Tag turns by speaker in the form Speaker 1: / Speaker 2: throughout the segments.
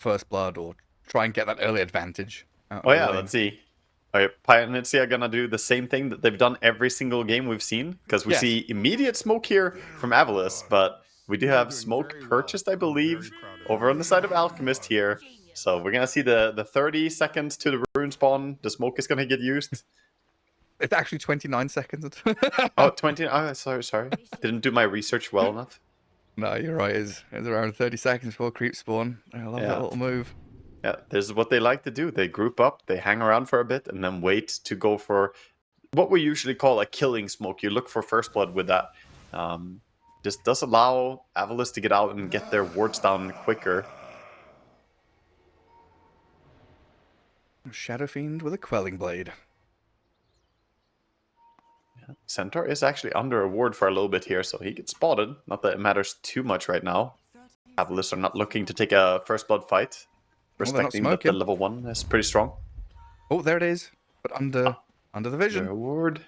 Speaker 1: first blood or try and get that early advantage.
Speaker 2: Oh yeah, let's see. All right, Palianytsia are gonna do the same thing that they've done every single game we've seen, because we see immediate smoke here from AVULUS, but we do have smoke purchased, I believe, over on the side of Alchemist here. So we're gonna see the 30 seconds to the rune spawn. The smoke is gonna get used.
Speaker 1: It's actually 29 seconds.
Speaker 2: Oh, 20. Oh, sorry. Didn't do my research well enough.
Speaker 1: No, you're right. It's around 30 seconds before creep spawn. I love that little move.
Speaker 2: Yeah, this is what they like to do. They group up, they hang around for a bit, and then wait to go for what we usually call a killing smoke. You look for first blood with that. This does allow AVULUS to get out and get their wards down quicker.
Speaker 1: Shadow Fiend with a Quelling Blade.
Speaker 2: Yeah. Centaur is actually under a ward for a little bit here, so he gets spotted. Not that it matters too much right now. AVULUS are not looking to take a first blood fight, respecting that the level 1 is pretty strong.
Speaker 1: Oh, there it is. But under the vision.
Speaker 2: Their ward.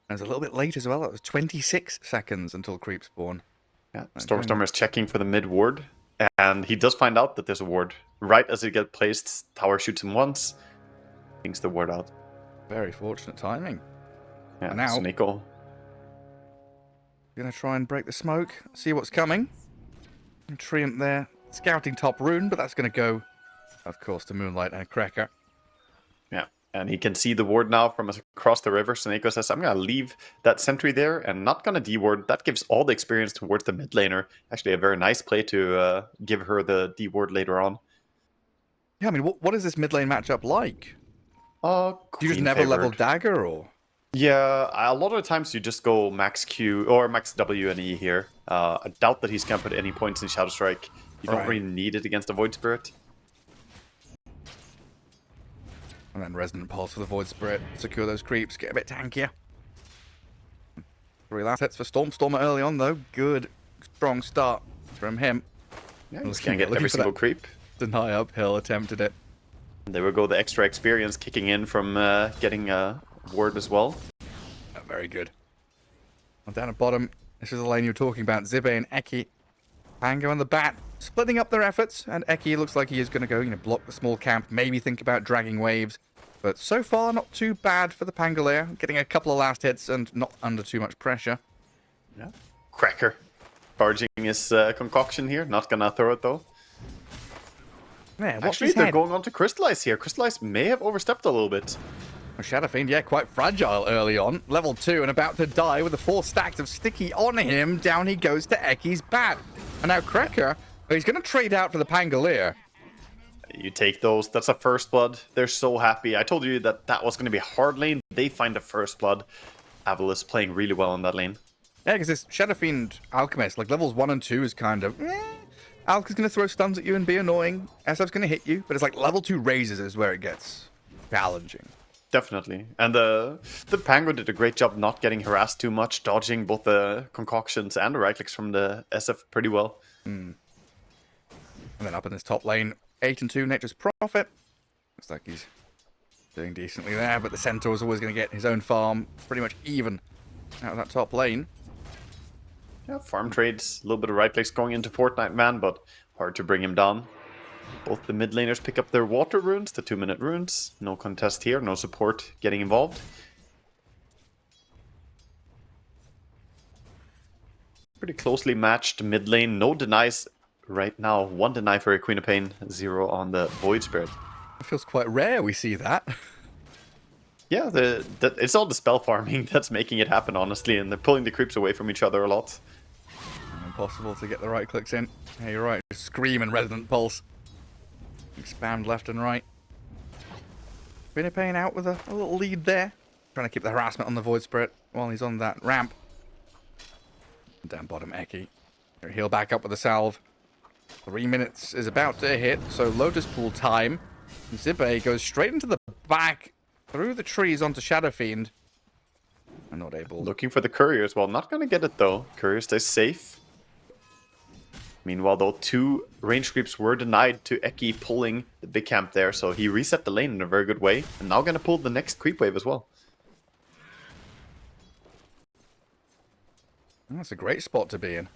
Speaker 1: And it's a little bit late as well. That was 26 seconds until creep spawn.
Speaker 2: Yeah, Stormstormer is checking for the mid ward, and he does find out that there's a ward. Right as it gets placed, Tower shoots him once, thinks the ward out.
Speaker 1: Very fortunate timing.
Speaker 2: Yeah,
Speaker 1: and now,
Speaker 2: Sneeko
Speaker 1: gonna try and break the smoke, see what's coming. And Treant there, scouting top rune, but that's gonna go, of course, to Moonlight and Cracker.
Speaker 2: Yeah, and he can see the ward now from across the river. Sneeko says, I'm gonna leave that sentry there and not gonna D-ward. That gives all the experience towards the mid laner. Actually, a very nice play to give her the D-ward later on.
Speaker 1: Yeah, I mean, what is this mid lane matchup like? Do you just never
Speaker 2: favored.
Speaker 1: level dagger, or?
Speaker 2: Yeah, a lot of the times you just go max Q or max W and E here. I doubt that he's gonna put any points in Shadow Strike. You don't really need it against the Void Spirit.
Speaker 1: And then Resonant Pulse for the Void Spirit. Secure those creeps, get a bit tankier. 3 last hits for Stormstormer early on, though. Good, strong start from him.
Speaker 2: Yeah, he's gonna get every single creep.
Speaker 1: Deny uphill, attempted it.
Speaker 2: There will go the extra experience kicking in from getting a ward as well.
Speaker 1: Very good. Well, down at bottom, this is the lane you were talking about. Zibe and Eki. Pango and the Bat splitting up their efforts, and Eki looks like he is going to go, block the small camp, maybe think about dragging waves. But so far, not too bad for the Pangolier, getting a couple of last hits and not under too much pressure.
Speaker 2: Yeah. Cracker barging his concoction here, not gonna throw it though.
Speaker 1: Yeah,
Speaker 2: actually, they're going on to Crystallize here. Crystallize may have overstepped a little bit.
Speaker 1: Shadow Fiend, yeah, quite fragile early on. Level 2 and about to die with the 4 stacks of sticky on him. Down he goes to Eki's Bat. And now Cracker, he's going to trade out for the Pangolier.
Speaker 2: You take those. That's a first blood. They're so happy. I told you that that was going to be a hard lane. They find a first blood. AVULUS playing really well on that lane.
Speaker 1: Yeah, because this Shadow Fiend Alchemist, like levels 1 and 2 is kind of... Alk is going to throw stuns at you and be annoying. SF's going to hit you. But it's like level 2 raises is where it gets challenging.
Speaker 2: Definitely. And the Pango did a great job not getting harassed too much, dodging both the concoctions and the right clicks from the SF pretty well.
Speaker 1: And then up in this top lane, 8 and 2, Nature's Prophet. Looks like he's doing decently there, but the Centaur is always going to get his own farm pretty much even out of that top lane.
Speaker 2: Yeah, farm trades, a little bit of right clicks going into Fortnite Man, but hard to bring him down. Both the mid laners pick up their water runes, the 2-minute runes. No contest here, no support getting involved. Pretty closely matched mid lane, no denies right now. 1 deny for a Queen of Pain, 0 on the Void Spirit.
Speaker 1: It feels quite rare we see that.
Speaker 2: Yeah, it's all the spell farming that's making it happen, honestly, and they're pulling the creeps away from each other a lot.
Speaker 1: Impossible to get the right clicks in. Yeah, you're right. Scream and Resonant Pulse. Expand left and right. Queen of Pain out with a little lead there. Trying to keep the harassment on the Void Spirit while he's on that ramp. Down bottom, Eki. He'll back up with a salve. 3 minutes is about to hit, so Lotus Pool time. Zibe goes straight into the back, through the trees onto Shadow Fiend. I'm not able.
Speaker 2: Looking for the courier as well. Not going to get it though. Courier stays safe. Meanwhile, though, 2 range creeps were denied to Eki pulling the big camp there, so he reset the lane in a very good way, and now going to pull the next creep wave as well.
Speaker 1: That's a great spot to be in.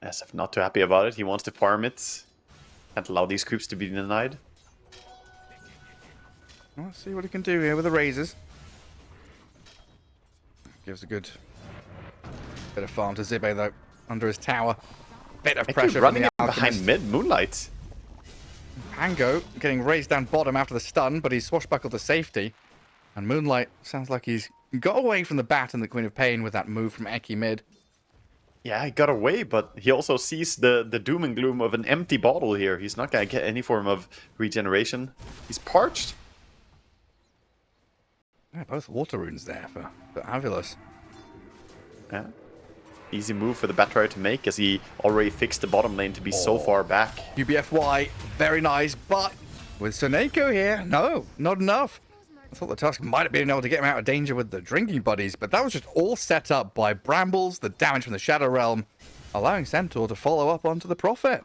Speaker 2: SF not too happy about it. He wants to farm it. Can't allow these creeps to be denied.
Speaker 1: Let's see what he can do here with the razors. Gives a good bit of farm to Zibe though, under his tower. Bit of pressure from
Speaker 2: running
Speaker 1: the
Speaker 2: in
Speaker 1: Alchemist.
Speaker 2: behind mid Moonlight.
Speaker 1: Pango getting raised down bottom after the stun, but he's swashbuckled to safety. And Moonlight sounds like he's got away from the bat and the Queen of Pain with that move from Eki mid.
Speaker 2: Yeah, he got away, but he also sees the doom and gloom of an empty bottle here. He's not going to get any form of regeneration. He's parched.
Speaker 1: Yeah, both water runes there for AVULUS.
Speaker 2: Yeah. Easy move for the Batrider to make, as he already fixed the bottom lane to be so far back.
Speaker 1: UBFY, very nice, but with Seneko here, no, not enough. I thought the Tusk might have been able to get him out of danger with the drinking buddies, but that was just all set up by Brambles, the damage from the Shadow Realm, allowing Centaur to follow up onto the Prophet.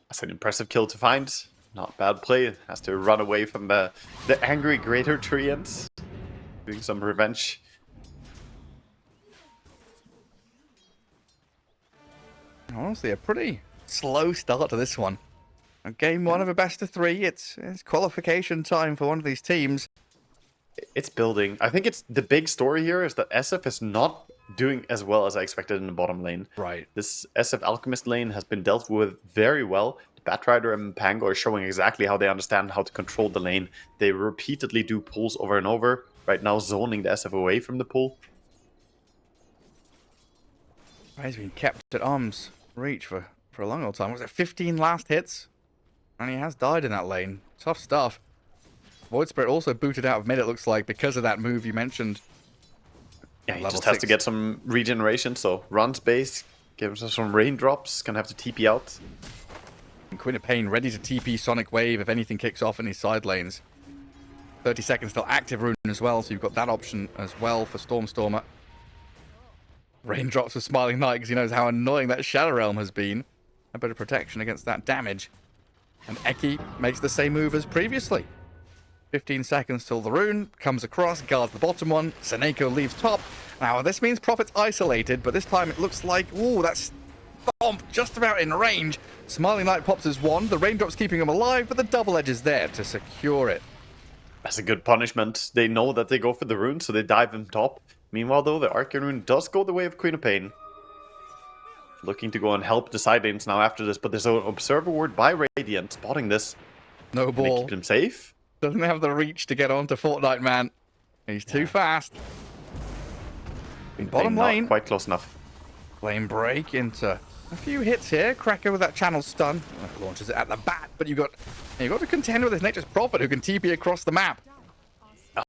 Speaker 2: That's an impressive kill to find. Not bad play. Has to run away from the angry Greater Treants. Doing some revenge.
Speaker 1: Honestly, a pretty slow start to this one. Game one of a best of three. It's qualification time for one of these teams.
Speaker 2: It's building. I think it's the big story here is that SF is not doing as well as I expected in the bottom lane.
Speaker 1: Right.
Speaker 2: This SF Alchemist lane has been dealt with very well. The Batrider and Pango are showing exactly how they understand how to control the lane. They repeatedly do pulls over and over. Right now, zoning the SF away from the pull.
Speaker 1: He's been kept at arm's reach for a long old time. Was it 15 last hits? And he has died in that lane. Tough stuff. Void Spirit also booted out of mid, it looks like, because of that move you mentioned.
Speaker 2: Yeah, he
Speaker 1: Level
Speaker 2: just has
Speaker 1: 6.
Speaker 2: to get some regeneration, so runs base, gives us some raindrops, gonna have to TP out.
Speaker 1: And Queen of Pain ready to TP Sonic Wave if anything kicks off in his side lanes. 30 seconds still active rune as well, so you've got that option as well for Stormstormer. Raindrops for Smiling Knight because he knows how annoying that Shadow Realm has been. A bit of protection against that damage. And Eki makes the same move as previously. 15 seconds till the rune comes across, guards the bottom one. Seneko leaves top. Now, this means Prophet's isolated, but this time it looks like, ooh, that's Thomp just about in range. Smiling Knight pops his wand. The raindrop's keeping him alive, but the double edge is there to secure it.
Speaker 2: That's a good punishment. They know that they go for the rune, so they dive him top. Meanwhile, though, the Arcane Rune does go the way of Queen of Pain. Looking to go and help the side lanes now after this, but there's an Observer Ward by Radiant spotting this.
Speaker 1: No
Speaker 2: Can they
Speaker 1: ball.
Speaker 2: keep him safe?
Speaker 1: Doesn't have the reach to get onto Fortnite Man. He's too fast. Bottom
Speaker 2: Not
Speaker 1: lane.
Speaker 2: quite close enough.
Speaker 1: Lane break into a few hits here. Cracker with that channel stun. Launches it at the bat, but you've got to contend with this Nature's Prophet who can TP across the map.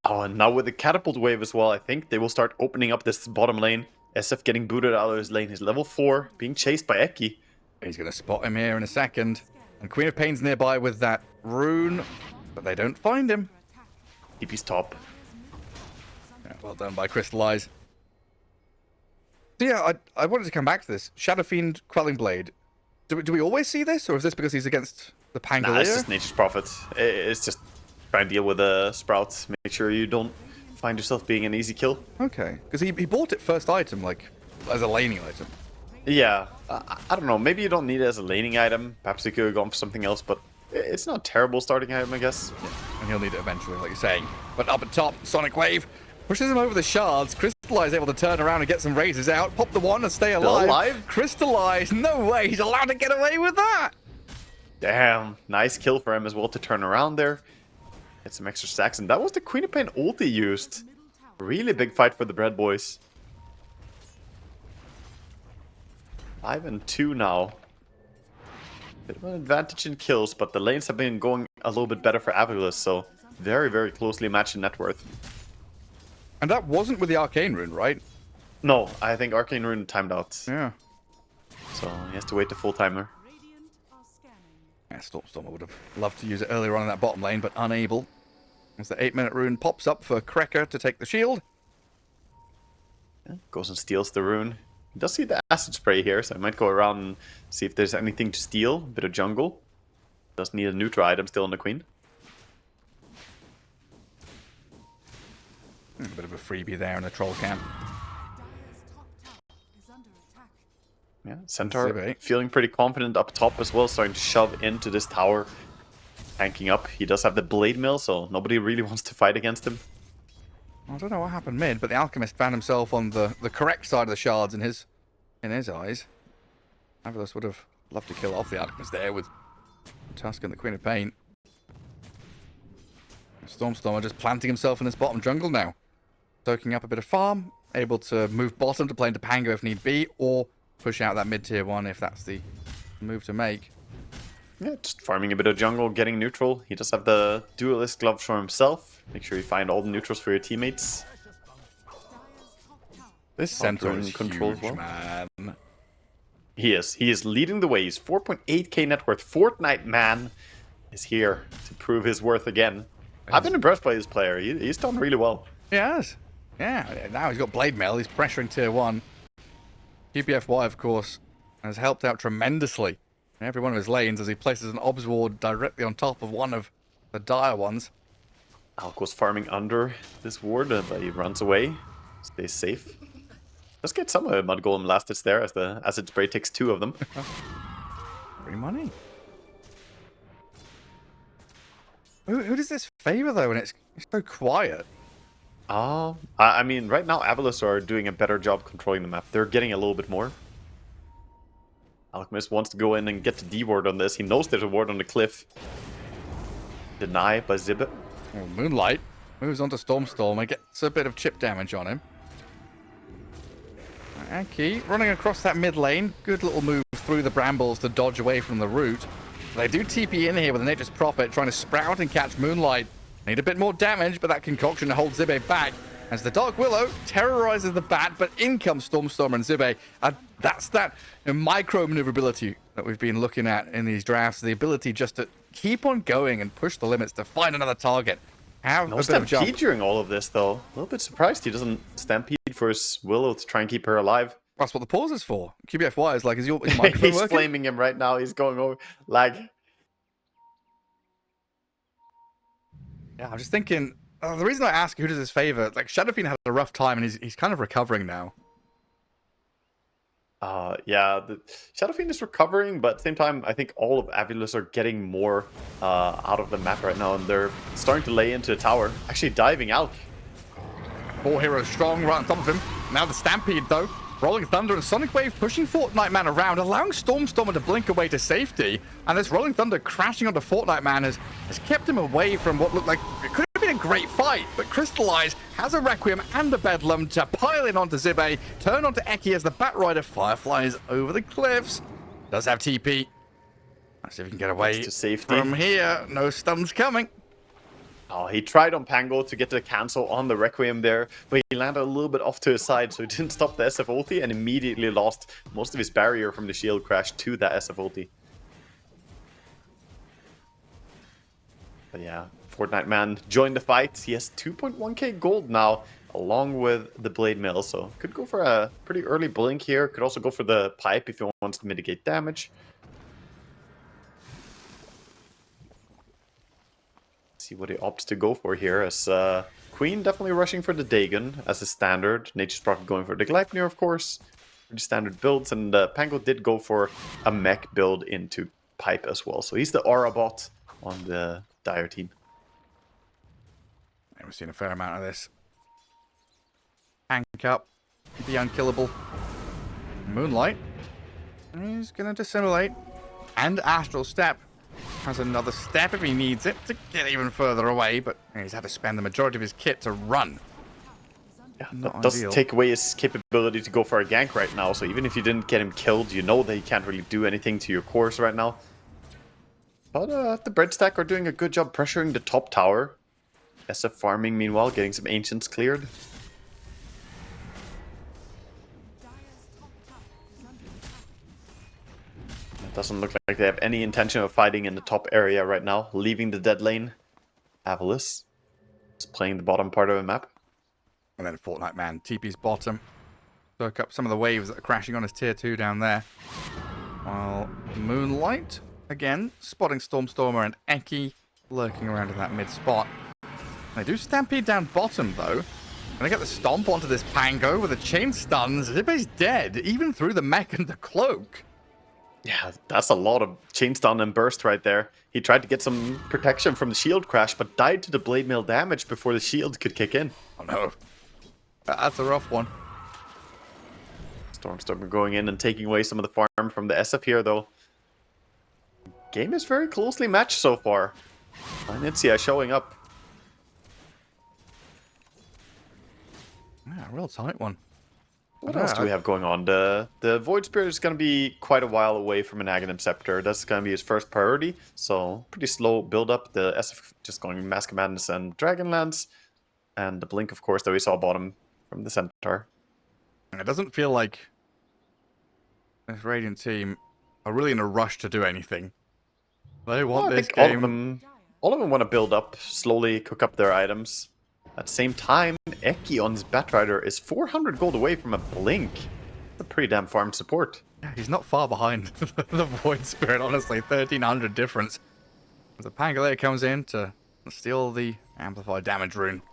Speaker 2: Oh, and now with the Catapult Wave as well, I think they will start opening up this bottom lane. SF getting booted out of his lane. He's level 4, being chased by Eki.
Speaker 1: He's going to spot him here in a second. And Queen of Pain's nearby with that rune, but they don't find him.
Speaker 2: TP's top.
Speaker 1: Yeah, well done by Crystallize. So yeah, I wanted to come back to this. Shadow Fiend, Quelling Blade. Do we always see this, or is this because he's against the Pangolier?
Speaker 2: Nah, it's just Nature's Prophet. It's just try and deal with the Sprouts. Make sure you don't find yourself being an easy kill.
Speaker 1: Okay, because he bought it first item, like, as a laning item.
Speaker 2: Yeah, I don't know. Maybe you don't need it as a laning item. Perhaps you could have gone for something else, but it's not a terrible starting item, I guess.
Speaker 1: Yeah, and he'll need it eventually, like you're saying. But up at top, Sonic Wave pushes him over the shards. Crystallize able to turn around and get some razors out. Pop the one and stay alive.
Speaker 2: Still alive?
Speaker 1: Crystallize, no way, he's allowed to get away with that.
Speaker 2: Damn, nice kill for him as well to turn around there. Get some extra stacks, and that was the Queen of Pain ulti used. Really big fight for the Bread Boys. 5 and 2 now. Bit of an advantage in kills, but the lanes have been going a little bit better for AVULUS, so very, very closely matched in net worth.
Speaker 1: And that wasn't with the Arcane Rune, right?
Speaker 2: No, I think Arcane Rune timed out.
Speaker 1: Yeah.
Speaker 2: So he has to wait the full timer.
Speaker 1: Yeah, Stormstormer would have loved to use it earlier on in that bottom lane, but unable. As the 8-minute rune pops up for Krekker to take the shield.
Speaker 2: Yeah, goes and steals the rune. He does see the acid spray here, so I might go around and see if there's anything to steal. A bit of jungle. Does need a neutral item still on the Queen.
Speaker 1: A bit of a freebie there in the troll camp.
Speaker 2: Yeah, Centaur
Speaker 1: Zibe.
Speaker 2: feeling pretty confident up top as well, starting to shove into this tower. Tanking up. He does have the Blade Mill, so nobody really wants to fight against him.
Speaker 1: I don't know what happened mid, but the Alchemist found himself on the correct side of the shards in his eyes. AVULUS would have loved to kill off the Alchemist there with Tusk and the Queen of Pain. Stormstormer just planting himself in this bottom jungle now. Soaking up a bit of farm, able to move bottom to play into Pango if need be, or push out that mid-tier one if that's the move to make.
Speaker 2: Yeah, just farming a bit of jungle, getting neutral. He does have the duelist gloves for himself. Make sure you find all the neutrals for your teammates.
Speaker 1: This Centaur is
Speaker 2: control
Speaker 1: huge, man.
Speaker 2: He is leading the way. He's 4.8k net worth. Fortnite man is here to prove his worth again. I've been impressed by this player. He's done really well.
Speaker 1: He has. Yeah, now he's got Blade Mail. He's pressuring tier 1. QPFY, of course, has helped out tremendously in every one of his lanes as he places an Obs Ward directly on top of one of the dire ones.
Speaker 2: Alco's farming under this ward, but he runs away. Stays safe. Let's get some Mud Golem last hits there as the Acid Spray takes 2 of them.
Speaker 1: Free money. Who does this favor, though, when it's so quiet?
Speaker 2: I mean, right now, AVULUS are doing a better job controlling the map. They're getting a little bit more. Alchemist wants to go in and get the D ward on this. He knows there's a ward on the cliff. Deny by Zibe.
Speaker 1: Oh, Moonlight moves on to Stormstorm and gets a bit of chip damage on him. Aki running across that mid lane. Good little move through the brambles to dodge away from the root. They do TP in here with a Nature's Prophet, trying to sprout and catch Moonlight. Need a bit more damage, but that concoction holds Zibe back as the Dark Willow terrorizes the bat, but in comes Stormstormer and Zibe. That's that micro maneuverability that we've been looking at in these drafts. The ability just to keep on going and push the limits to find another target. Have
Speaker 2: No
Speaker 1: a bit of jump.
Speaker 2: stampede during all of this, though. A little bit surprised he doesn't stampede for his Willow to try and keep her alive.
Speaker 1: That's what the pause is for. QBFY is like, is your microphone
Speaker 2: He's
Speaker 1: working?
Speaker 2: flaming him right now. He's going over. Lag.
Speaker 1: Yeah, I'm just thinking, the reason I ask who does this favor, like Shadow Fiend had a rough time and he's kind of recovering now.
Speaker 2: Yeah, the Shadow Fiend is recovering, but at the same time, I think all of AVULUS are getting more out of the map right now, and they're starting to lay into the tower. Actually diving out.
Speaker 1: 4 heroes strong right on top of him. Now the Stampede, though. Rolling Thunder and Sonic Wave pushing Fortnite Man around, allowing Stormstormer to blink away to safety. And this Rolling Thunder crashing onto Fortnite Man has kept him away from what looked like it could have been a great fight. But Crystallize has a Requiem and a Bedlam to pile in onto Zibe, turn onto Eki as the Batrider fireflies over the cliffs. Does have TP. Let's see if we can get away
Speaker 2: to safety.
Speaker 1: from here. No stuns coming.
Speaker 2: Oh, he tried on Pango to get the cancel on the Requiem there, but he landed a little bit off to his side, so he didn't stop the SF ulti and immediately lost most of his barrier from the shield crash to that SF ulti. But yeah, Fortnite Man joined the fight. He has 2.1k gold now, along with the Blade Mill, so could go for a pretty early blink here. Could also go for the pipe if he wants to mitigate damage. See what he opts to go for here, as Queen definitely rushing for the Dagon as a standard. Nature's Prophet going for the Gleipnir, of course. Pretty standard builds, and Pango did go for a mech build into pipe as well. So he's the Aura bot on the Dire team.
Speaker 1: And we've seen a fair amount of this. Tank up, the unkillable. Moonlight. He's going to dissimulate. And Astral Step. Has another step if he needs it to get even further away, but he's had to spend the majority of his kit to run.
Speaker 2: Yeah,
Speaker 1: Not
Speaker 2: that does
Speaker 1: ideal.
Speaker 2: take away his capability to go for a gank right now, so even if you didn't get him killed, you know that he can't really do anything to your cores right now. But the Bread Stack are doing a good job pressuring the top tower. SF farming, meanwhile, getting some Ancients cleared. Doesn't look like they have any intention of fighting in the top area right now. Leaving the dead lane. AVULUS is playing the bottom part of the map.
Speaker 1: And then Fortnite Man, TP's bottom. Soak up some of the waves that are crashing on his tier 2 down there. While Moonlight, again, spotting Stormstormer and Eki lurking around in that mid spot. They do stampede down bottom, though. Gonna get the stomp onto this Pango with the chain stuns. Zibe's dead, even through the mech and the cloak.
Speaker 2: Yeah, that's a lot of chain stun and burst right there. He tried to get some protection from the shield crash, but died to the blade mail damage before the shield could kick in.
Speaker 1: Oh no. That's a rough one.
Speaker 2: Stormstorm going in and taking away some of the farm from the SF here, though. Game is very closely matched so far. Palianytsia showing up.
Speaker 1: Yeah, a real tight one.
Speaker 2: What else do we have going on? The Void Spirit is going to be quite a while away from an Aghanim Scepter. That's going to be his first priority. So pretty slow build up. The SF just going Mask of Madness and Dragonlance. And the Blink, of course, that we saw bottom from the Centaur.
Speaker 1: It doesn't feel like this Radiant team are really in a rush to do anything. They want this game.
Speaker 2: All of them want to build up, slowly cook up their items. At the same time, Eki on his Batrider is 400 gold away from a Blink. That's a pretty damn farm support.
Speaker 1: Yeah, he's not far behind the Void Spirit, honestly. 1,300 difference. The Pangolier comes in to steal the Amplified Damage rune.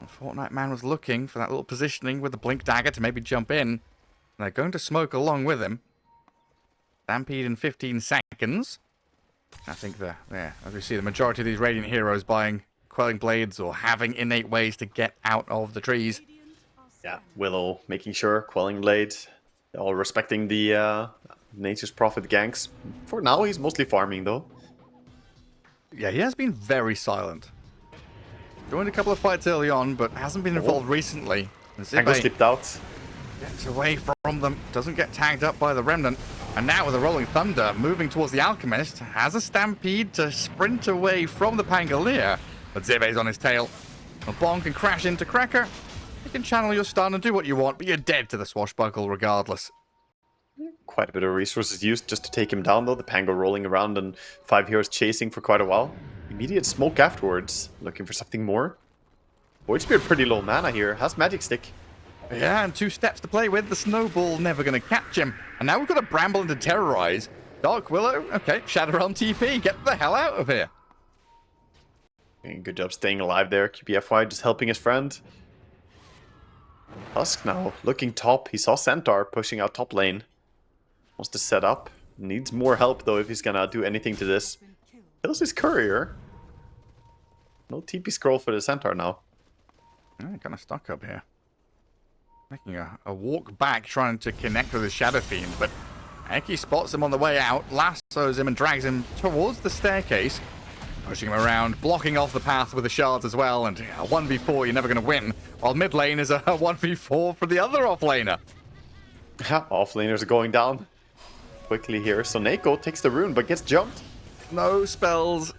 Speaker 1: And Fortnite Man was looking for that little positioning with the Blink Dagger to maybe jump in. And they're going to smoke along with him. Stampede in 15 seconds. I think as we see, the majority of these Radiant heroes buying Quelling Blades or having innate ways to get out of the trees.
Speaker 2: Yeah, Willow making sure, Quelling Blade, all respecting the Nature's Prophet ganks. For now, he's mostly farming, though.
Speaker 1: Yeah, he has been very silent. Joined a couple of fights early on, but hasn't been involved recently.
Speaker 2: Tango slipped out.
Speaker 1: Gets away from them, doesn't get tagged up by the Remnant. And now with the Rolling Thunder, moving towards the Alchemist, has a Stampede to sprint away from the Pangolier. But Zibe's on his tail. A bomb can crash into Cracker. You can channel your stun and do what you want, but you're dead to the Swashbuckle regardless.
Speaker 2: Quite a bit of resources used just to take him down, though. The Pango rolling around and 5 heroes chasing for quite a while. Immediate smoke afterwards, looking for something more. Void Spirit pretty low mana here, has Magic Stick.
Speaker 1: Yeah, and 2 steps to play with. The Snowball never going to catch him. And now we've got a Bramble to terrorize. Dark Willow, okay, Shadow Realm TP, get the hell out of here.
Speaker 2: Good job staying alive there. QPFY just helping his friend. Husk now looking top. He saw Centaur pushing out top lane. Wants to set up. Needs more help though if he's gonna do anything to this. Kills his courier. No TP scroll for the Centaur now.
Speaker 1: Yeah, kind of stuck up here. Making a walk back trying to connect with his Shadow Fiend, but Eki spots him on the way out, lassos him and drags him towards the staircase. Pushing him around, blocking off the path with the shards as well, and a 1v4 you're never going to win, while mid lane is a 1v4 for the other offlaner.
Speaker 2: Offlaners are going down quickly here, so Neko takes the rune but gets jumped.
Speaker 1: No spells,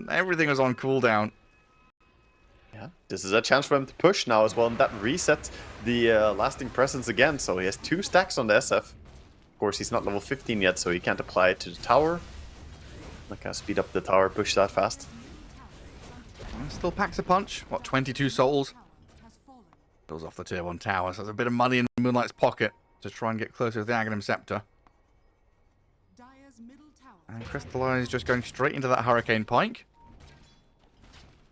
Speaker 1: everything was on cooldown.
Speaker 2: Yeah, this is a chance for him to push now as well, and that resets the lasting presence again, so he has 2 stacks on the SF. Of course, he's not level 15 yet, so he can't apply it to the tower. Like, speed up the tower, push that fast.
Speaker 1: Still packs a punch. What, 22 souls? Goes off the tier 1 tower, so there's a bit of money in Moonlight's pocket to try and get closer to the Aghanim Scepter. And Crystallize just going straight into that Hurricane Pike.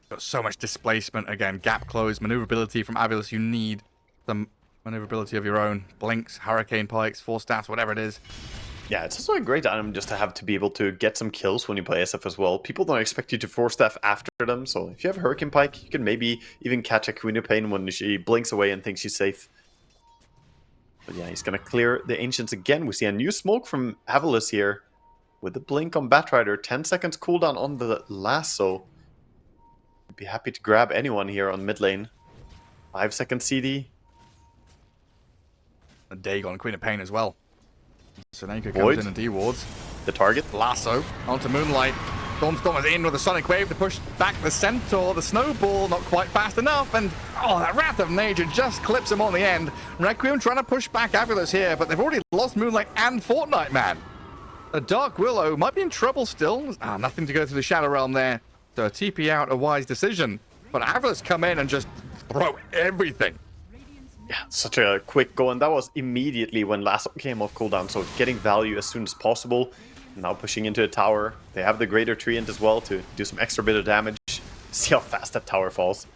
Speaker 1: Got so much displacement again. Gap close, maneuverability from AVULUS. You need some maneuverability of your own. Blinks, Hurricane Pikes, 4 staffs, whatever it is.
Speaker 2: Yeah, it's also a great item just to have to be able to get some kills when you play SF as well. People don't expect you to 4-staff after them, so if you have a Hurricane Pike, you can maybe even catch a Queen of Pain when she blinks away and thinks she's safe. But yeah, he's going to clear the Ancients again. We see a new smoke from AVULUS here with the blink on Batrider. 10 seconds cooldown on the lasso. I'd be happy to grab anyone here on mid lane. 5 second CD.
Speaker 1: A Dagon, Queen of Pain as well. Seneka comes in and dewards.
Speaker 2: The target.
Speaker 1: Lasso onto Moonlight. Stormstorm is in with a Sonic Wave to push back the Centaur. The Snowball not quite fast enough. And, oh, that Wrath of Nature just clips him on the end. Requiem trying to push back AVULUS here, but they've already lost Moonlight and Fortnite Man. A Dark Willow might be in trouble still. Nothing to go through the Shadow Realm there. So a TP out, a wise decision. But AVULUS come in and just throw everything.
Speaker 2: Yeah, such a quick go, and that was immediately when Lasso came off cooldown, so getting value as soon as possible. Now pushing into a tower. They have the Greater Treant as well to do some extra bit of damage. See how fast that tower falls.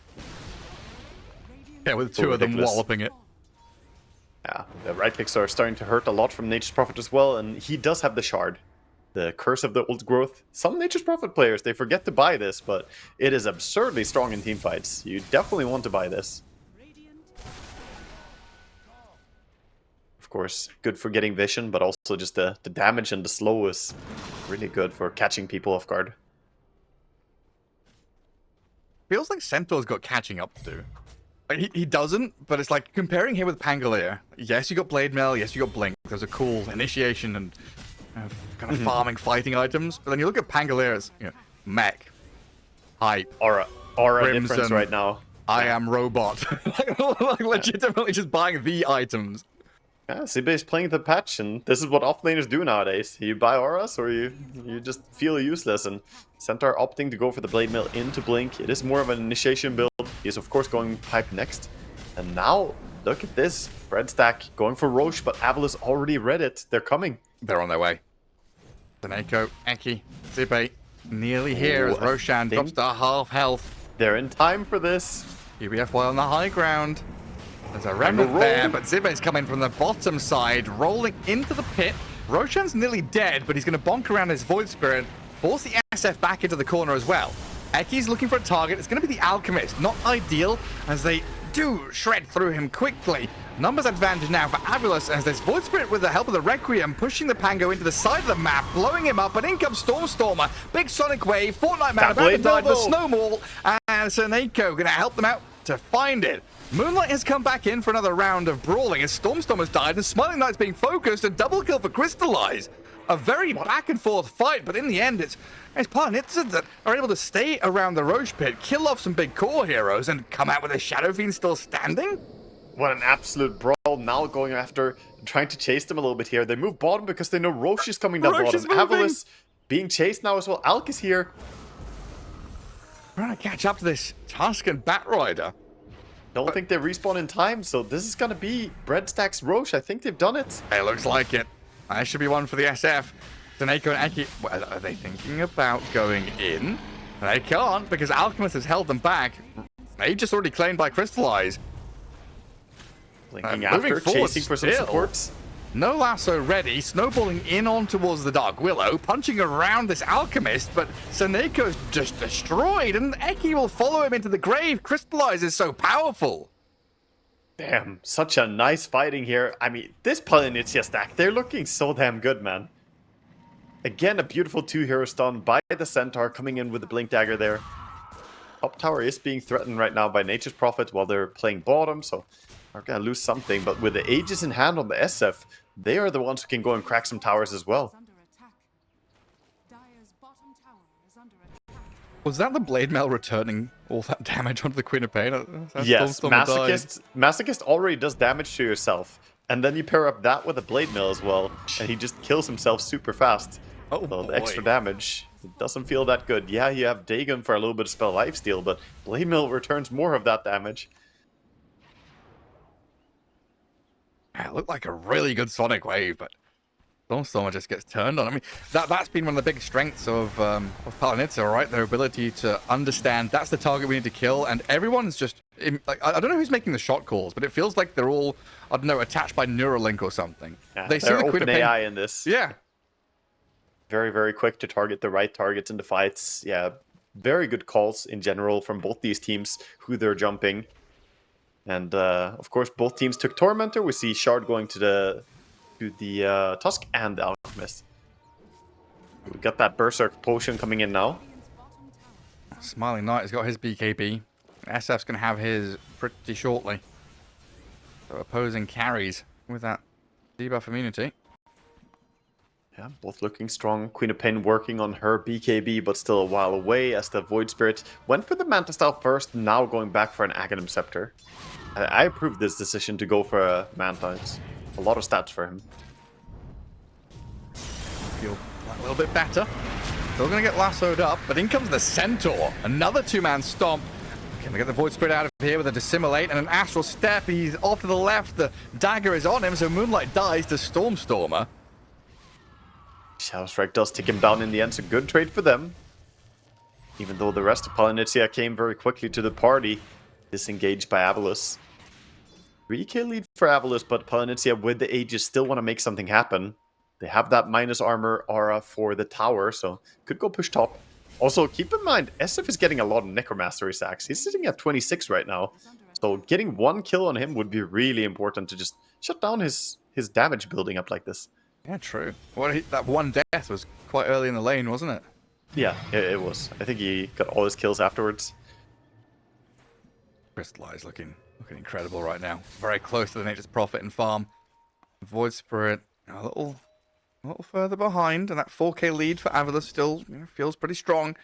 Speaker 1: Yeah, with two of them
Speaker 2: ridiculous.
Speaker 1: walloping it.
Speaker 2: Yeah, the right clicks are starting to hurt a lot from Nature's Prophet as well, and he does have the shard. The Curse of the Old Growth. Some Nature's Prophet players, they forget to buy this, but it is absurdly strong in teamfights. You definitely want to buy this. Of course, good for getting vision, but also just the damage and the slow is really good for catching people off guard.
Speaker 1: Feels like Centaur's got catching up to do. Like, he doesn't, but it's like comparing him with Pangolier. Yes, you got Blade Mail, yes, you got Blink. Those are cool initiation and kind of farming fighting items. But then you look at Pangolier's, mech, hype,
Speaker 2: Aura
Speaker 1: Crimson,
Speaker 2: difference right now.
Speaker 1: I am robot. Like legitimately just buying the items.
Speaker 2: Yeah, Zibe playing the patch, and this is what offlaners do nowadays. You buy auras, or you just feel useless, and Centaur opting to go for the Blade Mail into Blink. It is more of an initiation build. He's of course going pipe next. And now, look at this. Bread stack going for Roche, but AVULUS already read it. They're coming.
Speaker 1: They're on their way. Daneko, Eki, Zibe, nearly here as Roshan drops to half health.
Speaker 2: They're in time for this.
Speaker 1: UBFY on the high ground. There's a remnant there, but Zibe's coming from the bottom side, rolling into the pit. Roshan's nearly dead, but he's going to bonk around his Void Spirit, force the SF back into the corner as well. Eki's looking for a target. It's going to be the Alchemist. Not ideal, as they do shred through him quickly. Numbers advantage now for AVULUS, as there's Void Spirit with the help of the Requiem, pushing the Pango into the side of the map, blowing him up, but in comes Stormstormer. Big Sonic Wave, Fortnite Man about to die for Snowball, and Saneko going to help them out to find it. Moonlight has come back in for another round of brawling as Stormstorm has died and Smiling Knight's being focused, and double kill for Crystallize. A very back and forth fight, but in the end it's Palianytsia that are able to stay around the Roche pit, kill off some big core heroes, and come out with a Shadow Fiend still standing.
Speaker 2: What an absolute brawl, now going after, trying to chase them a little bit here. They move bottom because they know Roche is coming down bottom. AVULUS being chased now as well. Alk is here.
Speaker 1: Trying to catch up to this Tuscan Batrider.
Speaker 2: Don't think they respawn in time, so this is gonna be Breadstack's Roche. I think they've done it.
Speaker 1: It looks like it. That should be one for the SF. Daneko and Eki, well, are they thinking about going in? They can't, because Alchemist has held them back. They just already claimed by Crystallize.
Speaker 2: Blinking after, chasing for some supports.
Speaker 1: No lasso ready, snowballing in on towards the Dark Willow, punching around this Alchemist, but Saneko's just destroyed, and Eki will follow him into the grave. Crystallize is so powerful.
Speaker 2: Damn, such a nice fighting here. I mean, this Palianytsia stack, they're looking so damn good, man. Again, a beautiful 2-hero stun by the Centaur, coming in with the Blink Dagger there. Top tower is being threatened right now by Nature's Prophet while they're playing bottom, so they're gonna lose something. But with the Aegis in hand on the SF, they are the ones who can go and crack some towers as well.
Speaker 1: Was that the Blade Mail returning all that damage onto the Queen of Pain?
Speaker 2: Yes, Masochist already does damage to yourself. And then you pair up that with a Blade Mail as well, and he just kills himself super fast.
Speaker 1: Oh,
Speaker 2: so the extra damage, it doesn't feel that good. Yeah, you have Dagon for a little bit of spell lifesteal, but Blade Mail returns more of that damage.
Speaker 1: It looked like a really good Sonic Wave, but Stormstormer just gets turned on. I mean, that's been one of the big strengths of Palianytsia, right? Their ability to understand that's the target we need to kill, and everyone's just like, I don't know who's making the shot calls, but it feels like they're all, I don't know, attached by Neuralink or something.
Speaker 2: Yeah,
Speaker 1: they see
Speaker 2: they're
Speaker 1: the Queen
Speaker 2: open
Speaker 1: of Pain.
Speaker 2: AI in this.
Speaker 1: Yeah.
Speaker 2: Very, very quick to target the right targets in the fights. Yeah, very good calls in general from both these teams, who they're jumping. And of course, both teams took Tormentor. We see Shard going to the Tusk and the Alchemist. We got that Berserk potion coming in now.
Speaker 1: Smiling Knight has got his BKB. SF's going to have his pretty shortly. So opposing carries with that debuff immunity.
Speaker 2: Yeah, both looking strong. Queen of Pain working on her BKB, but still a while away as the Void Spirit went for the Manta Style first, now going back for an Aghanim Scepter. I approve this decision to go for a Manta. It's a lot of stats for him.
Speaker 1: Feel a little bit better. Still going to get lassoed up, but in comes the Centaur. Another 2-man stomp. Can we get the Void Spirit out of here with a Dissimulate and an Astral Step? He's off to the left. The dagger is on him, so Moonlight dies to Stormstormer.
Speaker 2: Shadow Strike does take him down in the end, so good trade for them. Even though the rest of Palianytsia came very quickly to the party, disengaged by AVULUS. 3k lead for AVULUS, but Palianytsia with the Aegis still want to make something happen. They have that minus armor aura for the tower, so could go push top. Also, keep in mind, SF is getting a lot of Necromastery sacks. He's sitting at 26 right now. So getting 1 kill on him would be really important to just shut down his damage building up like this.
Speaker 1: Yeah, true. That one death was quite early in the lane, wasn't it?
Speaker 2: Yeah, it was. I think he got all his kills afterwards.
Speaker 1: Crystallize looking incredible right now. Very close to the Nature's Prophet and farm. Void Spirit a little further behind, and that 4k lead for AVULUS still feels pretty strong.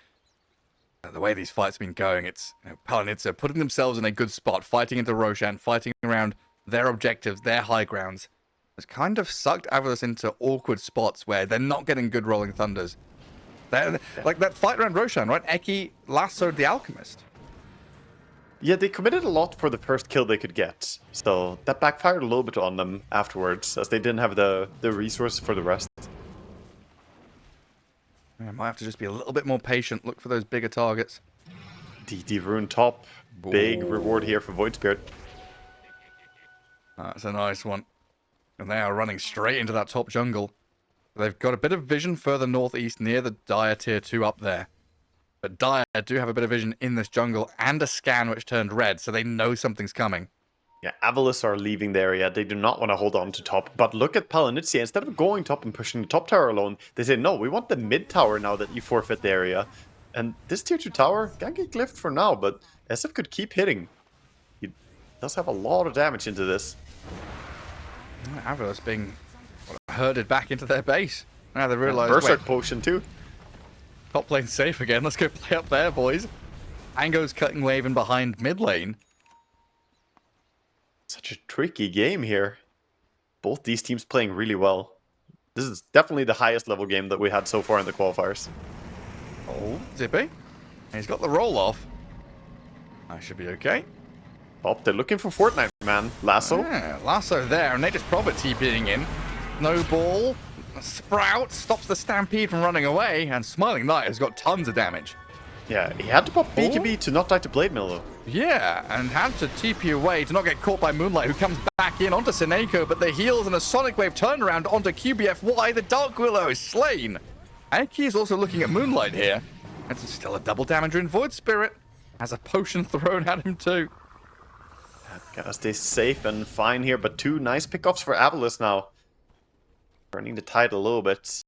Speaker 1: The way these fights have been going, it's Palianytsia putting themselves in a good spot, fighting into Roshan, fighting around their objectives, their high grounds. It's kind of sucked AVULUS into awkward spots where they're not getting good rolling thunders. Like that fight around Roshan, right? Eki lassoed the Alchemist.
Speaker 2: Yeah, they committed a lot for the first kill they could get. So that backfired a little bit on them afterwards, as they didn't have the resources for the rest.
Speaker 1: I might have to just be a little bit more patient, look for those bigger targets.
Speaker 2: DD Rune top. Big reward here for Void Spirit.
Speaker 1: That's a nice one. And they are running straight into that top jungle. They've got a bit of vision further northeast near the Dire tier 2 up there. But Dire do have a bit of vision in this jungle and a scan which turned red, so they know something's coming.
Speaker 2: Yeah, AVULUS are leaving the area. They do not want to hold on to top. But look at Palianytsia. Instead of going top and pushing the top tower alone, they say, no, we want the mid tower now that you forfeit the area. And this tier 2 tower can get glyphed for now, but SF could keep hitting. He does have a lot of damage into this.
Speaker 1: AVULUS being herded back into their base. Now they realise,
Speaker 2: Berserk potion too.
Speaker 1: Top lane safe again. Let's go play up there, boys. Ango's cutting wave in behind mid lane.
Speaker 2: Such a tricky game here. Both these teams playing really well. This is definitely the highest level game that we had so far in the qualifiers.
Speaker 1: Oh, Zippy. He's got the roll off. I should be okay.
Speaker 2: Oh, they're looking for Fortnite, man. Lasso.
Speaker 1: Yeah, Lasso there, and they just probably TPing in. Snowball. Sprout stops the Stampede from running away, and Smiling Knight has got tons of damage.
Speaker 2: Yeah, he had to pop BKB to not die to Blade Mill, though.
Speaker 1: Yeah, and had to TP away to not get caught by Moonlight, who comes back in onto Seneko, but the heals and a Sonic Wave turnaround onto QBFY. The Dark Willow is slain. Eki is also looking at Moonlight here. It's still a double damager in Void Spirit. Has a potion thrown at him too.
Speaker 2: Gotta stay safe and fine here, but 2 nice pickoffs for AVULUS now. Turning the tide a little bit.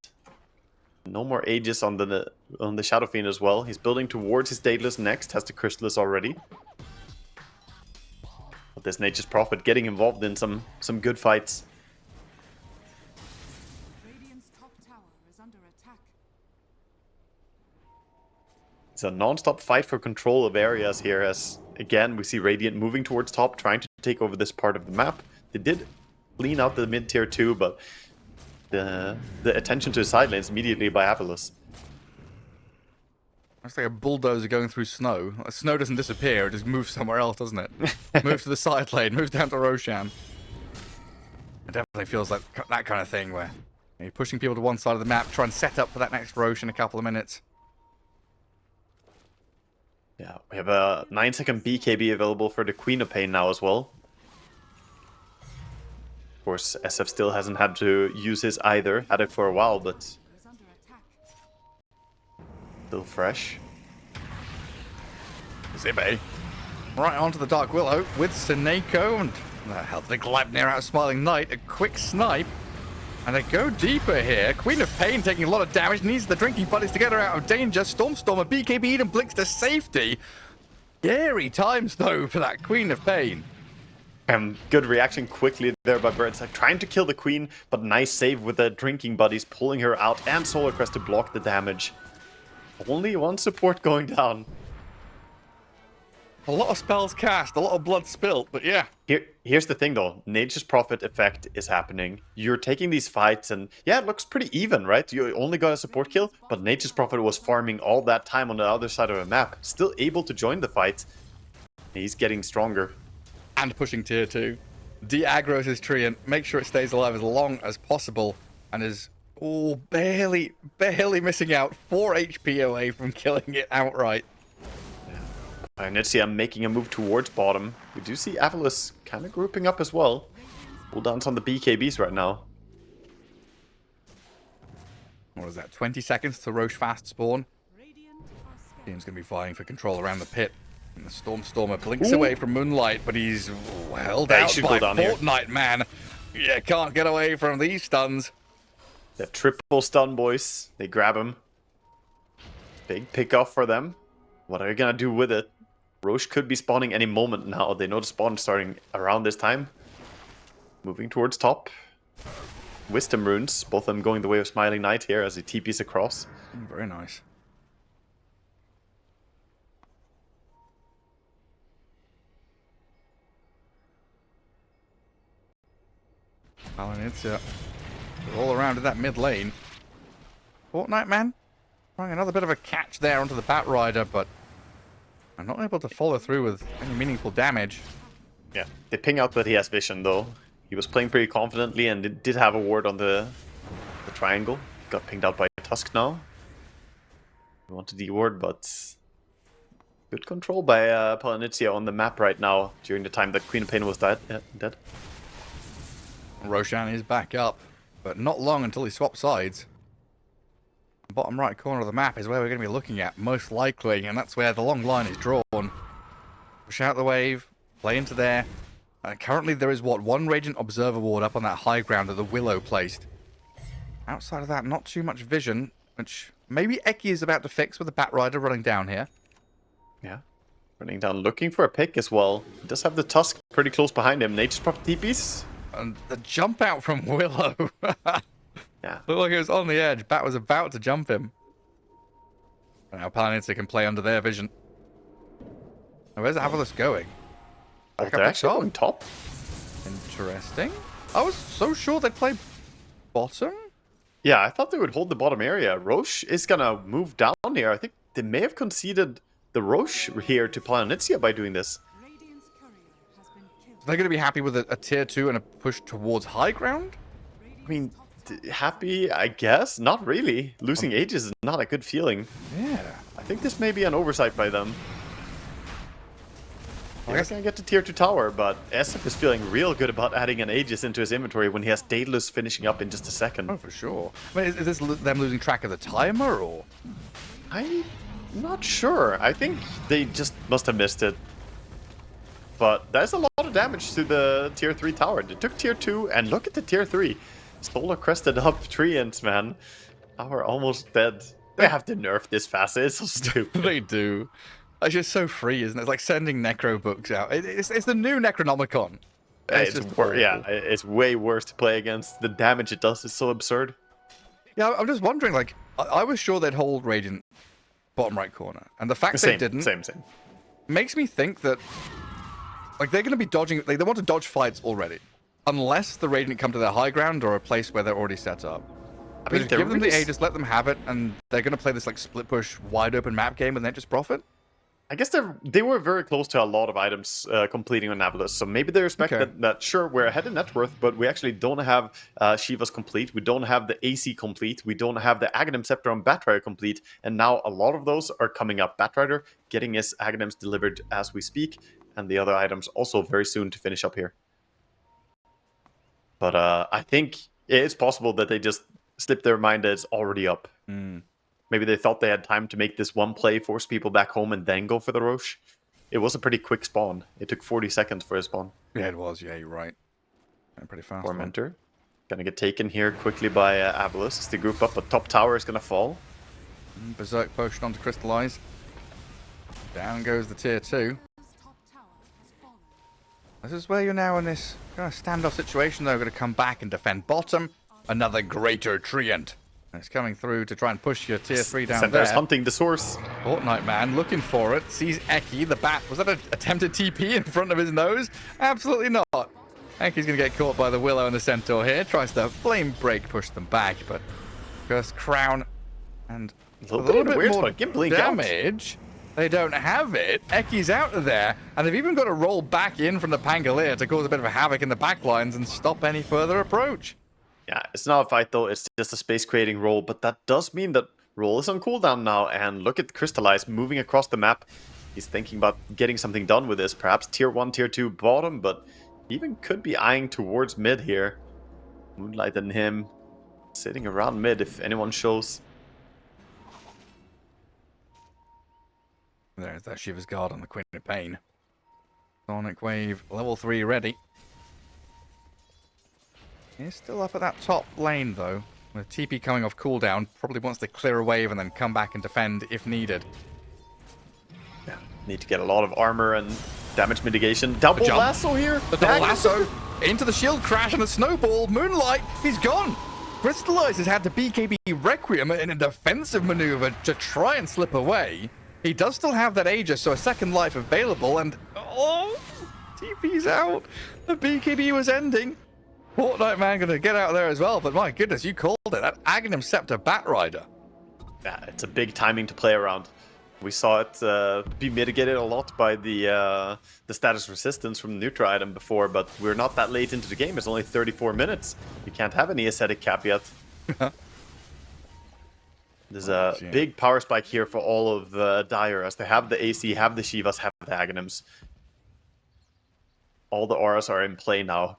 Speaker 2: No more Aegis on the Shadow Fiend as well. He's building towards his Daedalus next. Has the Chrysalis already. But this Nature's Prophet getting involved in some good fights.
Speaker 3: Radiant's top tower is under attack.
Speaker 2: It's a non-stop fight for control of areas here, as again we see Radiant moving towards top, trying to take over this part of the map. They did clean out the mid tier 2, but the attention to the side lanes immediately by AVULUS.
Speaker 1: It's like a bulldozer going through snow. Snow doesn't disappear, it just moves somewhere else, doesn't it? Moves to the side lane, moves down to Roshan. It definitely feels like that kind of thing where you're pushing people to one side of the map, try and set up for that next Rosh in a couple of minutes.
Speaker 2: Yeah, we have a 9-second BKB available for the Queen of Pain now as well. Of course, SF still hasn't had to use his either. Had it for a while, but
Speaker 3: Is under attack.
Speaker 2: still fresh.
Speaker 1: Zibe. Right onto the Dark Willow with Seneko and help the Gleipnir out of Smiling Knight. A quick snipe. And they go deeper here. Queen of Pain taking a lot of damage. Needs the drinking buddies to get her out of danger. Stormstorm, a BKB and Blix to safety. Scary times though for that Queen of Pain.
Speaker 2: Good reaction quickly there by Birds. Like trying to kill the Queen, but nice save with the drinking buddies pulling her out and Solar Crest to block the damage. Only one support going down.
Speaker 1: A lot of spells cast, a lot of blood spilt, but yeah.
Speaker 2: Here's the thing though, Nature's Prophet effect is happening. You're taking these fights and yeah, it looks pretty even, right? You only got a support kill, but Nature's Prophet was farming all that time on the other side of the map. Still able to join the fight. He's getting stronger.
Speaker 1: And pushing tier 2. De-aggroes his tree and make sure it stays alive as long as possible. And is barely missing out. 4 HP away from killing it outright.
Speaker 2: Palianytsia making a move towards bottom. We do see AVULUS kind of grouping up as well. Cooldowns on the BKBs right now.
Speaker 1: What is that? 20 seconds to Roche fast spawn.
Speaker 3: Radiant are scared.
Speaker 1: Team's going to be vying for control around the pit. And the Stormer blinks away from Moonlight, but he's held
Speaker 2: Yeah, he
Speaker 1: out
Speaker 2: should
Speaker 1: by
Speaker 2: go down here.
Speaker 1: Fortnite, man. You can't get away from these stuns.
Speaker 2: The triple stun, boys. They grab him. Big pick off for them. What are they gonna do with it? Roche could be spawning any moment now. They know the spawn starting around this time. Moving towards top. Wisdom runes, both of them going the way of Smiling Knight here as he TPs across.
Speaker 1: Very nice. Palianytsia all around to that mid lane. Fortnite, man, trying another bit of a catch there onto the Batrider, but I'm not able to follow through with any meaningful damage.
Speaker 2: Yeah, they ping out that he has vision though. He was playing pretty confidently and did have a ward on the triangle. Got pinged out by Tusk now. We want to D-ward, but good control by Palianytsia on the map right now during the time that Queen of Pain was dead.
Speaker 1: Roshan is back up, but not long until he swaps sides. Bottom right corner of the map is where we're going to be looking at, most likely, and that's where the long line is drawn. Push out the wave, play into there. Currently there is, what, one Radiant Observer ward up on that high ground that the Willow placed. Outside of that, not too much vision, which maybe Eki is about to fix with the Batrider running down here.
Speaker 2: Yeah, running down looking for a pick as well. He does have the Tusk pretty close behind him. Nature's property TPs.
Speaker 1: And the jump out from Willow.
Speaker 2: Yeah.
Speaker 1: Looked like it was on the edge. Bat was about to jump him. Now Palianytsia can play under their vision. Now, where's AVULUS going?
Speaker 2: Oh,
Speaker 1: Back
Speaker 2: they're
Speaker 1: up to
Speaker 2: actually
Speaker 1: top.
Speaker 2: going top.
Speaker 1: Interesting. I was so sure they'd play bottom.
Speaker 2: Yeah, I thought they would hold the bottom area. Roche is gonna move down here. I think they may have conceded the Roche here to Palianytsia by doing this.
Speaker 3: Radiant's courier has been killed.
Speaker 1: They're going to be happy with a tier 2 and a push towards high ground?
Speaker 2: I mean, happy, I guess? Not really. Losing Aegis is not a good feeling.
Speaker 1: Yeah.
Speaker 2: I think this may be an oversight by them.
Speaker 1: I
Speaker 2: They're
Speaker 1: guess-
Speaker 2: gonna get to tier 2 tower, but SF is feeling real good about adding an Aegis into his inventory when he has Daedalus finishing up in just a second.
Speaker 1: Oh, for sure. I mean, is this them losing track of the timer, or?
Speaker 2: I'm not sure. I think they just must have missed it. But that's a lot of damage to the tier 3 tower. They took tier 2, and look at the tier 3. Solar crested up treants, man. Tower almost dead. They have to nerf this fast. It's so stupid.
Speaker 1: They do. It's just so free, isn't it? It's like sending Necro books out. It's the new Necronomicon.
Speaker 2: It's
Speaker 1: just
Speaker 2: yeah,
Speaker 1: awful.
Speaker 2: it's way worse to play against. The damage it does is so absurd.
Speaker 1: Yeah, I'm just wondering, like, I was sure they'd hold Radiant bottom right corner. And the fact they didn't
Speaker 2: Same.
Speaker 1: makes me think that, like, they're going to be dodging, like, they want to dodge fights already. Unless the Radiant come to their high ground or a place where they're already set up.
Speaker 2: I mean,
Speaker 1: Just
Speaker 2: they're
Speaker 1: give them
Speaker 2: really
Speaker 1: the Aegis, let them have it, and they're going to play this, like, split push, wide open map game and then just profit.
Speaker 2: I guess they were very close to a lot of items completing on AVULUS, so maybe they respect
Speaker 1: Okay.
Speaker 2: that, sure, we're ahead in net worth, but we actually don't have Shiva's complete, we don't have the AC complete, we don't have the Aghanim Scepter on Batrider complete, and now a lot of those are coming up. Batrider getting his Aghanims delivered as we speak, and the other items also very soon to finish up here. But I think it's possible that they just slipped their mind that it's already up. Maybe they thought they had time to make this one play, force people back home, and then go for the Roche. It was a pretty quick spawn. It took 40 seconds for a spawn.
Speaker 1: Yeah, it was. Yeah, you're right. Pretty fast. one.
Speaker 2: Tormentor. Gonna get taken here quickly by AVULUS as they group up, but top tower is gonna fall.
Speaker 1: Berserk potion onto Crystallize. Down goes the tier 2.
Speaker 3: Top tower has fallen.
Speaker 1: This is where you're now in this kind of standoff situation, though. Going to come back and defend bottom. Another greater treant. It's coming through to try and push your tier 3 down
Speaker 2: Sentinel's
Speaker 1: there.
Speaker 2: hunting the source.
Speaker 1: Fortnite man looking for it. Sees Eki, the bat. Was that an attempted TP in front of his nose? Absolutely not. Eki's going to get caught by the Willow and the Centaur here. Tries to flame break, push them back, but Curse Crown and
Speaker 2: A little bit in a weird spot. Get blink out.
Speaker 1: damage. They don't have it. Eki's out of there, and they've even got to roll back in from the Pangolier to cause a bit of a havoc in the backlines and stop any further approach.
Speaker 2: Yeah, it's not a fight though, it's just a space creating roll, but that does mean that roll is on cooldown now, and look at Crystallize moving across the map. He's thinking about getting something done with this. Perhaps tier 1, tier 2 bottom, but even could be eyeing towards mid here. Moonlight and him sitting around mid if anyone shows.
Speaker 1: There's that Shiva's Guard on the Queen of Pain. Sonic Wave, level 3 ready. He's still up at that top lane, though. With TP coming off cooldown, probably wants to clear a wave and then come back and defend if needed.
Speaker 2: Yeah, need to get a lot of armor and damage mitigation. Double
Speaker 1: jump.
Speaker 2: lasso here.
Speaker 1: The double lasso into the shield crash and a snowball. Moonlight, he's gone. Crystallize has had to BKB Requiem in a defensive maneuver to try and slip away. He does still have that Aegis, so a second life available, and oh, TP's out. The BKB was ending. Fortnite Man gonna get out there as well, but my goodness, you called it. That Aghanim Scepter Batrider.
Speaker 2: Yeah, it's a big timing to play around. We saw it be mitigated a lot by the status resistance from the neutral item before, but we're not that late into the game. It's only 34 minutes. You can't have any ascetic cap yet. There's a big power spike here for all of Dire, as they have the AC, have the Shivas, have the Aghanims. All the auras are in play now.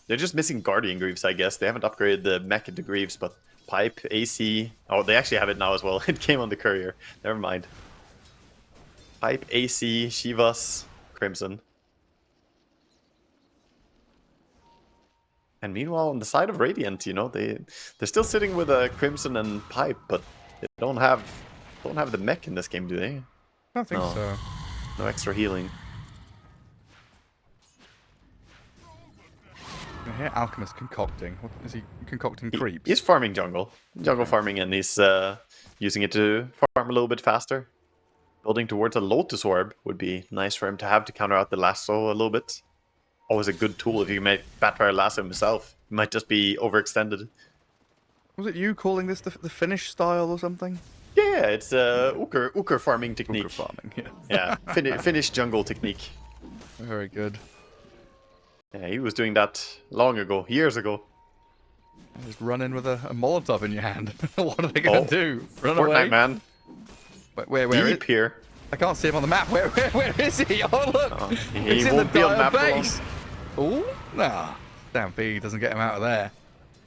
Speaker 2: They're just missing Guardian Greaves, I guess. They haven't upgraded the mech into Greaves, but Pipe, AC... Oh, they actually have it now as well. It came on the courier. Never mind. Pipe, AC, Shivas, Crimson. And meanwhile, on the side of Radiant, you know, they're still sitting with a Crimson and Pipe, but they don't have the mech in this game, do they?
Speaker 1: I don't think so.
Speaker 2: No extra healing.
Speaker 1: I hear Alchemist concocting. What is he concocting? Creeps?
Speaker 2: He's farming jungle farming, and he's using it to farm a little bit faster. Building towards a Lotus Orb would be nice for him to have to counter out the lasso a little bit. Always a good tool if you can make Batrider lasso himself. He might just be overextended.
Speaker 1: Was it you calling this the Finnish style or something?
Speaker 2: Yeah, it's Uker farming technique.
Speaker 1: Uker farming, yeah.
Speaker 2: Yeah, Finnish jungle technique.
Speaker 1: Very good.
Speaker 2: Yeah, he was doing that long ago, years ago.
Speaker 1: Just run in with a Molotov in your hand. What are they going to do? Run away?
Speaker 2: Fortnite Man.
Speaker 1: Where
Speaker 2: Deep
Speaker 1: is
Speaker 2: here.
Speaker 1: I can't see him on the map. Where is he? Oh, look!
Speaker 2: He
Speaker 1: He's in the
Speaker 2: won't be on
Speaker 1: dire
Speaker 2: map for long.
Speaker 1: base. Oh, nah. Stampede doesn't get him out of there.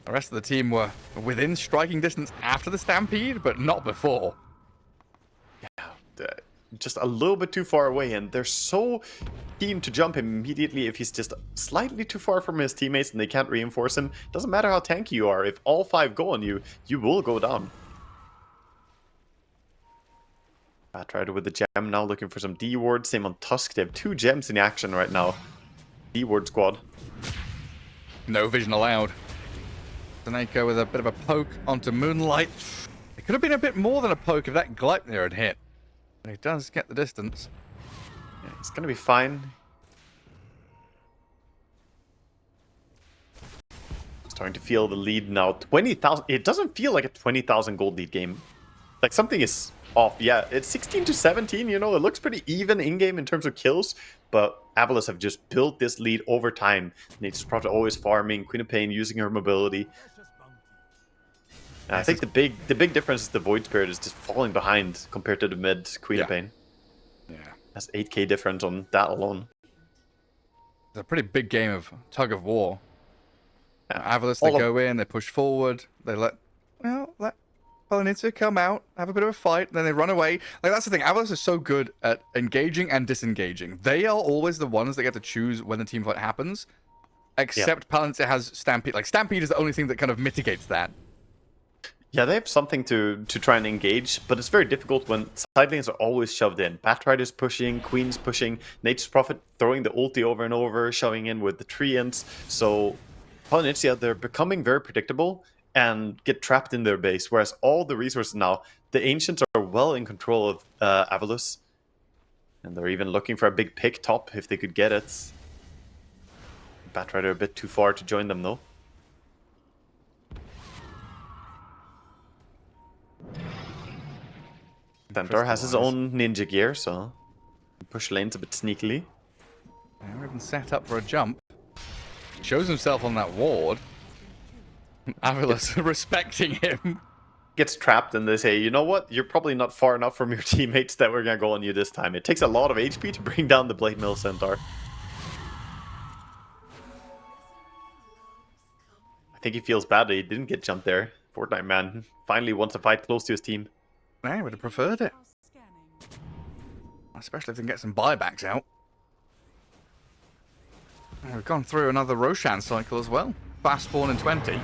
Speaker 1: The rest of the team were within striking distance after the Stampede, but not before.
Speaker 2: Yeah, just a little bit too far away, and they're so keen to jump him immediately if he's just slightly too far from his teammates and they can't reinforce him. Doesn't matter how tanky you are, if all 5 go on you, you will go down. Batrider with the gem now, looking for some D-ward. Same on Tusk, they have 2 gems in action right now. D-ward squad.
Speaker 1: No vision allowed. Daneko with a bit of a poke onto Moonlight. It could have been a bit more than a poke if that Gleipnir had hit. But he does get the distance.
Speaker 2: Yeah, it's gonna be fine. Starting to feel the lead now. 20,000. It doesn't feel like a 20,000 gold lead game. Like something is off. Yeah, it's 16 to 17. You know, it looks pretty even in game in terms of kills. But AVULUS have just built this lead over time. Nature's Prophet always farming. Queen of Pain using her mobility. And I think the big difference is the Void Spirit is just falling behind compared to the mid Queen of Pain.
Speaker 1: Yeah.
Speaker 2: That's 8k difference on that alone.
Speaker 1: It's a pretty big game of tug of war.
Speaker 2: Yeah.
Speaker 1: AVULUS, they go in, they push forward, they let Palianytsia come out, have a bit of a fight, and then they run away. Like, that's the thing. AVULUS is so good at engaging and disengaging. They are always the ones that get to choose when the team fight happens. Except Palianytsia has Stampede. Like, Stampede is the only thing that kind of mitigates that.
Speaker 2: Yeah, they have something to try and engage, but it's very difficult when side lanes are always shoved in. Batrider's pushing, Queen's pushing, Nature's Prophet throwing the ulti over and over, shoving in with the treants. So Palianytsia, they're becoming very predictable and get trapped in their base, whereas all the resources now, the Ancients are well in control of AVULUS. And they're even looking for a big pick top if they could get it. Batrider a bit too far to join them though. Centaur has his own ninja gear, so push lanes a bit sneakily.
Speaker 1: They're even set up for a jump. Shows himself on that ward. AVULUS respecting him.
Speaker 2: gets trapped and they say, you know what, you're probably not far enough from your teammates that we're gonna go on you this time. It takes a lot of HP to bring down the Blade Mill Centaur. I think he feels bad that he didn't get jumped there. Fortnite man finally wants to fight close to his team.
Speaker 1: I would have preferred it.
Speaker 3: Are scanning.
Speaker 1: Especially if they can get some buybacks out. We've gone through another Roshan cycle as well. Fast spawn in 20.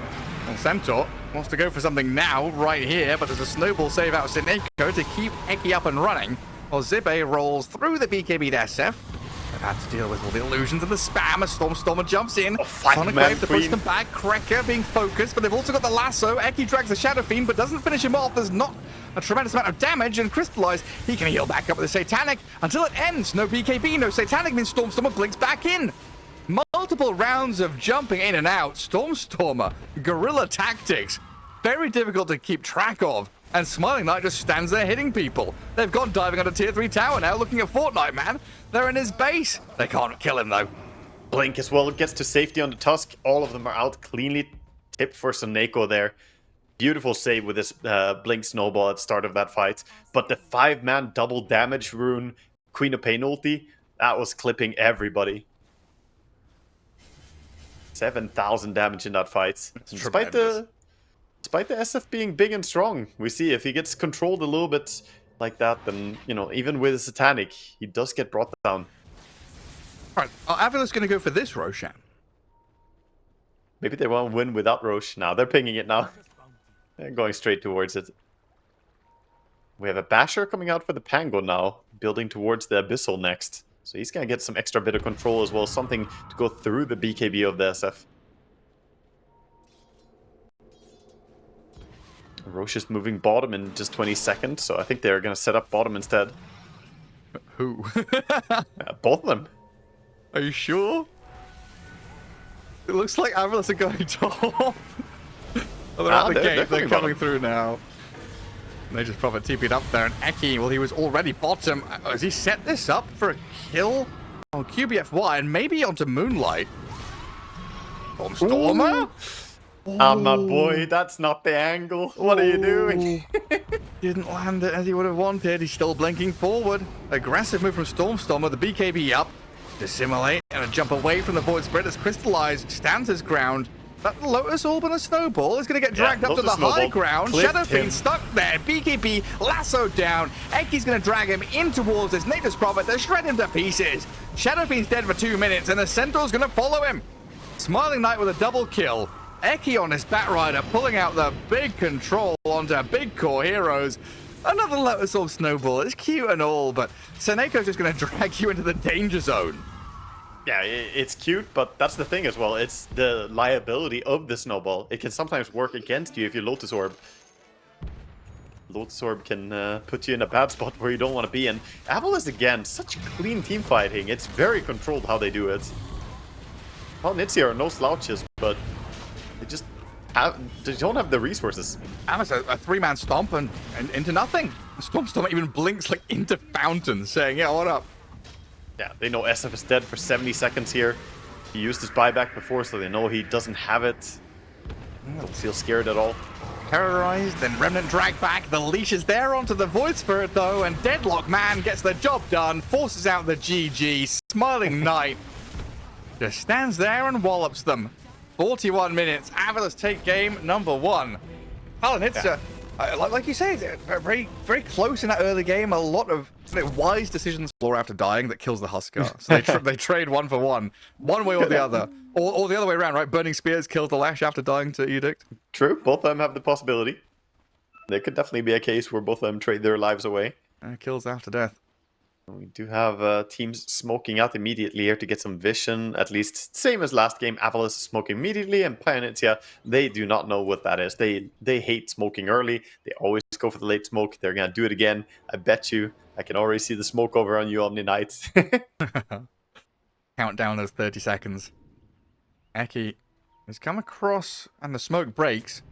Speaker 1: Well, Centaur wants to go for something now, right here, but there's a snowball save out of Sineko to keep Eki up and running. While Zibe rolls through the BKB to SF. They've had to deal with all the illusions and the spam as Stormstormer jumps in. Sonic Wave to push them back. Krekker being focused, but they've also got the lasso. Eki drags the Shadow Fiend, but doesn't finish him off. There's not a tremendous amount of damage, and Crystallize, he can heal back up with the Satanic until it ends. No BKB, no Satanic means Stormstormer blinks back in. Multiple rounds of jumping in and out. Stormstormer, guerrilla tactics, very difficult to keep track of. And Smiling Knight just stands there hitting people. They've gone diving on a tier 3 tower now, looking at Fortnite, man. They're in his base. They can't kill him, though.
Speaker 2: Blink as well gets to safety on the Tusk. All of them are out cleanly. Tipped for Soneko there. Beautiful save with this Blink Snowball at the start of that fight. But the 5-man double damage rune, Queen of Pain ulti, that was clipping everybody. 7,000 damage in that fight. Despite the SF being big and strong, we see if he gets controlled a little bit like that, then, you know, even with his Satanic, he does get brought down.
Speaker 1: All right, are AVULUS going to go for this Roshan?
Speaker 2: Maybe they won't win without Roche. Now they're pinging it now. They're going straight towards it. We have a Basher coming out for the Pango now, building towards the Abyssal next. So he's going to get some extra bit of control as well, something to go through the BKB of the SF. Roche is moving bottom in just 20 seconds, so I think they're going to set up bottom instead.
Speaker 1: Who?
Speaker 2: Both of them.
Speaker 1: Are you sure? It looks like AVULUS are going top. Oh, they're at the gate. They're coming through now. And they just probably TP'd up there. And Eki, well, he was already bottom. Has he set this up for a kill? Oh, QBFY and maybe onto Moonlight. Stormstormer?
Speaker 2: My boy, that's not the angle. What are you doing?
Speaker 1: Didn't land it as he would have wanted. He's still blinking forward. Aggressive move from Stormstormer. The BKB up. Dissimulate and a jump away from the Void Spirit as Crystallized stands his ground. That Lotus Orb and a Snowball is going to get dragged up to the high ground. Shadow Fiend stuck there. BKB lassoed down. Eki's going to drag him in towards his Nature's Prophet to shred him to pieces. Shadow Fiend's dead for 2 minutes and the Centaur's going to follow him. Smiling Knight with a double kill. Eki on his Batrider pulling out the big control onto big core heroes. Another Lotus Orb Snowball. It's cute and all, but Soneko's just going to drag you into the danger zone.
Speaker 2: Yeah, it's cute, but that's the thing as well. It's the liability of the Snowball. It can sometimes work against you if you Lotus Orb. Lotus Orb can put you in a bad spot where you don't want to be in. AVULUS, again, such clean team fighting. It's very controlled how they do it. Palianytsia are no slouches, but they don't have the resources.
Speaker 1: AVULUS a 3-man stomp and into nothing. Stormstormer even blinks like into fountains, saying, yeah, what up?
Speaker 2: Yeah, they know SF is dead for 70 seconds here. He used his buyback before, so they know he doesn't have it. Don't feel scared at all.
Speaker 1: Terrorized, then Remnant drag back. The leash is there onto the Void Spirit, though, and Deadlock Man gets the job done, forces out the GG. Smiling Knight just stands there and wallops them. 41 minutes. AVULUS take game number 1. Palianytsia, like you say, they're very, very close in that early game. A lot of wise decisions after dying that kills the Husker. So they trade 1 for 1. One way or the other. Or the other way around, right? Burning Spears kills the Lash after dying to Edict.
Speaker 2: True. Both of them have the possibility. There could definitely be a case where both of them trade their lives away.
Speaker 1: Kills after death.
Speaker 2: We do have teams smoking out immediately here to get some vision. At least same as last game. AVULUS smoking immediately, and Palianytsia, they do not know what that is. They hate smoking early. They always go for the late smoke. They're going to do it again. I bet you. I can already see the smoke over on you, Omni Knight.
Speaker 1: Count down those 30 seconds. Eki has come across, and the smoke breaks.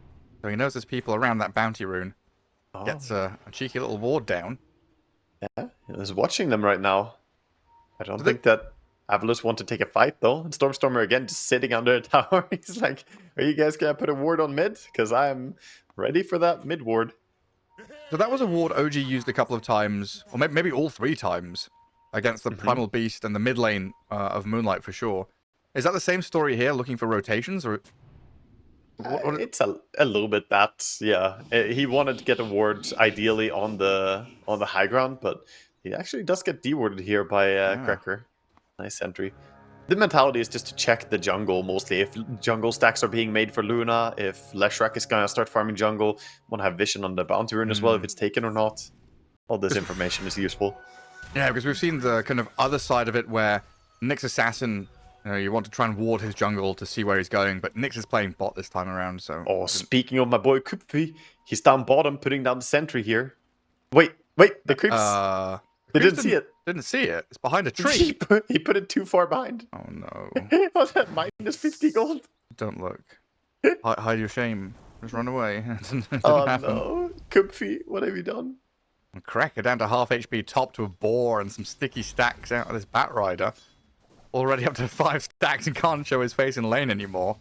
Speaker 1: So he knows there's people around that bounty rune. Gets a cheeky little ward down.
Speaker 2: Yeah, he's watching them right now. I don't think that AVULUS want to take a fight though. And Stormstormer again just sitting under a tower. He's like, are you guys gonna put a ward on mid? Because I'm ready for that mid ward.
Speaker 1: So that was a ward OG used a couple of times, or maybe all 3 times, against the Primal Beast and the mid lane of Moonlight for sure. Is that the same story here, looking for rotations, or?
Speaker 2: It's a little bit that, yeah. He wanted to get a ward ideally on the high ground, but he actually does get dewarded here by Cracker. Nice entry. The mentality is just to check the jungle mostly. If jungle stacks are being made for Luna, if Leshrac is gonna start farming jungle, want to have vision on the bounty rune as well, if it's taken or not. All this information is useful.
Speaker 1: Yeah, because we've seen the kind of other side of it where Nyx Assassin, you want to try and ward his jungle to see where he's going, but Nyx is playing bot this time around, so...
Speaker 2: Oh, speaking of my boy Kupfi, he's down bottom, putting down the sentry here. Wait, the creeps... They didn't see it.
Speaker 1: Didn't see it. It's behind a tree.
Speaker 2: He put it too far behind.
Speaker 1: Oh, no.
Speaker 2: Oh, that minus 50 gold.
Speaker 1: Don't look. Hide your shame. Just run away. Didn't
Speaker 2: Oh,
Speaker 1: happen.
Speaker 2: no. Kupfi, what have you done?
Speaker 1: Cracker down to half HP, top to a boar and some sticky stacks out of this Bat Rider. Already up to 5 stacks and can't show his face in lane anymore.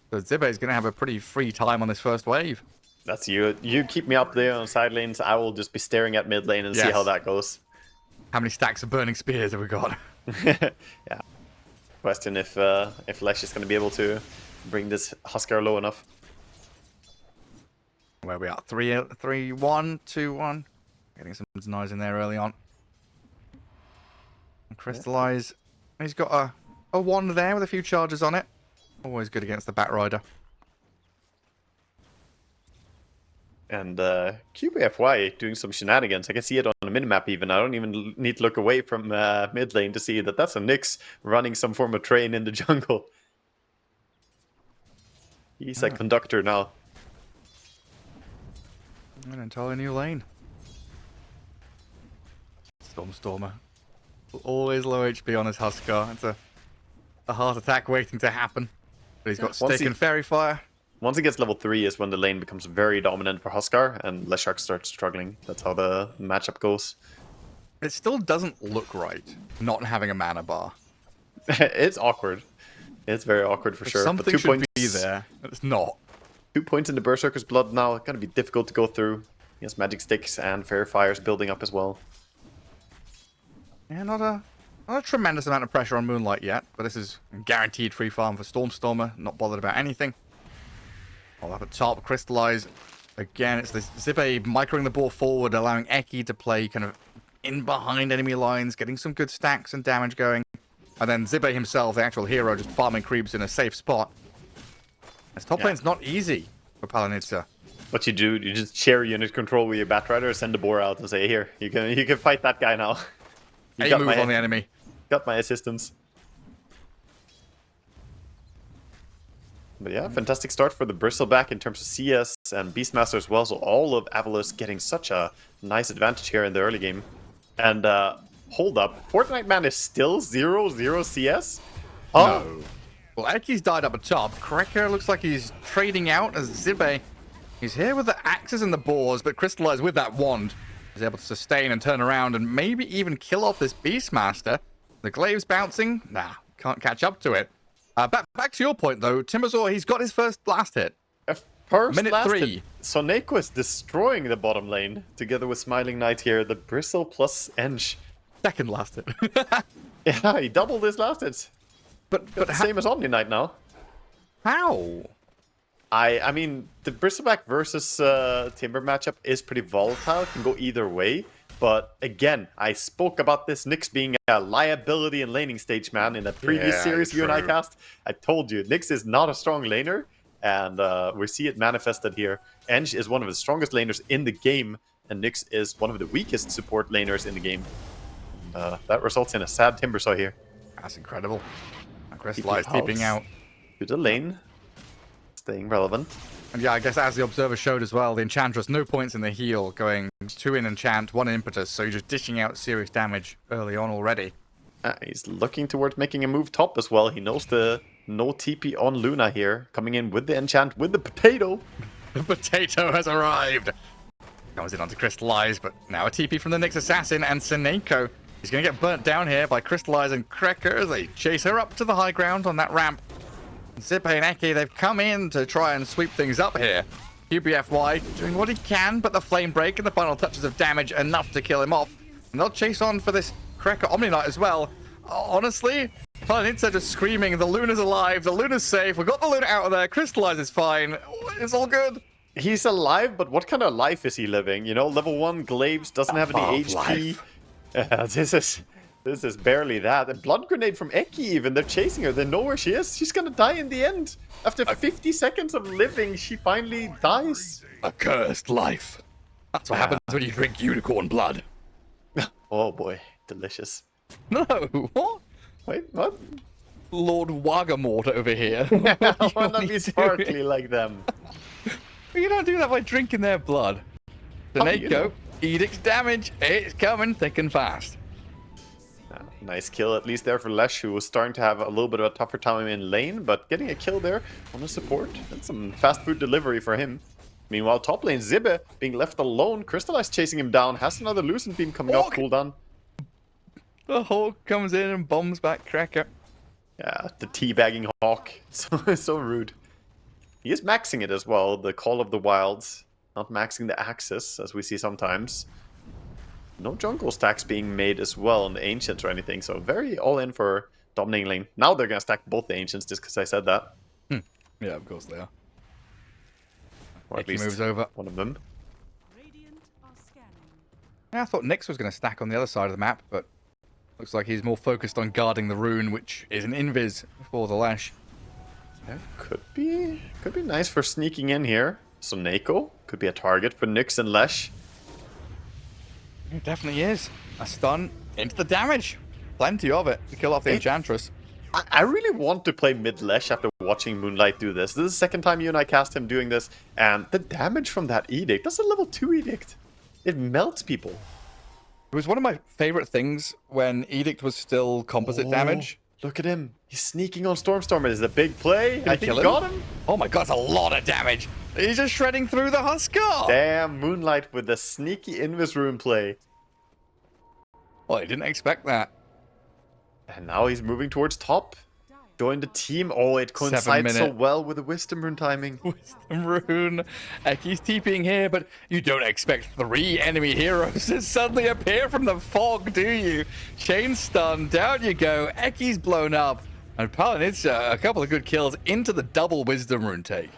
Speaker 1: So Zibe is going to have a pretty free time on this first wave.
Speaker 2: That's you. You keep me up there on side lanes. I will just be staring at mid lane and see how that goes.
Speaker 1: How many stacks of burning spears have we got?
Speaker 2: Yeah. Question if Lesh is going to be able to bring this Huskar low enough.
Speaker 1: Where we are? 3-1, 2-1. Getting some denies in there early on. And Crystallize. He's got a wand there with a few charges on it. Always good against the Bat Rider.
Speaker 2: And QBFY doing some shenanigans. I can see it on the minimap even. I don't even need to look away from mid lane to see that that's a Nyx running some form of train in the jungle. He's a conductor now.
Speaker 1: An entirely new lane. Stormstormer. Always low HP on his Huskar. It's a heart attack waiting to happen. But he's got Stick and Fairy Fire.
Speaker 2: Once he gets level 3 is when the lane becomes very dominant for Huskar and Leshrac starts struggling. That's how the matchup goes.
Speaker 1: It still doesn't look right not having a mana bar.
Speaker 2: It's awkward. It's very awkward for sure.
Speaker 1: Something
Speaker 2: but 2
Speaker 1: should
Speaker 2: points,
Speaker 1: be there. It's not.
Speaker 2: 2 points in the Berserker's blood now. It's going to be difficult to go through. He has magic sticks and fairy fires building up as well.
Speaker 1: Yeah, not a tremendous amount of pressure on Moonlight yet, but this is guaranteed free farm for Stormstormer. Not bothered about anything. All up at top, Crystallize. Again, it's this Zibe microing the ball forward, allowing Eki to play kind of in behind enemy lines, getting some good stacks and damage going. And then Zibe himself, the actual hero, just farming creeps in a safe spot. This top lane's not easy for Palianytsia.
Speaker 2: What you do, you just share unit control with your Batrider, send the boar out and say, here, you can fight that guy now. You
Speaker 1: A move on the enemy.
Speaker 2: Got my assistance. But yeah, fantastic start for the Bristleback in terms of CS and Beastmaster as well. So all of AVULUS getting such a nice advantage here in the early game. And hold up, Fortnite Man is still 0-0 CS? Oh.
Speaker 1: No. Well, Eki's died up at top. Cracker looks like he's trading out as Zibe. He's here with the axes and the boars, but Crystallize with that wand is able to sustain and turn around and maybe even kill off this Beastmaster. The glaive's bouncing. Nah, can't catch up to it. Back to your point, though. Timbersaw, he's got his first blast hit. Minute 3.
Speaker 2: Soneko is destroying the bottom lane together with Smiling Knight here. The Bristle plus Ench.
Speaker 1: Second last hit.
Speaker 2: Yeah, he doubled his last hits.
Speaker 1: But
Speaker 2: same as Omni Knight now.
Speaker 1: How?
Speaker 2: I mean, the Bristleback versus Timber matchup is pretty volatile. Can go either way. But again, I spoke about this Nyx being a liability in laning stage, man, in a previous series you and I cast. I told you, Nyx is not a strong laner, and we see it manifested here. Ench is one of the strongest laners in the game, and Nyx is one of the weakest support laners in the game. And, that results in a sad Timbersaw here.
Speaker 1: That's incredible. Crystallize deeping out.
Speaker 2: To the lane. Staying relevant.
Speaker 1: And yeah, I guess as the Observer showed as well, the Enchantress, no points in the heal, going 2 in Enchant, 1 in Impetus, so you're just dishing out serious damage early on already.
Speaker 2: He's looking towards making a move top as well. He knows the no TP on Luna here, coming in with the Enchant, with the potato.
Speaker 1: The potato has arrived. Comes in onto Crystallize, but now a TP from the Nyx Assassin, and Soneko He's going to get burnt down here by Crystallize and Cracker as they chase her up to the high ground on that ramp. Zippe and Eki, they've come in to try and sweep things up here. QBFY doing what he can, but the flame break and the final touches of damage enough to kill him off. And they'll chase on for this Cracker Omni Knight as well. Honestly, Palianytsia just screaming, the Luna's alive, the Luna's safe, we got the Luna out of there, Crystallize is fine, it's all good.
Speaker 2: He's alive, but what kind of life is he living? You know, level 1 Glaives doesn't have any HP. This is barely that. A blood grenade from Eki even. They're chasing her. They know where she is. She's gonna die in the end. After 50 seconds of living, she finally dies.
Speaker 1: A cursed life. That's what happens when you drink unicorn blood.
Speaker 2: Oh boy, delicious.
Speaker 1: No, what?
Speaker 2: Wait, what?
Speaker 1: Lord Wagamort over here.
Speaker 2: I wanna be sparkly like them.
Speaker 1: You don't do that by drinking their blood. Seneko, Edict's damage. It's coming thick and fast.
Speaker 2: Nice kill, at least there for Lesh, who was starting to have a little bit of a tougher time in lane, but getting a kill there on the support. That's some fast food delivery for him. Meanwhile, top lane, Zippe being left alone. Crystallize chasing him down. Has another Lucent Beam coming off cooldown.
Speaker 1: The Hawk comes in and bombs back Cracker.
Speaker 2: Yeah, the teabagging Hawk. So rude. He is maxing it as well, the Call of the Wilds. Not maxing the Axis, as we see sometimes. No jungle stacks being made as well on the Ancients or anything, so very all in for dominating lane. Now they're going to stack both the Ancients just because I said that.
Speaker 1: Yeah, of course they are.
Speaker 2: Or at
Speaker 1: Eki
Speaker 2: least
Speaker 1: moves over.
Speaker 2: one of them.
Speaker 3: Radiant are scanning.
Speaker 1: Yeah, I thought Nyx was going to stack on the other side of the map, but looks like he's more focused on guarding the rune, which is an invis for the Lash.
Speaker 2: Yeah, could be nice for sneaking in here. So Neko could be a target for Nyx and Lesh.
Speaker 1: It definitely is. A stun into the damage. Plenty of it to kill off the Enchantress.
Speaker 2: I really want to play mid Lesh after watching Moonlight do this. This is the second time you and I cast him doing this, and the damage from that Edict, that's a level 2 Edict. It melts people.
Speaker 1: It was one of my favorite things when Edict was still composite damage.
Speaker 2: Look at him. He's sneaking on Stormstormer. Is a big play. I think he got him.
Speaker 1: Oh my god, that's a lot of damage. He's just shredding through the Huskar.
Speaker 2: Damn, Moonlight with the sneaky Invis rune play.
Speaker 1: Well, I didn't expect that.
Speaker 2: And now he's moving towards top. Join the team. Oh, it coincides so well with the Wisdom rune timing.
Speaker 1: Wisdom rune. Eki's TPing here, but you don't expect 3 enemy heroes to suddenly appear from the fog, do you? Chain stun, down you go. Eki's blown up. And Palianytsia, a couple of good kills into the double Wisdom rune take.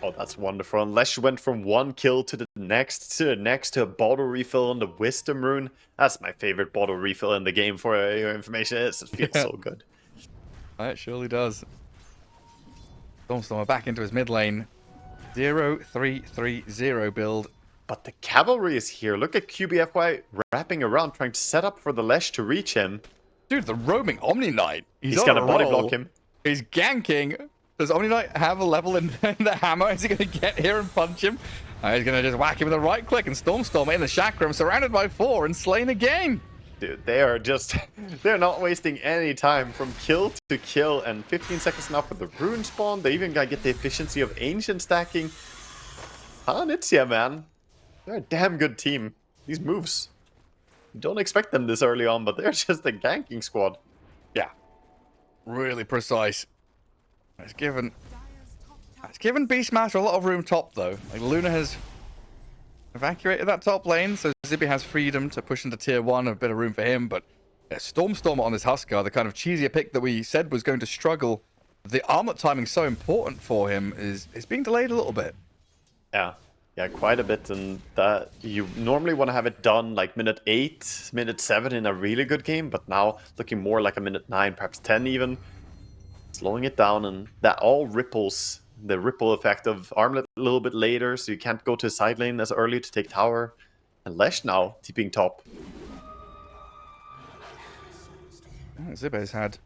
Speaker 2: Oh, that's wonderful. Unless you went from 1 kill to the next, to a bottle refill on the Wisdom rune. That's my favorite bottle refill in the game for your information. It feels so good.
Speaker 1: It surely does. Stormstormer back into his mid lane. 0-3-3-0 build.
Speaker 2: But the cavalry is here. Look at QBFY wrapping around, trying to set up for the Lesh to reach him.
Speaker 1: Dude, the roaming Omni Knight.
Speaker 2: He's gonna body block him.
Speaker 1: He's ganking. Does Omni Knight have a level in the hammer? Is he gonna get here and punch him? He's gonna just whack him with a right click and Stormstormer in the chakram, surrounded by 4 and slain again.
Speaker 2: Dude, they're not wasting any time from kill to kill, and 15 seconds now for the rune spawn. They even gotta get the efficiency of ancient stacking. Palianytsia, man. They're a damn good team. These moves, you don't expect them this early on, but they're just a ganking squad.
Speaker 1: Yeah. Really precise. It's given Beastmaster a lot of room top, though. Like, Luna has evacuated that top lane, so Zippe has freedom to push into tier 1, a bit of room for him, but yeah, Stormstormer on this Huskar, the kind of cheesier pick that we said was going to struggle. The armlet timing so important for him is being delayed a little bit.
Speaker 2: Yeah, quite a bit, and that you normally want to have it done like minute 8, minute 7 in a really good game, but now looking more like a minute 9, perhaps 10 even. Slowing it down, and that all ripples. The ripple effect of armlet a little bit later, so you can't go to side lane as early to take tower. And Lesh now, TPing top.
Speaker 1: Zippe's had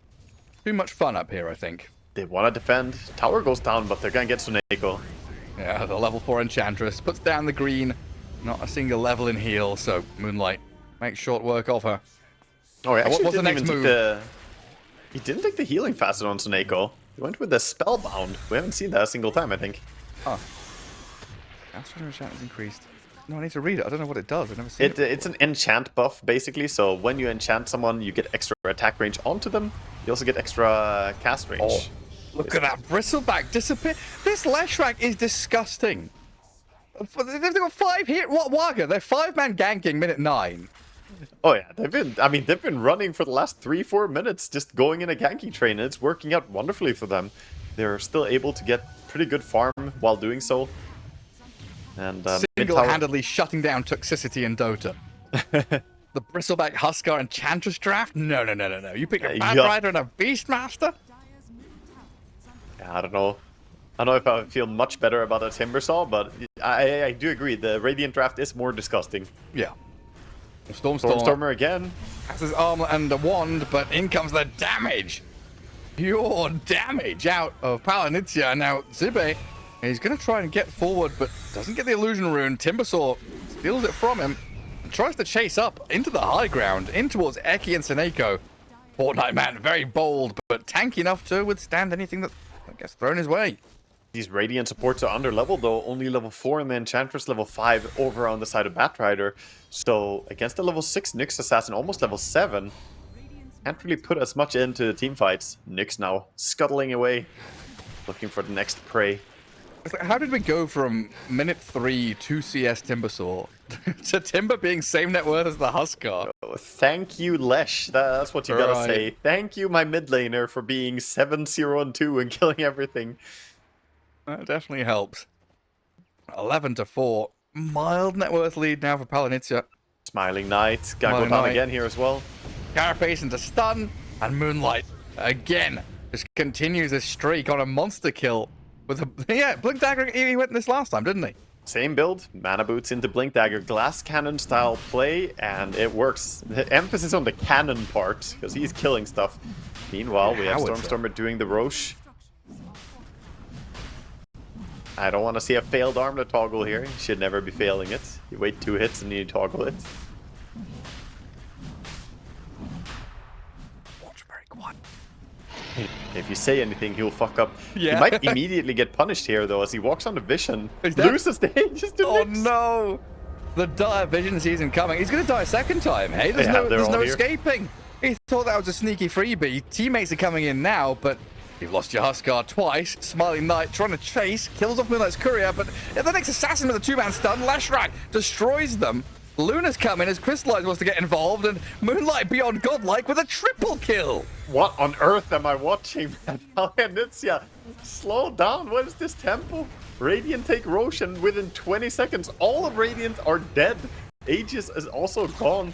Speaker 1: too much fun up here, I think.
Speaker 2: They want to defend. Tower goes down, but they're going to get Suneko.
Speaker 1: Yeah, the level 4 Enchantress puts down the green. Not a single level in heal, so Moonlight makes short work of her.
Speaker 2: Oh, yeah,
Speaker 1: what's the next move?
Speaker 2: He didn't take the healing facet on Suneko. He went with the Spellbound. We haven't seen that a single time, I think.
Speaker 1: Oh. Astral enchant is increased. No, I need to read it. I don't know what it does. I've never seen it.
Speaker 2: It's an enchant buff, basically. So when you enchant someone, you get extra attack range onto them. You also get extra cast range.
Speaker 1: Oh, look at that bristleback disappear. This Leshrac is disgusting. They've got 5 here. What Wagga? They're 5-man ganking minute 9.
Speaker 2: Oh yeah, they've been running for the last 3-4 minutes, just going in a ganking train, and it's working out wonderfully for them. They're still able to get pretty good farm while doing so. And
Speaker 1: single-handedly shutting down toxicity in Dota. The bristleback Huskar Enchantress draft? No. You picked a Bad Rider and a Beastmaster?
Speaker 2: Yeah, I don't know. I don't know if I feel much better about a Timbersaw, but I do agree. The Radiant draft is more disgusting.
Speaker 1: Yeah.
Speaker 2: Stormstormer again.
Speaker 1: Has his armor and a wand, but in comes the damage. Pure damage out of Palianytsia. Now, Zibe, he's going to try and get forward, but doesn't get the illusion rune. Timbersaw steals it from him and tries to chase up into the high ground, in towards Eki and Seneko. Fortnite Man, very bold, but tanky enough to withstand anything that gets thrown his way.
Speaker 2: These Radiant supports are under level though, only level 4 and the Enchantress level 5 over on the side of Batrider. So against the level 6 Nyx Assassin, almost level 7, can't really put as much into the team fights. Nyx now scuttling away, looking for the next prey.
Speaker 1: How did we go from minute 3 to CS Timbersaw to Timber being same net worth as the Huskar?
Speaker 2: Oh, thank you, Lesh. That's what you gotta say. Thank you, my mid laner, for being 7-0-2 and killing everything.
Speaker 1: That definitely helps. 11-4. Mild net worth lead now for Palianytsia.
Speaker 2: Smiling Knight. Gonna go down again here as well.
Speaker 1: Carapace into stun. And Moonlight, again, just continues this streak on a monster kill. With a, yeah, Blink Dagger, he went this last time, didn't he?
Speaker 2: Same build. Mana Boots into Blink Dagger. Glass Cannon style play. And it works. The emphasis on the cannon part, because he's killing stuff. Meanwhile, we have Stormstormer doing the Roche. I don't want to see a failed armlet toggle here. You should never be failing it. You wait 2 hits and you toggle it.
Speaker 1: Watch very quiet.
Speaker 2: If you say anything, he'll fuck up.
Speaker 1: Yeah.
Speaker 2: He might immediately get punished here, though, as he walks on the Vision. Loses the Aegis to
Speaker 1: Oh
Speaker 2: Nyx.
Speaker 1: no! The dire Vision season coming. He's going to die a second time, hey? There's no escaping. He thought that was a sneaky freebie. Teammates are coming in now, but you've lost your Huskar twice. Smiling Knight trying to chase, kills off Moonlight's courier, but the next assassin with a 2-man stun, Leshrac destroys them. Luna's coming as Crystallize wants to get involved, and Moonlight beyond godlike with a triple kill.
Speaker 2: What on earth am I watching, man? Palianytsia, slow down. What is this tempo? Radiant take Roshan within 20 seconds. All of Radiant are dead. Aegis is also gone.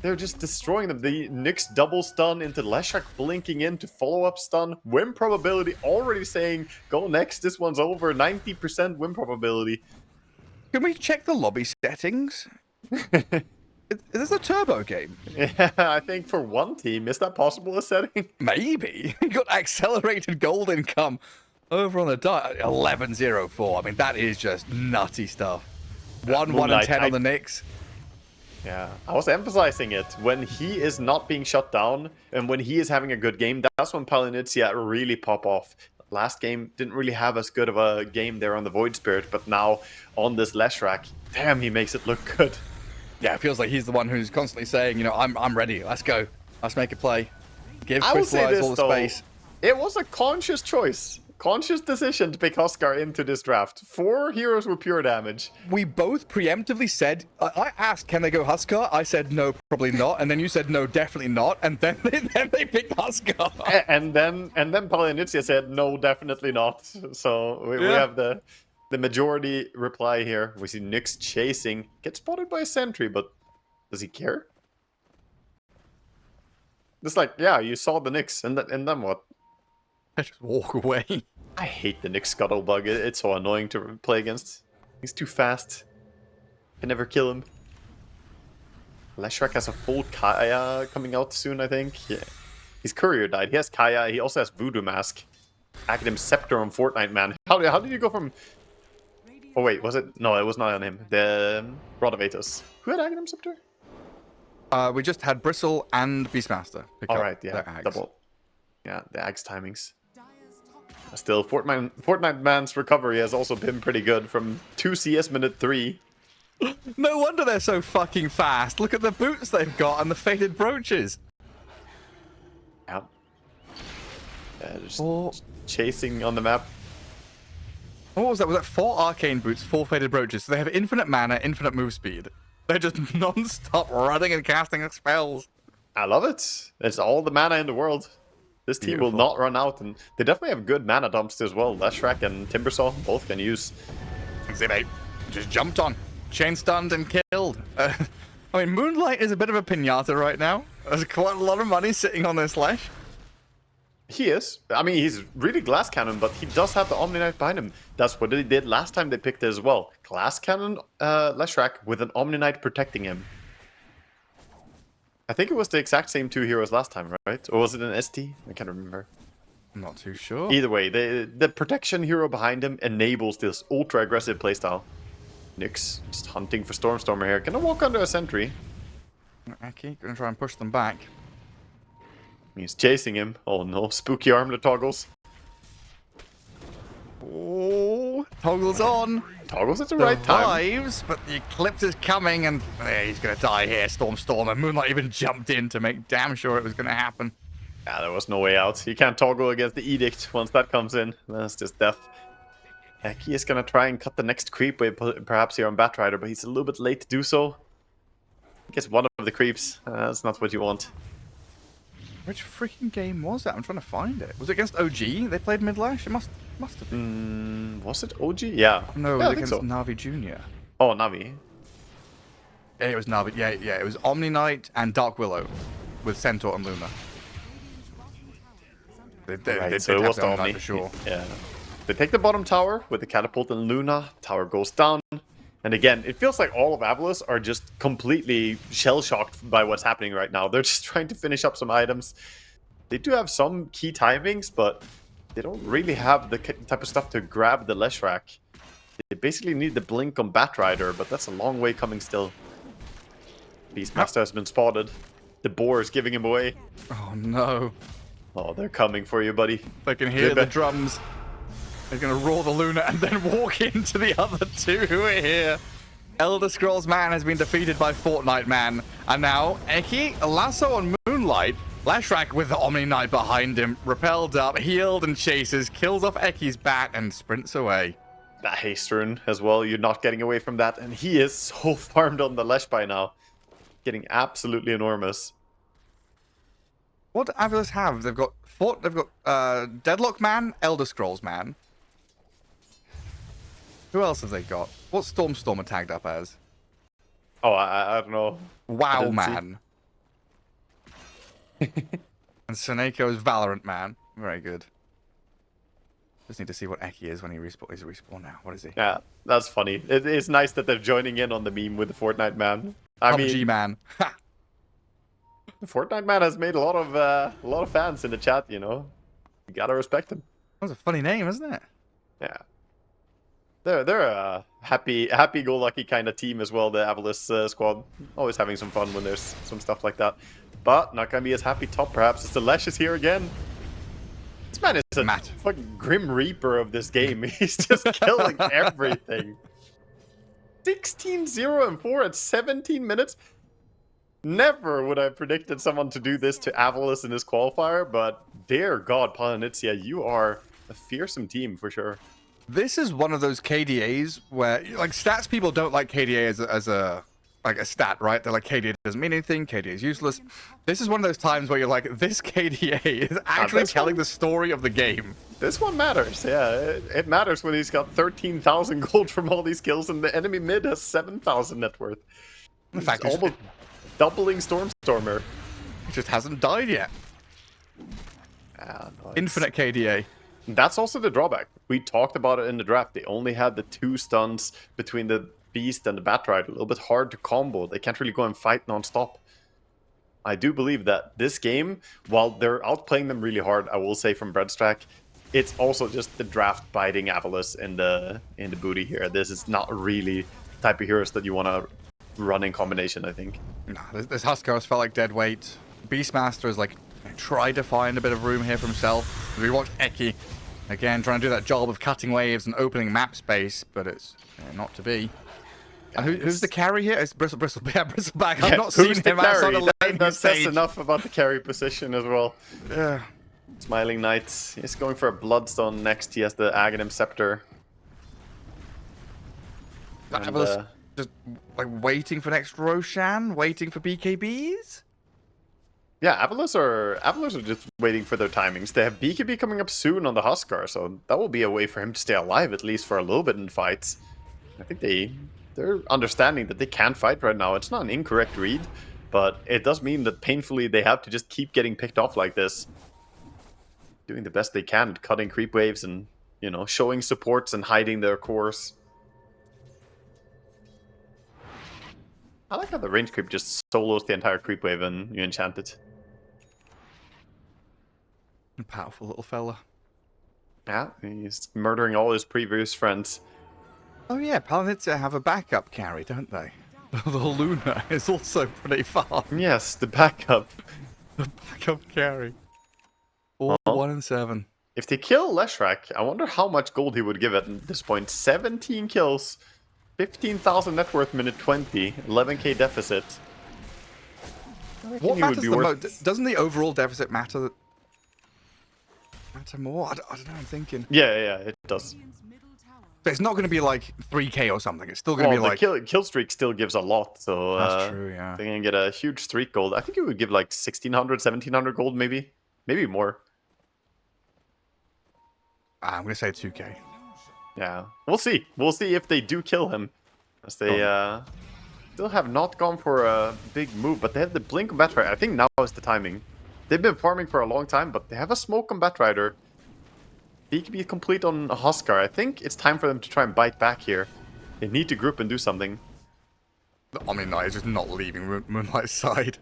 Speaker 2: They're just destroying them. The Nyx double stun into Leshrac blinking in to follow-up stun. Win probability already saying, go next, this one's over. 90% win probability.
Speaker 1: Can we check the lobby settings? Is this a turbo game?
Speaker 2: Yeah, I think for one team. Is that possible a setting?
Speaker 1: Maybe. You got accelerated gold income over on the die. 11-0-4. I mean, that is just nutty stuff. 1-1-10 on the Nyx.
Speaker 2: Yeah, I was emphasizing it. When he is not being shut down and when he is having a good game, that's when Palianytsia really pop off. Last game didn't really have as good of a game there on the Void Spirit, but now on this Leshrac, damn, he makes it look good.
Speaker 1: Yeah, it feels like he's the one who's constantly saying, you know, I'm ready. Let's go. Let's make a play. Give Crystallize all the space.
Speaker 2: It was a conscious choice. Conscious decision to pick Huskar into this draft. 4 heroes with pure damage.
Speaker 1: We both preemptively said, I asked, can they go Huskar? I said, no, probably not. And then you said, no, definitely not. And then they picked Huskar.
Speaker 2: And then Palianytsia said, no, definitely not. So we have the majority reply here. We see Nyx chasing. Gets spotted by a sentry, but does he care? It's like, yeah, you saw the Nyx, and then what?
Speaker 1: I just walk away.
Speaker 2: I hate the Nyx Scuttlebug. It's so annoying to play against. He's too fast. Can never kill him. Leshrac has a full Kaya coming out soon, I think. Yeah. His courier died. He has Kaya. He also has Voodoo Mask. Academ Scepter on Fortnite Man. How did you go from... Oh wait, was it? No, it was not on him. The Rod of Atos. Who had Academ Scepter?
Speaker 1: We just had Bristle and Beastmaster.
Speaker 2: Alright, yeah. Double. Yeah, the Axe timings. Still, Fortnite Man's recovery has also been pretty good from 2 CS minute 3.
Speaker 1: No wonder they're so fucking fast. Look at the boots they've got and the faded brooches.
Speaker 2: Yeah. Just
Speaker 1: Oh.
Speaker 2: chasing on the map.
Speaker 1: What was that? Was that 4 arcane boots, 4 faded brooches? So they have infinite mana, infinite move speed. They're just non-stop running and casting spells.
Speaker 2: I love it. It's all the mana in the world. This team will not run out, and they definitely have good mana dumps as well. Leshrac and Timbersaw both can use.
Speaker 1: Mate just jumped on, chain stunned and killed. I mean, Moonlight is a bit of a pinata right now. There's quite a lot of money sitting on this Lesh.
Speaker 2: He is. I mean, he's really Glass Cannon, but he does have the Omni Knight behind him. That's what they did last time they picked it as well. Glass Cannon Leshrac with an Omni Knight protecting him. I think it was the exact same 2 heroes last time, right? Or was it an ST? I can't remember.
Speaker 1: I'm not too sure.
Speaker 2: Either way, the protection hero behind him enables this ultra aggressive playstyle. Nyx just hunting for Stormstormer here. Gonna walk under a sentry.
Speaker 1: Aki, gonna try and push them back.
Speaker 2: He's chasing him. Oh no, spooky armlet toggles.
Speaker 1: Oh, toggles on.
Speaker 2: Toggles at the right time.
Speaker 1: Survives, but the eclipse is coming, and he's gonna die here. Storm, and Moonlight even jumped in to make damn sure it was gonna happen.
Speaker 2: Yeah, there was no way out. You can't toggle against the edict once that comes in. That's just death. He is gonna try and cut the next creep with perhaps here on Batrider, but he's a little bit late to do so. I guess one of the creeps. That's not what you want.
Speaker 1: Which freaking game was that? I'm trying to find it. Was it against OG? They played mid-lash? It must have been.
Speaker 2: Was it OG? Yeah.
Speaker 1: No, it
Speaker 2: yeah,
Speaker 1: was against
Speaker 2: so.
Speaker 1: Navi Jr.
Speaker 2: Oh, Navi.
Speaker 1: Yeah, it was Navi. Yeah, it was Omni Knight and Dark Willow with Centaur and Luna. They
Speaker 2: So it was the
Speaker 1: Omni
Speaker 2: Omni.
Speaker 1: Knight for sure.
Speaker 2: Yeah. They take the bottom tower with the catapult and Luna. Tower goes down. And again, it feels like all of AVULUS are just completely shell-shocked by what's happening right now. They're just trying to finish up some items. They do have some key timings, but they don't really have the type of stuff to grab the Leshrac. They basically need the blink on Batrider, but that's a long way coming still. Beastmaster has been spotted. The boar is giving him away.
Speaker 1: Oh no.
Speaker 2: Oh, they're coming for you, buddy.
Speaker 1: They can hear the drums. They're going to roar the Luna and then walk into the other 2 who are here. Elder Scrolls Man has been defeated by Fortnite Man. And now, Eki, Lasso on Moonlight. Leshrac with the Omni Knight behind him. Repelled up, healed and chases. Kills off Eki's bat and sprints away.
Speaker 2: That haste rune as well. You're not getting away from that. And he is so farmed on the Lesh by now. Getting absolutely enormous.
Speaker 1: What do AVULUS have? They've got Deadlock Man, Elder Scrolls Man. Who else have they got? What's Stormstormer tagged up as?
Speaker 2: Oh, I don't know.
Speaker 1: WoW Man. And Seneco's Valorant Man. Very good. Just need to see what Eki is when he he's respawn now. What is he?
Speaker 2: Yeah, that's funny. It's nice that they're joining in on the meme with the Fortnite Man. I
Speaker 1: PUBG
Speaker 2: mean,
Speaker 1: Man.
Speaker 2: the Fortnite Man has made a lot of fans in the chat. You know, you gotta respect him.
Speaker 1: That was a funny name, isn't it?
Speaker 2: Yeah. They're a happy-go-lucky kind of team as well, the AVULUS squad. Always having some fun when there's some stuff like that. But not going to be as happy top, perhaps, as the Lesh is here again. This man is a fucking Grim Reaper of this game. He's just killing everything. 16-0-4 at 17 minutes. Never would I have predicted someone to do this to AVULUS in this qualifier, but dear God, Palianytsia, you are a fearsome team for sure.
Speaker 1: This is one of those KDAs where, like, stats people don't like KDA as a stat, right? They're like, KDA doesn't mean anything, KDA is useless. This is one of those times where you're like, this KDA is actually telling the story of the game.
Speaker 2: This one matters, yeah. It matters when he's got 13,000 gold from all these kills and the enemy mid has 7,000 net worth.
Speaker 1: In fact,
Speaker 2: he's almost doubling Stormstormer.
Speaker 1: He just hasn't died yet.
Speaker 2: No,
Speaker 1: Infinite KDA.
Speaker 2: That's also the drawback. We talked about it in the draft. They only had the 2 stuns between the Beast and the Batrider. A little bit hard to combo. They can't really go and fight non-stop. I do believe that this game, while they're outplaying them really hard, I will say from Breadstrack, it's also just the draft biting AVULUS in the booty here. This is not really the type of heroes that you want to run in combination, I think.
Speaker 1: No, this Huskars felt like dead weight. Beastmaster is like, tried to find a bit of room here for himself. We watch Eki. Again, trying to do that job of cutting waves and opening map space, but it's not to be. And who's the carry here? It's Bristle. Yeah, Bristleback. I've
Speaker 2: Yeah,
Speaker 1: not seen
Speaker 2: who's the
Speaker 1: him outside
Speaker 2: carry?
Speaker 1: of lane
Speaker 2: That says
Speaker 1: stage.
Speaker 2: enough about the carry position as well.
Speaker 1: Yeah.
Speaker 2: Smiling Knight. He's going for a Bloodstone next. He has the Aghanim Scepter. And,
Speaker 1: AVULUS just like waiting for next Roshan, waiting for BKBs.
Speaker 2: yeah, AVULUS are just waiting for their timings. They have BKB coming up soon on the Huskar, so that will be a way for him to stay alive at least for a little bit in fights. I think they're understanding that they can't fight right now. It's not an incorrect read, but it does mean that painfully they have to just keep getting picked off like this. Doing the best they can, cutting creep waves and, you know, showing supports and hiding their cores. I like how the range creep just solos the entire creep wave and you enchant it.
Speaker 1: A powerful little fella.
Speaker 2: Yeah, he's murdering all his previous friends.
Speaker 1: Oh yeah, Palianytsia have a backup carry, don't they? The Luna is also pretty far.
Speaker 2: Yes, the backup.
Speaker 1: The backup carry. All 1 and 7.
Speaker 2: If they kill Leshrac, I wonder how much gold he would give at this point. 17 kills, 15,000 net worth, minute 20, 11k deficit.
Speaker 1: What matters the most? Doesn't the overall deficit matter more? I don't know, I'm thinking.
Speaker 2: Yeah, it does.
Speaker 3: Radiant's middle tower
Speaker 1: But it's not going to be like 3k or something. It's still going to
Speaker 2: Well,
Speaker 1: be
Speaker 2: the
Speaker 1: like...
Speaker 2: kill streak still gives a lot, so
Speaker 1: That's true, yeah.
Speaker 2: they're gonna get a huge streak gold. I think it would give like 1,600, 1,700 gold, maybe more.
Speaker 1: I'm going to say 2k.
Speaker 2: Yeah, we'll see. We'll see if they do kill him, as they still have not gone for a big move. But they have the blink combat rider. I think now is the timing. They've been farming for a long time, but they have a smoke combat rider. He can be complete on a Huskar. I think it's time for them to try and bite back here. They need to group and do something.
Speaker 1: The Omni Knight is just not leaving Moonlight's side.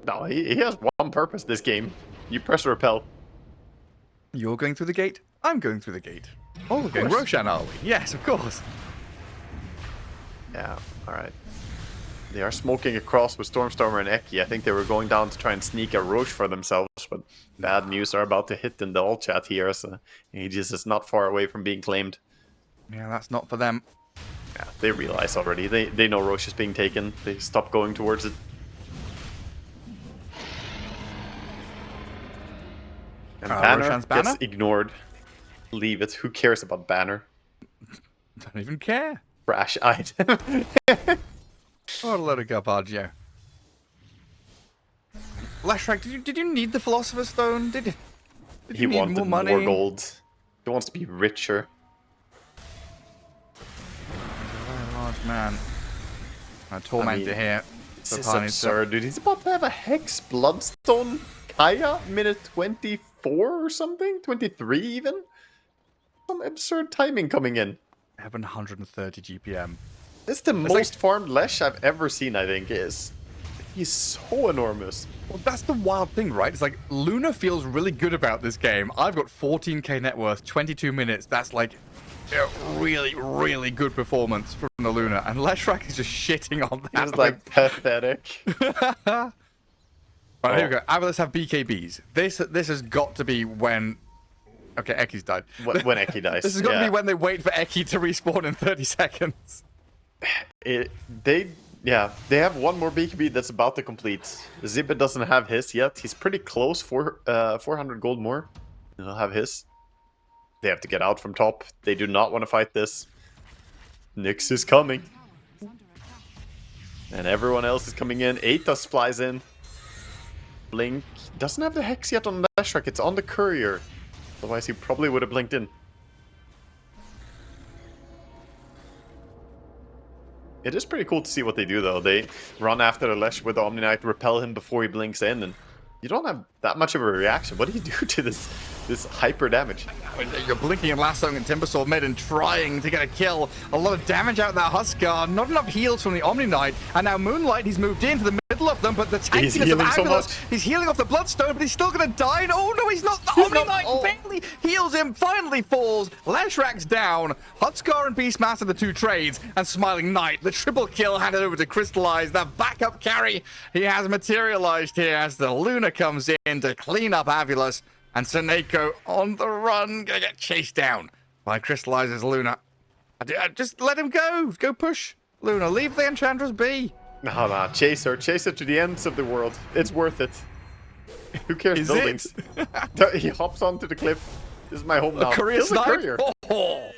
Speaker 2: No, he has one purpose this game. You press repel.
Speaker 1: You're going through the gate. I'm going through the gate. Oh, we're going
Speaker 2: course.
Speaker 1: Roshan, are we? Yes, of course.
Speaker 2: Yeah, alright. They are smoking across with Stormstormer and Eki. I think they were going down to try and sneak a Roche for themselves, but bad news are about to hit in the all chat here, so Aegis is not far away from being claimed.
Speaker 1: Yeah, that's not for them.
Speaker 2: Yeah, they realize already. They know Roche is being taken. They stop going towards it. And
Speaker 1: Roshan's
Speaker 2: Banner
Speaker 1: banner?
Speaker 2: gets ignored. Leave it. Who cares about Banner?
Speaker 1: Don't even care.
Speaker 2: Trash item.
Speaker 1: What a load of garbage. Leshrac, did you need the Philosopher's Stone? Did
Speaker 2: He
Speaker 1: you need
Speaker 2: wanted
Speaker 1: more money?
Speaker 2: more gold. He wants to be richer.
Speaker 1: Very large man. A tormentor here.
Speaker 2: This
Speaker 1: for
Speaker 2: is
Speaker 1: Palianytsia.
Speaker 2: absurd, dude. He's about to have a Hex Bloodstone Kaya minute 24 or something? 23 even? Some absurd timing coming in.
Speaker 1: 730 GPM.
Speaker 2: This is the
Speaker 1: like-
Speaker 2: most farmed Lesh I've ever seen, I think, is. He's so enormous.
Speaker 1: Well, that's the wild thing, right? It's like, Luna feels really good about this game. I've got 14k net worth, 22 minutes. That's like a really, really good performance from the Luna. And Leshrac is just shitting on that.
Speaker 2: He's like pathetic.
Speaker 1: Right, here we go. AVULUS have BKBs. This has got to be when... Okay, Eki's died.
Speaker 2: When Eki dies.
Speaker 1: This has got to
Speaker 2: yeah.
Speaker 1: be when they wait for Eki to respawn in 30 seconds.
Speaker 2: They have one more BKB that's about to complete. Zibba doesn't have his yet. He's pretty close for 400 gold more. He'll have his. They have to get out from top. They do not want to fight this. Nyx is coming. And everyone else is coming in. Atos flies in. Blink doesn't have the Hex yet on Leshrac. It's on the Courier. Otherwise he probably would have blinked in. It is pretty cool to see what they do, though. They run after the Lesh with the Omni Knight, repel him before he blinks in, and you don't have that much of a reaction. What do you do to this hyper damage?
Speaker 1: You're blinking and lassoing and Timbersaw mid and trying to get a kill. A lot of damage out of that Huskar. Not enough heals from the Omni Knight. And now Moonlight, he's moved into the middle of them, but the tankiness of
Speaker 2: healing so
Speaker 1: AVULUS,
Speaker 2: much.
Speaker 1: he's healing off the Bloodstone, but he's still going to die. And oh no, he's not. The Omni Knight barely heals him, finally falls. Leshrac's down. Huskar and Beastmaster, the two trades, and Smiling Knight. The triple kill handed over to Crystallize. The backup carry he has materialized here as the Luna comes in to clean up AVULUS. And Seneko on the run, gonna get chased down by Crystallizer's Luna. Just let him go. Go push. Luna, leave the Enchantress be.
Speaker 2: No, chase her to the ends of the world. It's worth it. Who cares
Speaker 1: Is
Speaker 2: buildings? He hops onto the cliff. This is my home now.
Speaker 1: A courier
Speaker 2: Kills the
Speaker 1: snipe?
Speaker 2: courier.
Speaker 1: Oh.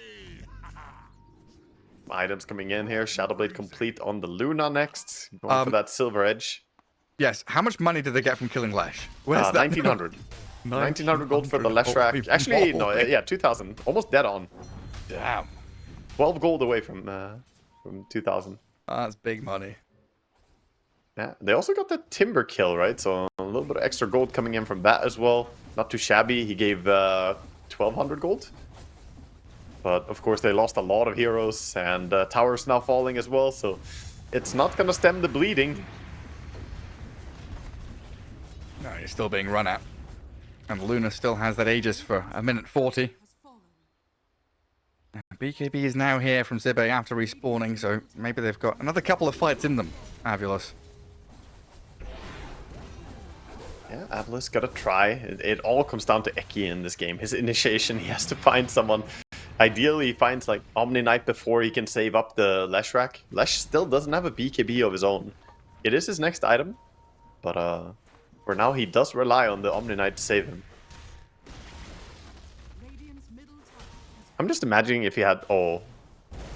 Speaker 2: Items coming in here. Shadowblade complete on the Luna next. Going for that silver edge.
Speaker 1: Yes. How much money did they get from killing Lesh? Where's that?
Speaker 2: 1900. 1900 gold for the Leshrac. Actually, no, yeah, 2000. Almost dead on.
Speaker 1: Damn.
Speaker 2: 12 gold away from 2000.
Speaker 1: That's big money.
Speaker 2: Yeah, they also got the timber kill, right? So a little bit of extra gold coming in from that as well. Not too shabby. He gave 1200 gold. But of course they lost a lot of heroes and towers now falling as well. So it's not going to stem the bleeding.
Speaker 1: No, you're still being run at. And Luna still has that Aegis for 1:40.
Speaker 3: Has fallen.
Speaker 1: BKB is now here from Zibe after respawning, so maybe they've got another couple of fights in them, Avulus.
Speaker 2: Yeah, AVULUS got to try. It all comes down to Eki in this game. His initiation, he has to find someone. Ideally, he finds like Omni Knight before he can save up the Leshrac. Lesh still doesn't have a BKB of his own. It is his next item, but for now he does rely on the Omni Knight to save him.
Speaker 3: Radiant's middle tower has
Speaker 2: I'm just imagining if he had... Oh,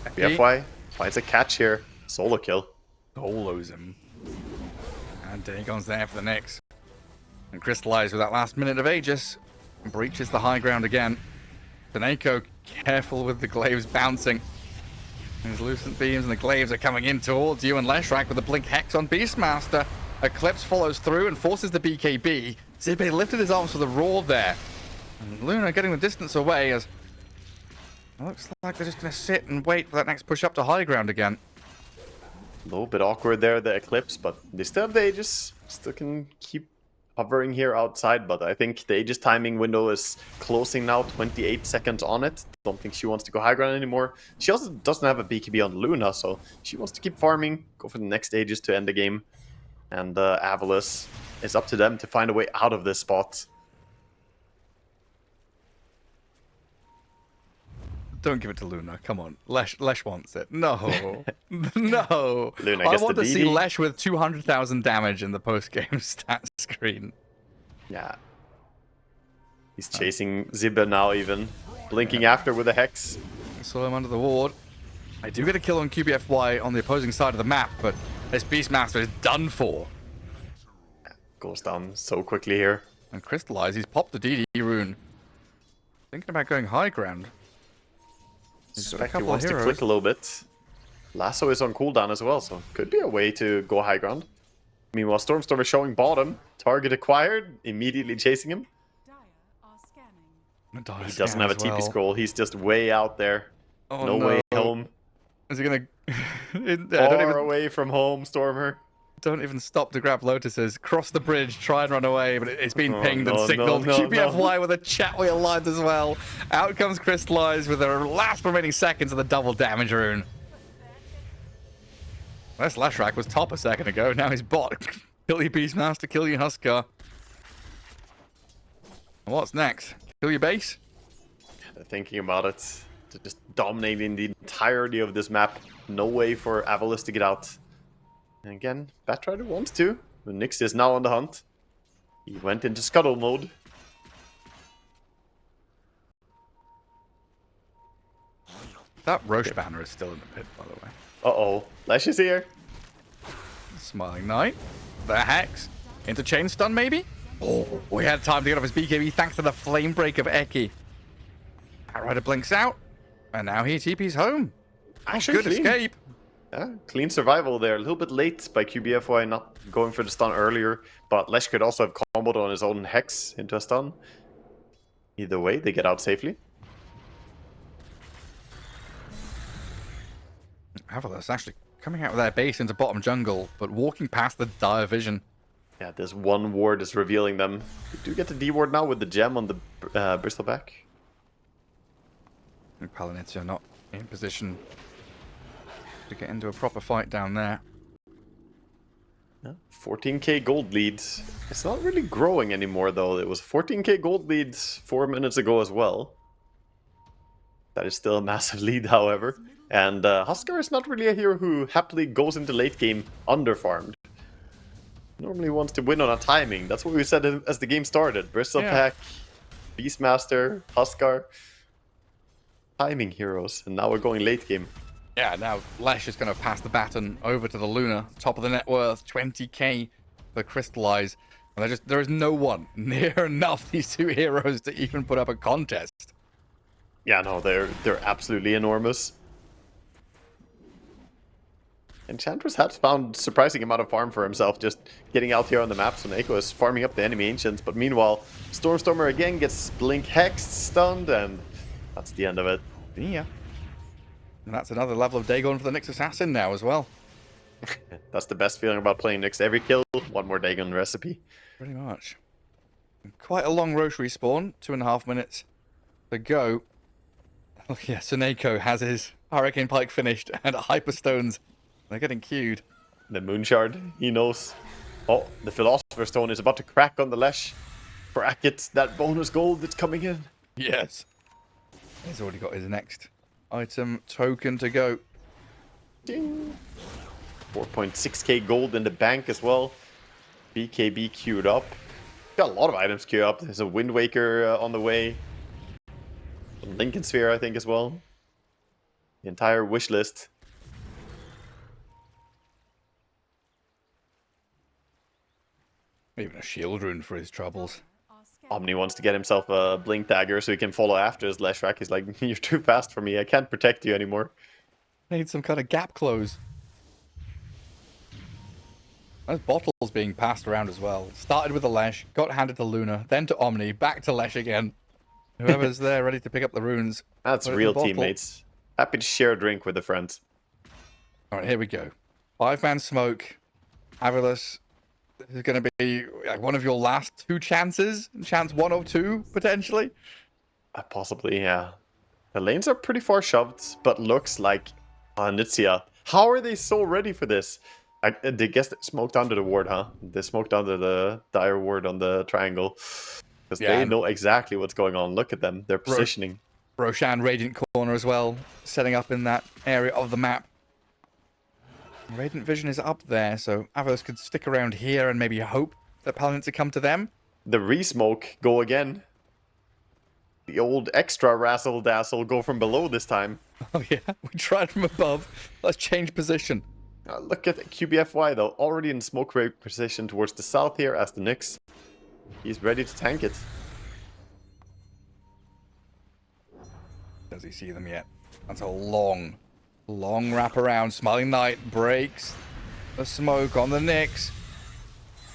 Speaker 2: BFY finds a catch here. Solo kill.
Speaker 1: Solos him. And Dagon's there for the next. And Crystallize with that last minute of Aegis. Breaches the high ground again. Taneko careful with the glaives bouncing. His Lucent Beams and the glaives are coming in towards you, and Leshrac with a Blink Hex on Beastmaster. Eclipse follows through and forces the BKB. Zibe lifted his arms for the roar there. And Luna getting the distance away as... It looks like they're just going to sit and wait for that next push up to high ground again.
Speaker 2: A little bit awkward there, the Eclipse, but they still have the Aegis. Still can keep hovering here outside, but I think the Aegis timing window is closing now, 28 seconds on it. Don't think she wants to go high ground anymore. She also doesn't have a BKB on Luna, so she wants to keep farming, go for the next Aegis to end the game. And AVULUS, it's up to them to find a way out of this spot.
Speaker 1: Don't give it to Luna. Come on. Lesh wants it. No. No.
Speaker 2: Luna
Speaker 1: I
Speaker 2: gets
Speaker 1: want
Speaker 2: the
Speaker 1: to see
Speaker 2: DD.
Speaker 1: Lesh with 200,000 damage in the post-game stat screen.
Speaker 2: Yeah. He's chasing Ziba now even. Blinking after with a Hex.
Speaker 1: Saw him under the ward. I do get a kill on QBFY on the opposing side of the map, but this Beastmaster is done for.
Speaker 2: Goes down so quickly here.
Speaker 1: And Crystallize, he's popped the DD rune. Thinking about going high ground. He's got a
Speaker 2: Suspect he
Speaker 1: couple of
Speaker 2: wants to
Speaker 1: heroes.
Speaker 2: click a little bit. Lasso is on cooldown as well, so could be a way to go high ground. Meanwhile, Stormstorm is showing bottom. Target acquired, immediately chasing him.
Speaker 3: dire are scanning.
Speaker 2: He doesn't have a TP scroll, he's just way out there.
Speaker 1: Oh,
Speaker 2: no way home.
Speaker 1: Is he gonna...
Speaker 2: Far away from home, Stormer.
Speaker 1: Don't even stop to grab Lotuses. Cross the bridge, try and run away, but it's been
Speaker 2: Oh,
Speaker 1: pinged and
Speaker 2: no,
Speaker 1: signaled.
Speaker 2: no, no,
Speaker 1: QBFY with a chat wheel lines as well. Out comes Crystallize with the last remaining seconds of the double damage rune. This Leshrac was top a second ago, now he's bot. Kill your Beastmaster, kill your Huskar. What's next? Kill your base?
Speaker 2: Thinking about it. Just dominating the entirety of this map. No way for AVULUS to get out. And again, Batrider wants to. But Nyx is now on the hunt. He went into scuttle mode.
Speaker 1: That Roche banner is still in the pit, by the way.
Speaker 2: Uh-oh. Lesh is here.
Speaker 1: Smiling Knight. The Hex. Into Chain Stun, maybe? Oh, we had time to get off his BKB thanks to the Flame Break of Eki. Batrider blinks out. And now he TP's home.
Speaker 2: Actually,
Speaker 1: Good
Speaker 2: clean.
Speaker 1: escape.
Speaker 2: Yeah, clean survival there. A little bit late by QBFY not going for the stun earlier. But Lesh could also have comboed on his own Hex into a stun. Either way, they get out safely.
Speaker 1: Avulus actually coming out of their base into bottom jungle, but walking past the dire vision.
Speaker 2: Yeah, this one ward is revealing them. We do get the D ward now with the gem on the Bristleback.
Speaker 1: And Palianytsia not in position to get into a proper fight down there.
Speaker 2: Yeah, 14k gold leads. It's not really growing anymore though. It was 14k gold leads 4 minutes ago as well. That is still a massive lead, however. And Huskar is not really a hero who happily goes into late game underfarmed. Normally wants to win on a timing. That's what we said as the game started. Bristlepack, Beastmaster, Huskar. Timing heroes. And now we're going late game.
Speaker 1: Yeah, now Lesh is going to pass the baton over to the Luna. Top of the net worth, 20k for Crystallize. And there is no one near enough these two heroes to even put up a contest.
Speaker 2: Yeah, no, they're absolutely enormous. Enchantress has found surprising amount of farm for himself, just getting out here on the map. So Neko is farming up the enemy ancients, but meanwhile, Stormstormer again gets Blink Hexed, stunned, and that's the end of it.
Speaker 1: Yeah. And that's another level of Dagon for the Nyx Assassin now as well.
Speaker 2: That's the best feeling about playing Nyx. Every kill, one more Dagon recipe.
Speaker 1: Pretty much. Quite a long Roche respawn, 2.5 minutes to go. Oh yeah, Suneko has his Hurricane Pike finished and Hyperstones. They're getting queued.
Speaker 2: The Moonshard, he knows. Oh, the Philosopher's Stone is about to crack on the Lesh. Bracket that bonus gold that's coming in.
Speaker 1: Yes. He's already got his next item token to go.
Speaker 2: Ding. 4.6k gold in the bank as well. BKB queued up. Got a lot of items queued up. There's a Wind Waker on the way. Some Lincoln Sphere, I think, as well. The entire wish list.
Speaker 1: Even a shield rune for his troubles.
Speaker 2: Omni wants to get himself a Blink Dagger so he can follow after his Leshrac. He's like, you're too fast for me. I can't protect you anymore.
Speaker 1: Need some kind of gap close. There's bottles being passed around as well. Started with the Lesh, got handed to Luna, then to Omni, back to Lesh again. Whoever's there ready to pick up the runes.
Speaker 2: That's real teammates. Happy to share a drink with a friend.
Speaker 1: Alright, here we go. 5-man smoke. AVULUS. This is going to be like one of your last 2 chances. Chance 1 of 2, potentially.
Speaker 2: Possibly, yeah. The lanes are pretty far shoved, but looks like Palianytsia. How are they so ready for this? They guess they smoked under the ward, huh? They smoked under the dire ward on the triangle. Because they know exactly what's going on. Look at them. They're positioning.
Speaker 1: Roshan Radiant Corner as well. Setting up in that area of the map. Radiant Vision is up there, so AVULUS could stick around here and maybe hope that Palianytsia come to them.
Speaker 2: The re-smoke go again. The old extra razzle dazzle go from below this time.
Speaker 1: Oh yeah, we tried from above. Let's change position.
Speaker 2: Look at QBFY though, already in smoke rape position towards the south here as the Nyx. He's ready to tank it.
Speaker 1: Does he see them yet? That's a long wraparound. Smiling Knight breaks the smoke on the Nyx.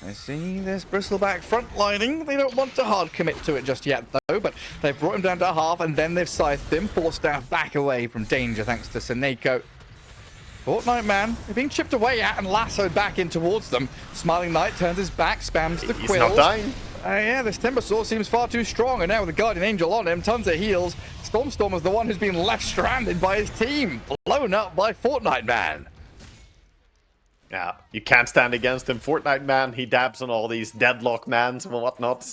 Speaker 1: I see this Bristleback frontlining. They don't want to hard commit to it just yet, though, but they've brought him down to half, and then they've scythed him. Forstaff back away from danger thanks to Suneko. Fortnite Man, they're being chipped away at and lassoed back in towards them. Smiling Knight turns his back, spams the quills.
Speaker 2: He's not dying.
Speaker 1: Yeah, this Timber Sword seems far too strong, and now with the Guardian Angel on him, tons of heals. Stormstormer's the one who's been left stranded by his team, blown up by Fortnite Man.
Speaker 2: Yeah, you can't stand against him. Fortnite Man, he dabs on all these deadlock mans and whatnot.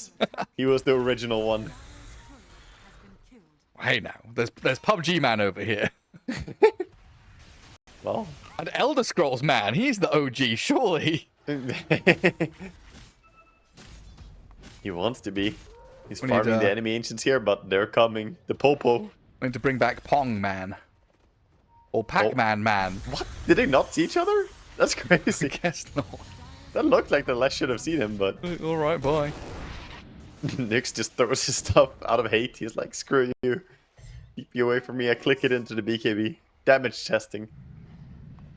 Speaker 2: He was the original one.
Speaker 1: Hey now, there's PUBG Man over here.
Speaker 2: Well,
Speaker 1: and Elder Scrolls Man, he's the OG, surely.
Speaker 2: He wants to be. He's farming the enemy ancients here, but they're coming. The Popo.
Speaker 1: Going to bring back Pong Man. Or Pac-Man Man.
Speaker 2: What? Did they not see each other? That's crazy.
Speaker 1: I guess not.
Speaker 2: That looked like the Lesh should have seen him, but...
Speaker 1: Alright, bye.
Speaker 2: Nyx just throws his stuff out of hate. He's like, screw you. Keep you away from me. I click it into the BKB. Damage testing.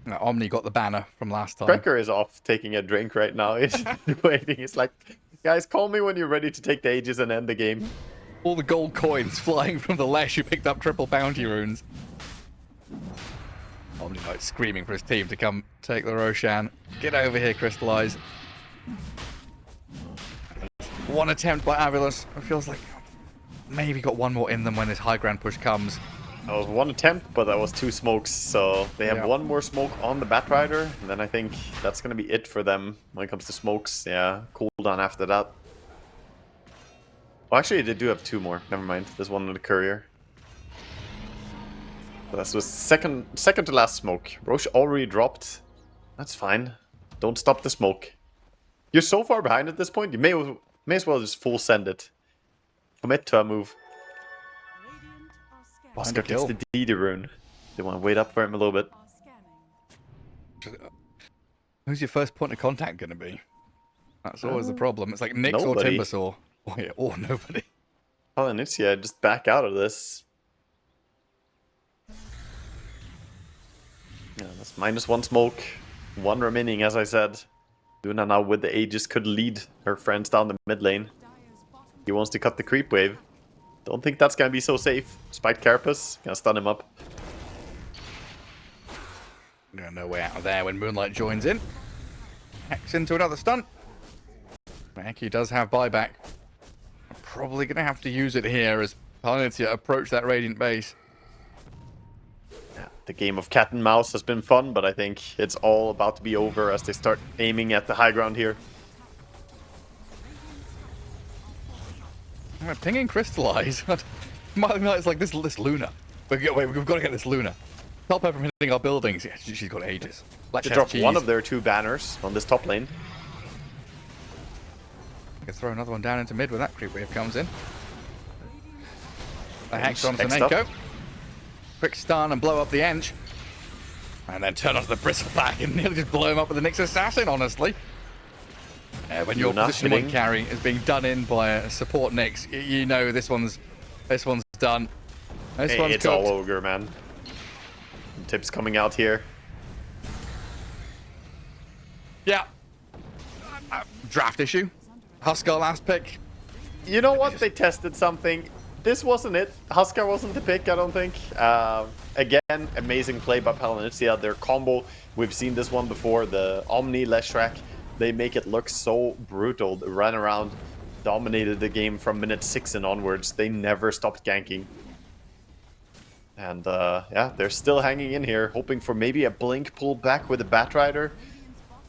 Speaker 1: Omni got the banner from last time.
Speaker 2: Cracker is off taking a drink right now. He's waiting. He's like, guys, call me when you're ready to take the Aegis and end the game.
Speaker 1: All the gold coins flying from the Lesh who picked up triple bounty runes. Omni Knight screaming for his team to come take the Roshan. Get over here, Crystallize. One attempt by AVULUS. It feels like maybe got one more in them when this high ground push comes.
Speaker 2: That was one attempt, but that was 2 smokes, so they have one more smoke on the Batrider, and then I think that's going to be it for them when it comes to smokes. Yeah, cooldown after that. Well, actually, they do have 2 more. Never mind. There's one on the Courier. This was second to last smoke. Roche already dropped. That's fine. Don't stop the smoke. You're so far behind at this point, you may as well just full send it. Commit to a move.
Speaker 3: Radiant are scanning.
Speaker 2: Oscar
Speaker 1: kill.
Speaker 2: takes the DD rune. They want to wait up for him a little bit.
Speaker 3: Are scanning.
Speaker 1: Who's your first point of contact going to be? That's always the problem. It's like Nyx
Speaker 2: nobody.
Speaker 1: or Timbersaw. Oh, yeah, or nobody.
Speaker 2: Palianytsia, just back out of this. Yeah, that's -1 smoke. 1 remaining, as I said. Luna now with the Aegis could lead her friends down the mid lane.
Speaker 3: Dire's bottom
Speaker 2: He wants to cut the creep wave. Don't think that's gonna be so safe. Spike Carapace, gonna stun him up.
Speaker 1: No way out of there when Moonlight joins in. Hex into another stun. Eki does have buyback. Probably going to have to use it here as Palianytsia approach that Radiant base.
Speaker 2: Yeah, the game of cat and mouse has been fun, but I think it's all about to be over as they start aiming at the high ground here.
Speaker 1: I'm pinging Crystallize. My Knight's like this Luna. We've got to get this Luna. Stop her from hitting our buildings. Yeah, she's got ages. Let's
Speaker 2: They dropped one of their 2 banners on this top lane.
Speaker 1: I can throw another one down into mid when that creep wave comes in. A Hex on
Speaker 2: Next up.
Speaker 1: Senenko. Quick stun and blow up the Ench. And then turn onto the Bristleback and nearly just blow him up with the Nyx Assassin, honestly. When your
Speaker 2: Luna
Speaker 1: position 1
Speaker 2: hitting.
Speaker 1: carry is being done in by a support Nyx, you know this one's done. This one's
Speaker 2: It's
Speaker 1: cooked.
Speaker 2: all ogre, man. Tips coming out here.
Speaker 1: Yeah. Draft issue. Huskar last pick.
Speaker 2: You know what? They tested something. This wasn't it. Huskar wasn't the pick, I don't think. Again, amazing play by Palianytsia. Their combo, we've seen this one before. The Omni Leshrac, they make it look so brutal. They ran around, dominated the game from minute 6 and onwards. They never stopped ganking. And yeah, they're still hanging in here, hoping for maybe a blink pull back with a Batrider.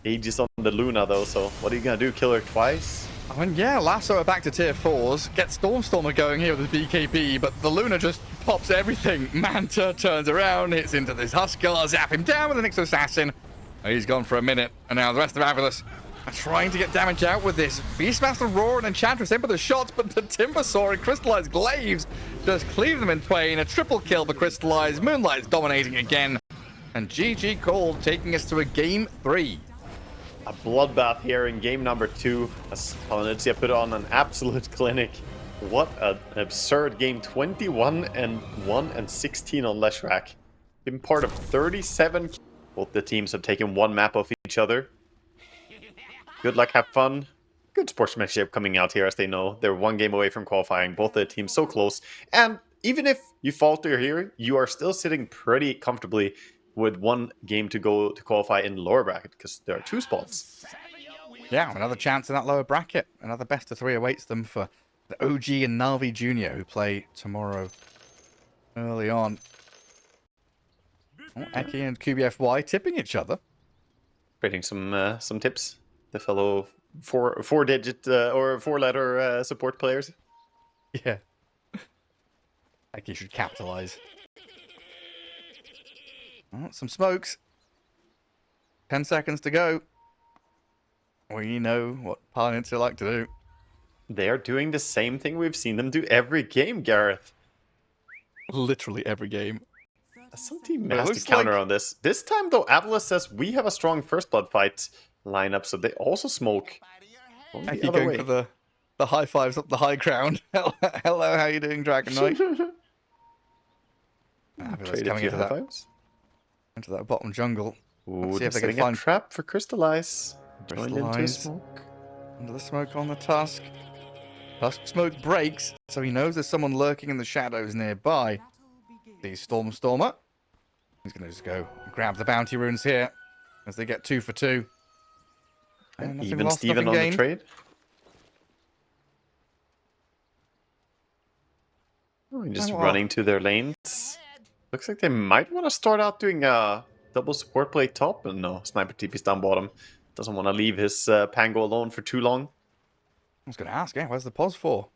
Speaker 2: Aegis on the Luna though, so what are you gonna do? Kill her twice?
Speaker 1: I mean, yeah, lasso her back to tier 4s. Get Stormstormer going here with the BKB, but the Luna just pops everything. Manta turns around, hits into this Huskar, zap him down with the Nyx Assassin. He's gone for a minute, and now the rest of AVULUS are trying to get damage out with this. Beastmaster Roar and Enchantress in for the shots, but the Timbersaw and Crystallized Glaives just cleave them in twain. A triple kill for Crystallized. Moonlight's dominating again. And GG called, taking us to a game 3.
Speaker 2: A bloodbath here in game number 2 as Palianytsia put on an absolute clinic. What an absurd game. 21-1 and 16 on Leshrac. Been part of 37. Both the teams have taken 1 map off each other. Good luck, have fun. Good sportsmanship coming out here as they know they're 1 game away from qualifying. Both the teams so close. And even if you falter here, you are still sitting pretty comfortably with 1 game to go to qualify in the lower bracket because there are 2 spots.
Speaker 1: Yeah, another chance in that lower bracket. Another best of 3 awaits them for the OG and Na'Vi Jr. who play tomorrow early on. Oh, Eki and QBFY tipping each other.
Speaker 2: Creating some tips. The fellow four-digit or 4-letter support players.
Speaker 1: Yeah. Eki should capitalize. Oh, some smokes. 10 seconds to go. We know what Palianytsia like to do.
Speaker 2: They are doing the same thing we've seen them do every game, Gareth.
Speaker 1: Literally every game.
Speaker 2: Some team
Speaker 1: It
Speaker 2: has to
Speaker 1: looks
Speaker 2: counter
Speaker 1: like-
Speaker 2: on this. This time, though, AVULUS says we have a strong First Blood fight lineup, so they also smoke. On the
Speaker 1: Eki
Speaker 2: other
Speaker 1: going
Speaker 2: way.
Speaker 1: for the high fives up the high ground. Hello, how you doing, Dragon Knight? AVULUS
Speaker 2: Traded
Speaker 1: coming
Speaker 2: few
Speaker 1: into that,
Speaker 2: high-fives.
Speaker 1: into that bottom jungle.
Speaker 2: Ooh,
Speaker 1: see if they can
Speaker 2: setting a
Speaker 1: find
Speaker 2: trap for Crystallize. Joined into
Speaker 1: Crystallize.
Speaker 2: smoke.
Speaker 1: Under the smoke on the Tusk. Tusk smoke breaks, so he knows there's someone lurking in the shadows nearby.
Speaker 3: battle begins.
Speaker 1: The Stormstormer. He's going to just go grab the bounty runes here as they get 2 for 2. And nothing
Speaker 2: Even
Speaker 1: lost,
Speaker 2: Steven
Speaker 1: nothing
Speaker 2: on
Speaker 1: gained.
Speaker 2: the trade. Oh, just
Speaker 1: Oh,
Speaker 2: running to their lanes. Looks like they might want to start out doing a double support play top. And no, Sniper TP's down bottom. Doesn't want to leave his Pango alone for too long.
Speaker 1: I was going to ask, yeah, where's the pause for?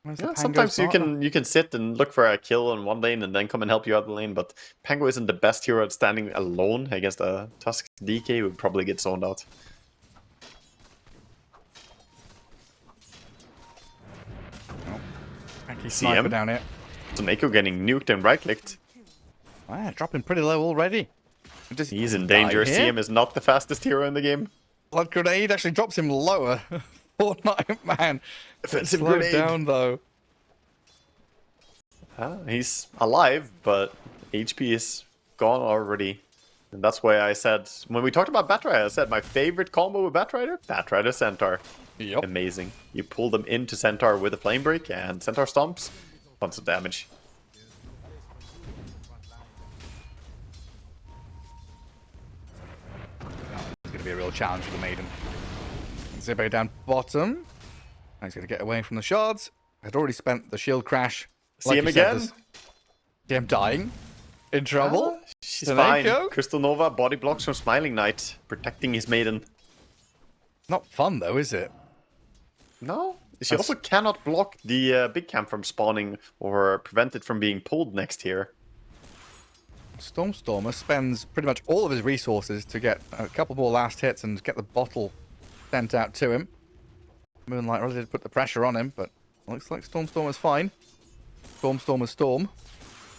Speaker 1: Where's
Speaker 2: Yeah,
Speaker 1: the Pango's
Speaker 2: sometimes
Speaker 1: partner?
Speaker 2: you can sit and look for a kill on one lane and then come and help you out the lane, but Pango isn't the best hero at standing alone against a Tusk DK. Would probably get zoned out.
Speaker 1: Aki
Speaker 2: See
Speaker 1: sniper
Speaker 2: him?
Speaker 1: down here.
Speaker 2: Soneko getting nuked and right-clicked.
Speaker 1: Ah, dropping pretty low already. Just
Speaker 2: He's in
Speaker 1: die
Speaker 2: danger.
Speaker 1: here.
Speaker 2: CM is not the fastest hero in the game.
Speaker 1: Blood grenade actually drops him lower. Fortnite man.
Speaker 2: Offensive
Speaker 1: Slowed
Speaker 2: grenade.
Speaker 1: down though.
Speaker 2: He's alive, but HP is gone already. And that's why I said, when we talked about Batrider, I said my favorite combo with Batrider Centaur.
Speaker 1: Yep.
Speaker 2: Amazing. You pull them into Centaur with a Flame Break and Centaur stomps. Tons of damage.
Speaker 1: It's going to be a real challenge for the Maiden. Zibbe down bottom. He's going to get away from the shards. Had already spent the shield crash.
Speaker 2: See him
Speaker 1: you said,
Speaker 2: again?
Speaker 1: See him dying. In trouble.
Speaker 2: She's
Speaker 1: Soneko?
Speaker 2: fine. Crystal Nova body blocks from Smiling Knight, protecting his maiden.
Speaker 1: Not fun though, is it?
Speaker 2: No. She also cannot block the big camp from spawning or prevent it from being pulled next here.
Speaker 1: Stormstormer spends pretty much all of his resources to get a couple more last hits and get the bottle sent out to him. Moonlight really did put the pressure on him, but looks like Stormstormer's fine. Stormstormer's Storm.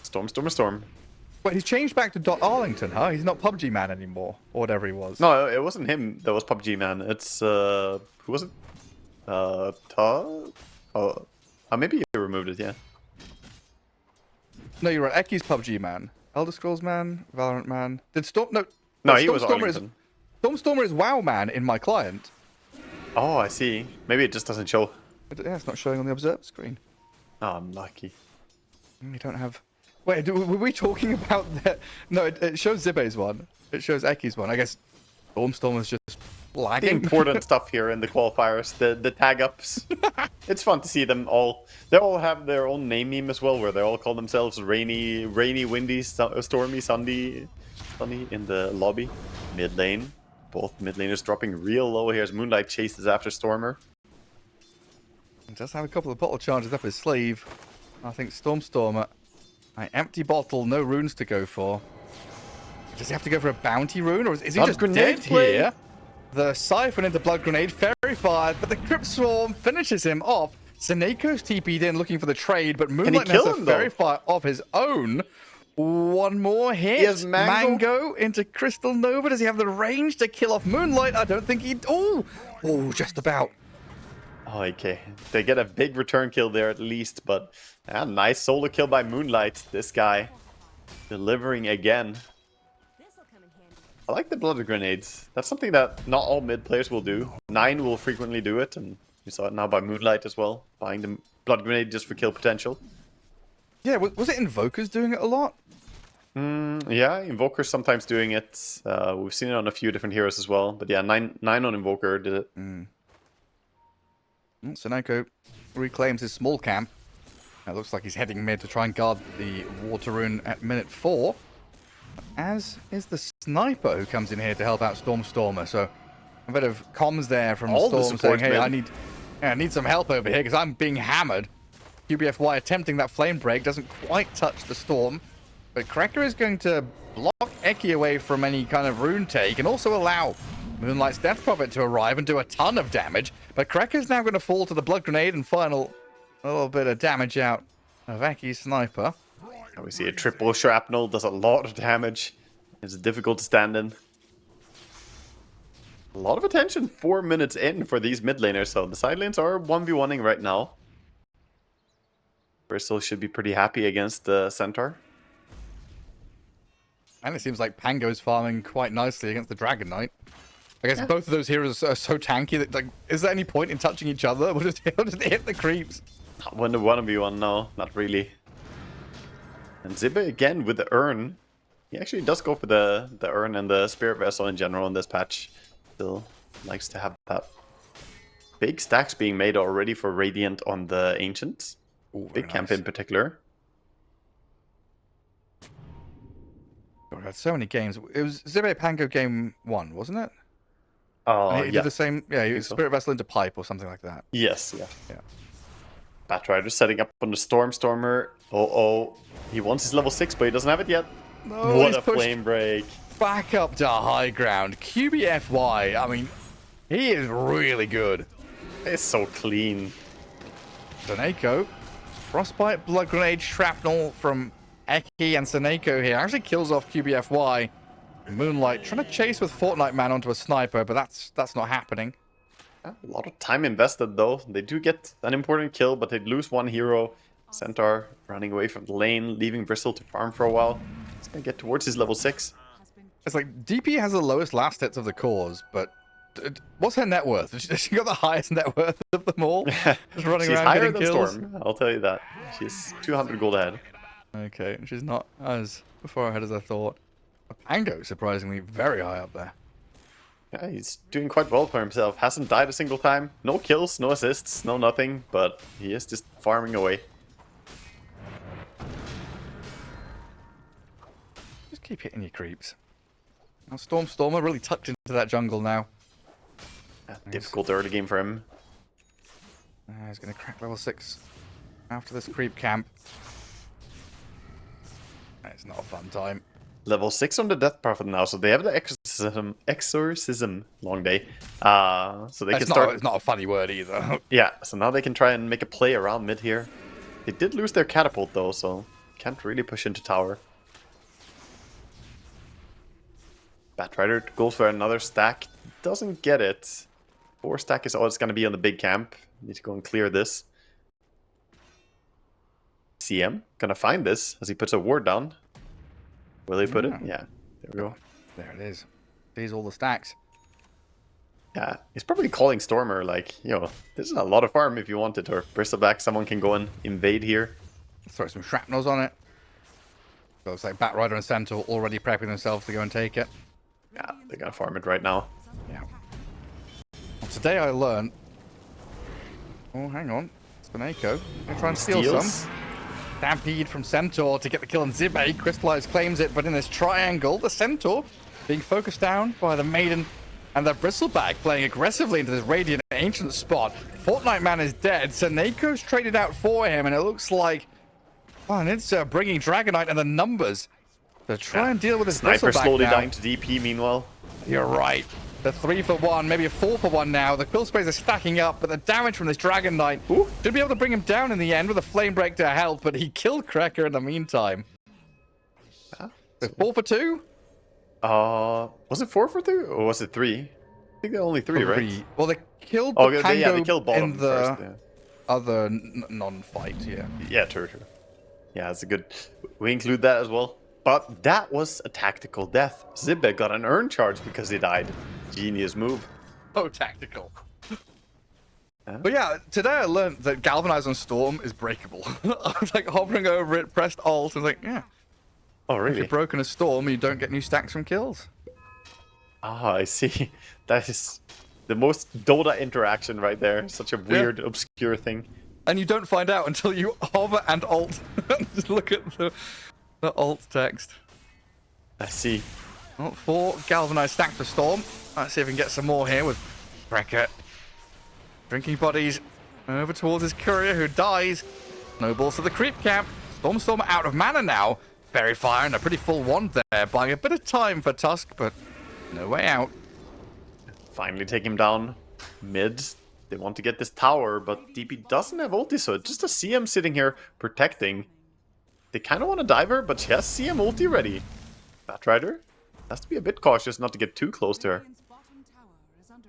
Speaker 2: Storm.
Speaker 1: Wait, he's changed back to Arlington, huh? He's not PUBG Man anymore, or whatever he was.
Speaker 2: No, it wasn't him that was PUBG Man. It's, who was it? Maybe you removed it, yeah.
Speaker 1: No, you're right. Eki's PUBG Man. Elder Scrolls Man, Valorant Man. Did Storm...
Speaker 2: No, he was
Speaker 1: Stormstormer
Speaker 2: Arlington.
Speaker 1: Stormstormer is WoW Man in my client.
Speaker 2: Oh, I see. Maybe it just doesn't show.
Speaker 1: Yeah, it's not showing on the observer screen.
Speaker 2: Oh, I'm lucky.
Speaker 1: We don't have... Wait, were we talking about that? No, it shows Zibbe's one. It shows Eki's one. I guess Stormstormer's just
Speaker 2: The
Speaker 1: lagging.
Speaker 2: important stuff here in the qualifiers, the tag ups. It's fun to see them all. They all have their own name as well, where they all call themselves rainy, windy, stormy, sunny in the lobby. Mid lane. Both mid laners dropping real low here as Moonlight chases after Stormer.
Speaker 1: He does have a couple of bottle charges up his sleeve. I think Stormstormer... An empty bottle, no runes to go for. Does he have to go for a bounty rune, or is he
Speaker 2: Blood
Speaker 1: just
Speaker 2: grenade
Speaker 1: dead
Speaker 2: play?
Speaker 1: here? The siphon into Blood Grenade, fairy fired, but the Crypt Swarm finishes him off. Soneko's TP'd in looking for the trade, but Moonlight has
Speaker 2: kill
Speaker 1: a
Speaker 2: him,
Speaker 1: fairy
Speaker 2: though?
Speaker 1: fire of his own. One more hit.
Speaker 2: He has Mango.
Speaker 1: Into Crystal Nova. Does he have the range to kill off Moonlight? I don't think he... Oh, just about.
Speaker 2: Oh, okay. They get a big return kill there at least, but yeah, nice solo kill by Moonlight. This guy delivering again. I like the blood grenades. That's something that not all mid players will do. 9 will frequently do it, and you saw it now by Moonlight as well, buying the blood grenade just for kill potential.
Speaker 1: Yeah, was it Invokers doing it a lot?
Speaker 2: Yeah, Invoker's sometimes doing it. We've seen it on a few different heroes as well, but yeah, 9 on Invoker did it.
Speaker 1: Soneko reclaims his small camp. It looks like he's heading mid to try and guard the water rune at minute 4. As is the sniper who comes in here to help out Stormstormer. So a bit of comms there from
Speaker 2: All the
Speaker 1: Storm saying,
Speaker 2: support
Speaker 1: hey,
Speaker 2: mid.
Speaker 1: I need some help over here because I'm being hammered. QBFY attempting that flame break doesn't quite touch the Storm. But Cracker is going to block Eki away from any kind of rune take and also allow Moonlight's Death Prophet to arrive and do a ton of damage. But Cracker's now going to fall to the Blood Grenade and final a little bit of damage out of Eki's sniper.
Speaker 2: And we see a triple shrapnel, does a lot of damage. It's difficult to stand in. A lot of attention 4 minutes in for these mid laners, so the side lanes are 1v1ing right now. Bristol should be pretty happy against the Centaur.
Speaker 1: And it seems like Pango's farming quite nicely against the Dragon Knight. I guess both of those heroes are so tanky that, like, is there any point in touching each other? We'll just hit the creeps.
Speaker 2: Not 1v1, no, not really. And Zibbe again with the urn. He actually does go for the urn and the spirit vessel in general in this patch. Still likes to have that. Big stacks being made already for Radiant on the Ancients.
Speaker 1: Ooh,
Speaker 2: Big camp in particular.
Speaker 1: God, we had so many games. It was Zibbe Pango game 1, wasn't it?
Speaker 2: Oh,
Speaker 1: And he
Speaker 2: yeah.
Speaker 1: did the same. Yeah, he
Speaker 2: so.
Speaker 1: spirit vessel into pipe or something like that.
Speaker 2: Yes, yeah.
Speaker 1: Yeah.
Speaker 2: Batrider setting up on the Stormer. Oh, he wants his level 6, but he doesn't have it yet.
Speaker 1: No,
Speaker 2: What
Speaker 1: he's
Speaker 2: a
Speaker 1: pushed
Speaker 2: flame break.
Speaker 1: back up to high ground. QBFY, I mean, he is really good.
Speaker 2: It's so clean.
Speaker 1: Seneko, Frostbite, Blood Grenade, Shrapnel from Eki and Seneko here. Actually kills off QBFY. Moonlight trying to chase with Fortnite Man onto a sniper, but that's not happening.
Speaker 2: A lot of time invested though. They do get an important kill, but they lose one hero. Centaur running away from the lane, leaving Bristle to farm for a while. He's gonna get towards his level 6.
Speaker 1: It's like DP has the lowest last hits of the cores, but what's her net worth? She got the highest net worth of them all. Just running
Speaker 2: She's
Speaker 1: around
Speaker 2: higher
Speaker 1: getting
Speaker 2: than
Speaker 1: kills.
Speaker 2: Storm, I'll tell you that. She's 200 gold ahead.
Speaker 1: Okay, she's not as far ahead as I thought. Pango, surprisingly, very high up there.
Speaker 2: Yeah, he's doing quite well for himself. Hasn't died a single time. No kills, no assists, no nothing, but he is just farming away.
Speaker 1: Just keep hitting your creeps. Now Stormer really tucked into that jungle now.
Speaker 2: Difficult early game for him.
Speaker 1: He's going to crack level 6 after this creep camp. It's not a fun time.
Speaker 2: Level 6 on the Death Prophet now, so they have the exorcism long day. So they can start.
Speaker 1: It's not a funny word either.
Speaker 2: Yeah, so now they can try and make a play around mid here. They did lose their catapult though, so can't really push into tower. Batrider goes for another stack, doesn't get it. 4 stack is all it's going to be on the big camp. Need to go and clear this. CM gonna find this as he puts a ward down. Will he put it? Yeah, there we go.
Speaker 1: There it is. These all the stacks.
Speaker 2: Yeah, he's probably calling Stormer like, this is a lot of farm if you want it, or Bristleback, someone can go and invade here.
Speaker 1: Throw some shrapnels on it. So looks like Batrider and Centaur already prepping themselves to go and take it.
Speaker 2: Yeah, they're gonna farm it right now.
Speaker 1: Yeah. Well, today I learned. Oh, hang on. Spineko. Gonna try and steal some. Stampede from Centaur to get the kill on Zibe. Crystallize claims it, but in this triangle, the Centaur being focused down by the Maiden and the Bristleback playing aggressively into this Radiant Ancient spot. Fortnite Man is dead. Seneco's traded out for him, and it looks like Palianytsia bringing Dragonite and the numbers to try and deal with this
Speaker 2: Sniper
Speaker 1: Bristleback
Speaker 2: slowly
Speaker 1: now.
Speaker 2: dying to DP meanwhile.
Speaker 1: You're right. The 3-for-1, maybe a 4-for-1 now. The quill sprays are stacking up, but the damage from this Dragon Knight should be able to bring him down in the end with a flame break to help, but he killed Cracker in the meantime. So 4-for-2?
Speaker 2: Was it 4 for 2 or was it 3? I think they're only 3, right?
Speaker 1: Well, they killed the Pango
Speaker 2: they killed bottom
Speaker 1: in the
Speaker 2: first. Yeah.
Speaker 1: other non-fight, yeah.
Speaker 2: Yeah, true. Yeah, that's a good. We include that as well. But that was a tactical death. Zibe got an earn charge because he died. Genius move.
Speaker 1: Oh, tactical. But yeah, today I learned that Galvanize on Storm is breakable. I was like hovering over it, pressed Alt, and was like, yeah.
Speaker 2: Oh,
Speaker 1: If
Speaker 2: really?
Speaker 1: you're broken a Storm, you don't get new stacks from kills.
Speaker 2: Ah, I see. That is the most Dota interaction right there. Such a weird, obscure thing.
Speaker 1: And you don't find out until you hover and Alt. Just look at the Alt text.
Speaker 2: I see.
Speaker 1: Well, 4 Galvanized stacks for Storm. Let's see if we can get some more here with Bracket. Drinking bodies over towards his courier who dies. Snowballs to the creep camp. Storm out of mana now. Fairy Fire and a pretty full wand there, buying a bit of time for Tusk, but no way out.
Speaker 2: Finally take him down mid. They want to get this tower, but DP doesn't have ulti, so just a CM sitting here protecting. They kind of want to dive her, but she has CM ulti ready. Batrider has to be a bit cautious not to get too close to her.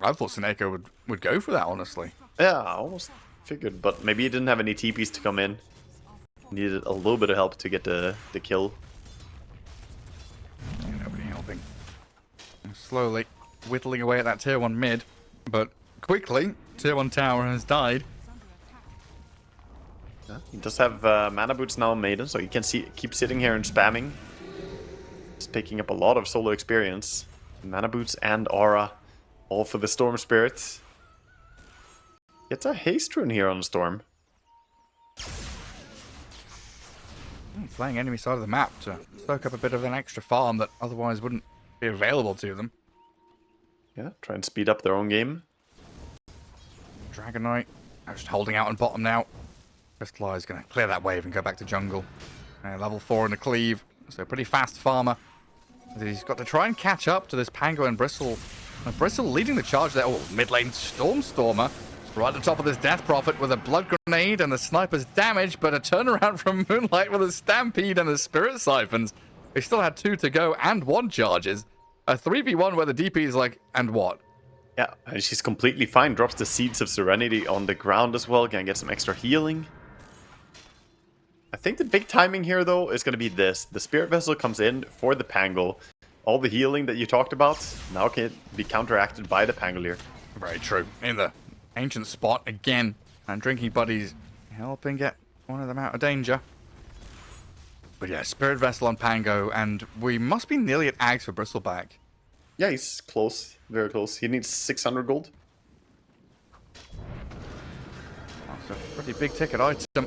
Speaker 1: I thought Seneko would go for that, honestly.
Speaker 2: Yeah, I almost figured, but maybe he didn't have any TPs to come in. Needed a little bit of help to get the kill.
Speaker 1: Nobody helping. Slowly whittling away at that tier 1 mid, but quickly, tier 1 tower has died.
Speaker 2: Yeah, he does have mana boots now, Maiden, so he can keep sitting here and spamming. He's picking up a lot of solo experience. Mana boots and aura, all for the Storm Spirit. Gets a haste rune here on the Storm.
Speaker 1: Playing enemy side of the map to soak up a bit of an extra farm that otherwise wouldn't be available to them.
Speaker 2: Yeah, try and speed up their own game.
Speaker 1: Dragon Knight just holding out on bottom now. Crystallize is going to clear that wave and go back to jungle. Level 4 in the cleave, so pretty fast farmer. He's got to try and catch up to this Pango and Bristle. Bristle leading the charge there. Oh, mid lane Stormer. Right at the top of this Death Prophet with a blood grenade and the sniper's damage, but a turnaround from Moonlight with a Stampede and the Spirit Siphons. They still had 2 to go and 1 charges. A 3v1 where the DP is like, and what?
Speaker 2: Yeah, and she's completely fine. Drops the Seeds of Serenity on the ground as well. Gonna get some extra healing. I think the big timing here, though, is going to be this. The Spirit Vessel comes in for the Pango. All the healing that you talked about now can be counteracted by the Pangolier.
Speaker 1: Very true. In the ancient spot again. And Drinking Buddies helping get one of them out of danger. But yeah, Spirit Vessel on Pango, and we must be nearly at Ags for Bristleback.
Speaker 2: Yeah, he's close. Very close. He needs 600 gold.
Speaker 1: That's a pretty big ticket item.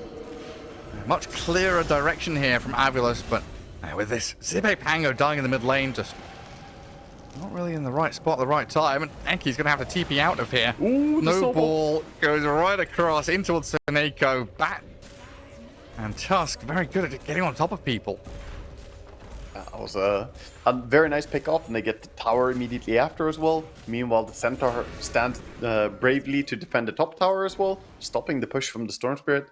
Speaker 1: Much clearer direction here from AVULUS, but with this Zibe Pango dying in the mid lane, just not really in the right spot at the right time. And Enki's going to have to TP out of here.
Speaker 2: Ooh,
Speaker 1: no ball goes right across in towards Seneko. Bat and Tusk, very good at getting on top of people.
Speaker 2: That was a very nice pick off, and they get the tower immediately after as well. Meanwhile, the Centaur stands bravely to defend the top tower as well, stopping the push from the Storm Spirit.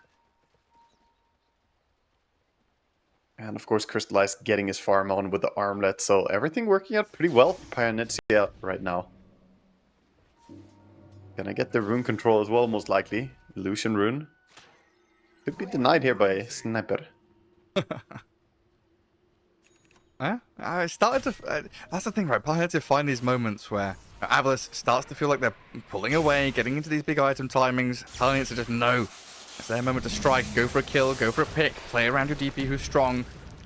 Speaker 2: And of course, Crystallize getting his farm on with the armlet, so everything working out pretty well for Palianytsia right now. Gonna get the rune control as well, most likely. Illusion rune. Could be denied here by Sniper.
Speaker 1: I started to... that's the thing, right? Palianytsia find these moments where AVULUS starts to feel like they're pulling away, getting into these big item timings. Palianytsia just no. It's their moment to strike, go for a kill, go for a pick, play around your DP who's strong.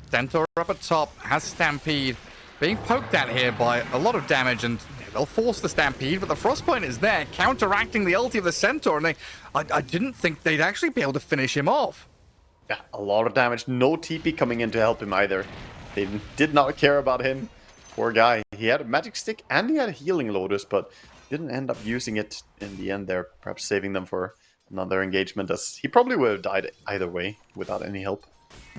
Speaker 1: Centaur up at top, has Stampede. Being poked at here by a lot of damage, and they'll force the Stampede, but the Frostpoint is there, counteracting the ulti of the Centaur, and I didn't think they'd actually be able to finish him off.
Speaker 2: Yeah, a lot of damage. No TP coming in to help him either. They did not care about him. Poor guy. He had a magic stick and he had a healing Lotus, but didn't end up using it in the end there, perhaps saving them for another engagement, as he probably would have died either way without any help.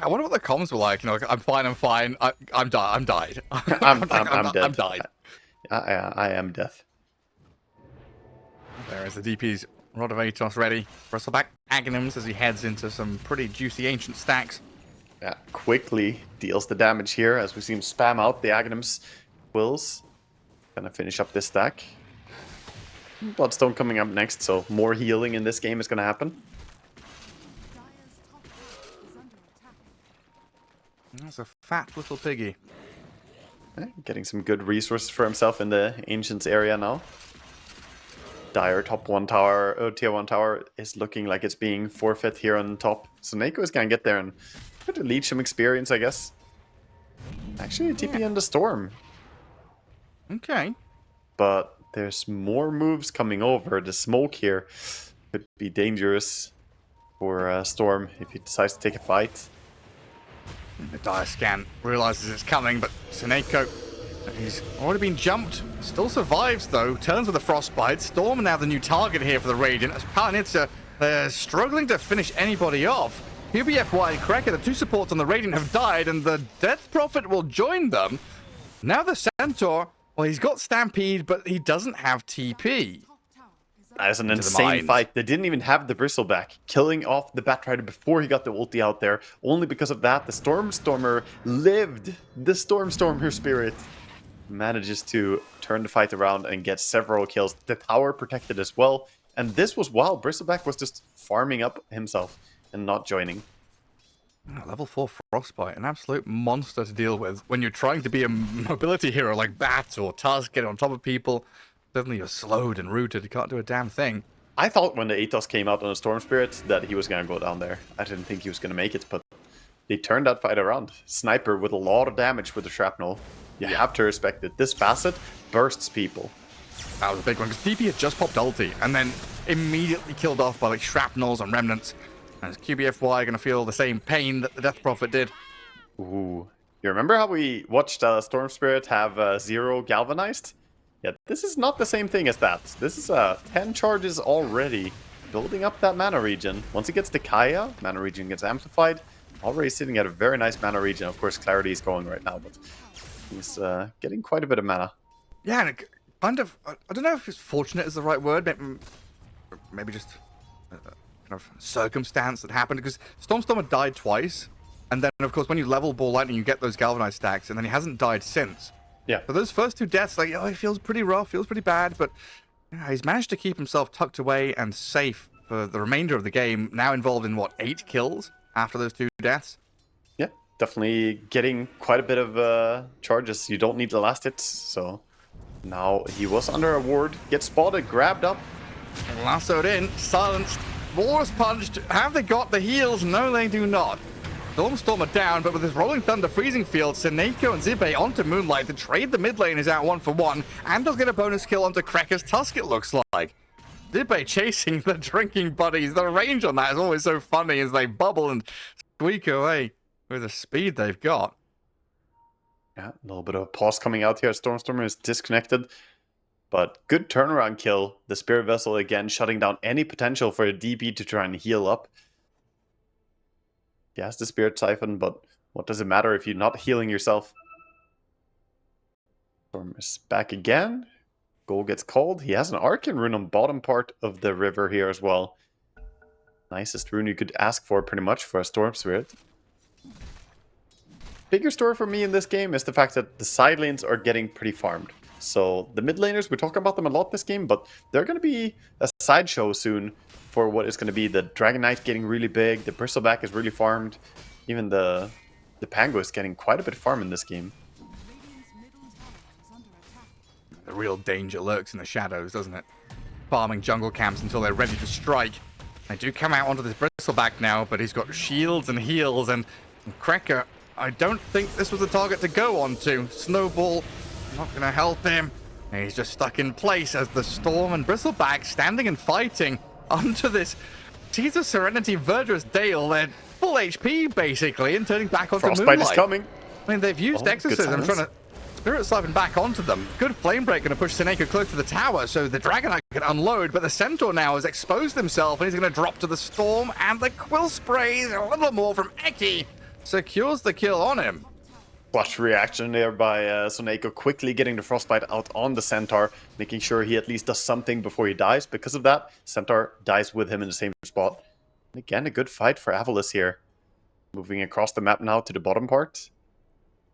Speaker 1: I wonder what the comms were like. You know, like, I'm fine. I'm died.
Speaker 2: I'm dead.
Speaker 1: I'm died.
Speaker 2: I am death.
Speaker 1: There is the DP's Rod of Atos ready. Bristleback Aghanims as he heads into some pretty juicy ancient stacks.
Speaker 2: Yeah, quickly deals the damage here as we see him spam out the Aghanims quills. Gonna finish up this stack. Bloodstone coming up next, so more healing in this game is gonna happen.
Speaker 3: Dire's top tower is under attack.
Speaker 1: That's a fat little piggy.
Speaker 2: Getting some good resources for himself in the Ancients area now. Dire top 1 tower, tier 1 tower is looking like it's being forfeit here on top. So Neko is gonna get there and try to lead some experience, I guess. Actually, TP in the Storm.
Speaker 1: Okay.
Speaker 2: But there's more moves coming over. The smoke here could be dangerous for Storm if he decides to take a fight.
Speaker 1: The Dire scan realizes it's coming, but Seneko, he's already been jumped. Still survives, though. Turns with a Frostbite. Storm now the new target here for the Radiant. As Palianytsia, they're struggling to finish anybody off. QBFY and Cracker, the 2 supports on the Radiant, have died, and the Death Prophet will join them. Now the Centaur, well, he's got Stampede, but he doesn't have TP.
Speaker 3: Top tower is under
Speaker 2: That is an
Speaker 1: Into the
Speaker 2: insane
Speaker 1: mines.
Speaker 2: fight. They didn't even have the Bristleback, killing off the Batrider before he got the ulti out there. Only because of that, the Stormer lived. The Stormer spirit manages to turn the fight around and get several kills. The tower protected as well. And this was while Bristleback was just farming up himself and not joining.
Speaker 1: Level 4 Frostbite, an absolute monster to deal with when you're trying to be a mobility hero like Bat or Tusk, get on top of people. Suddenly you're slowed and rooted, you can't do a damn thing.
Speaker 2: I thought when the Atos came out on the Storm Spirit that he was going to go down there. I didn't think he was going to make it, but they turned that fight around. Sniper with a lot of damage with the shrapnel. You have to respect it. This facet bursts people.
Speaker 1: That was a big one, because DP had just popped ulti, and then immediately killed off by like shrapnels and remnants. And is QBFY going to feel the same pain that the Death Prophet did?
Speaker 2: Ooh. You remember how we watched Storm Spirit have 0 galvanized? Yeah, this is not the same thing as that. This is 10 charges already building up that mana regen. Once he gets the Kaya, mana regen gets amplified. Already sitting at a very nice mana regen. Of course, Clarity is going right now, but he's getting quite a bit of mana.
Speaker 1: Yeah, and it kind of, I don't know if it's fortunate is the right word, maybe just kind of circumstance that happened, because Stormstormer died twice, and then, of course, when you level Ball Lightning, you get those Galvanized stacks, and then he hasn't died since.
Speaker 2: Yeah.
Speaker 1: So those first 2 deaths, like, oh, it feels pretty rough, feels pretty bad, but yeah, he's managed to keep himself tucked away and safe for the remainder of the game, now involved in, what, 8 kills after those 2 deaths?
Speaker 2: Yeah, definitely getting quite a bit of charges. You don't need the last hits, so now he was under a ward, gets spotted, grabbed up.
Speaker 1: Lassoed in, silenced, Wars punched. Have they got the heals? No, they do not. Stormstormer down, but with his Rolling Thunder Freezing Field, Seneko and Zibe onto Moonlight. The trade the mid lane is out 1-for-1, and they'll get a bonus kill onto Krekker's Tusk, it looks like. Zibe chasing the drinking buddies. The range on that is always so funny as they bubble and squeak away with the speed they've got.
Speaker 2: Yeah, a little bit of a pause coming out here. Stormstormer is disconnected, but good turnaround kill. The Spirit Vessel again shutting down any potential for a DP to try and heal up. He has the Spirit Siphon, but what does it matter if you're not healing yourself? Storm is back again. Goal gets called. He has an Arcane Rune on bottom part of the river here as well. Nicest rune you could ask for pretty much for a Storm Spirit. Bigger story for me in this game is the fact that the side lanes are getting pretty farmed. So the mid laners, we're talking about them a lot this game, but they're going to be a sideshow soon for what is going to be the Dragon Knight getting really big, the Bristleback is really farmed, even the Pango is getting quite a bit of farm in this game.
Speaker 1: The real danger lurks in the shadows, doesn't it? Farming jungle camps until they're ready to strike. They do come out onto this Bristleback now, but he's got shields and heals, and Krekker, I don't think this was the target to go onto. Snowball, not going to help him. And he's just stuck in place as the Storm and Bristleback standing and fighting onto this Tears of Serenity Verdurous Dale. They're full HP, basically, and turning back onto
Speaker 2: Frostbite
Speaker 1: Moonlight.
Speaker 2: is coming.
Speaker 1: I mean, they've used Exorcism, trying to Spirit Siphon back onto them. Good Flame Break going to push Seneko close to the tower, so the Dragon Knight can unload, but the Centaur now has exposed himself, and he's going to drop to the Storm, and the Quill Sprays, a little more from Eki, secures the kill on him.
Speaker 2: Clutch reaction there by Seneko, quickly getting the Frostbite out on the Centaur, making sure he at least does something before he dies. Because of that, Centaur dies with him in the same spot. And again, a good fight for AVULUS here. Moving across the map now to the bottom part.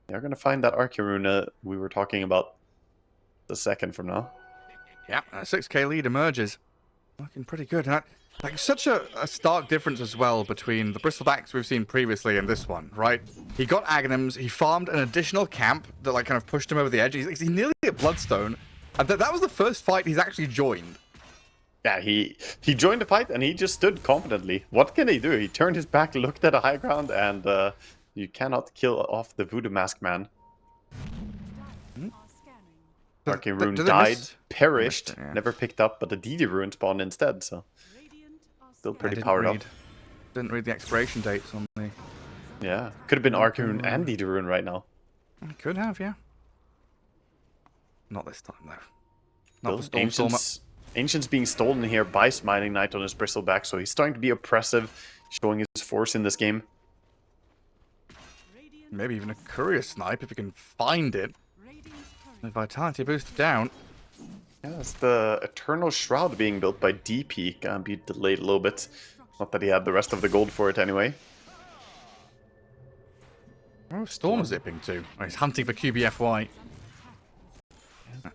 Speaker 2: They're going to find that Arcane Rune we were talking about a second from now.
Speaker 1: Yeah, a 6k lead emerges. Looking pretty good. And like such a stark difference as well between the Bristlebacks we've seen previously and this one, right? He got Aghanims, he farmed an additional camp that like kind of pushed him over the edge. He's nearly at Bloodstone, and that was the first fight he's actually joined.
Speaker 2: Yeah, he joined the fight and he just stood confidently. What can he do? He turned his back, looked at a high ground, and you cannot kill off the Voodoo Mask man. Arcane Rune died, perished,
Speaker 1: yeah.
Speaker 2: Never picked up, but the DD Rune spawned instead, so still pretty powered up.
Speaker 1: Didn't read the expiration dates on the...
Speaker 2: Yeah, could have been Arcane Rune and DD Rune right now.
Speaker 1: Could have, yeah. Not this time, though. Not for
Speaker 2: Stormstormer. Ancient's being stolen here by Smiling Knight on his Bristleback, so he's starting to be oppressive, showing his force in this game.
Speaker 1: Maybe even a Courier Snipe if he can find it. The Vitality boost down.
Speaker 2: Yeah, that's the Eternal Shroud being built by DP. Gonna be delayed a little bit. Not that he had the rest of the gold for it anyway.
Speaker 1: Oh, Storm zipping too. Oh, he's hunting for QBFY.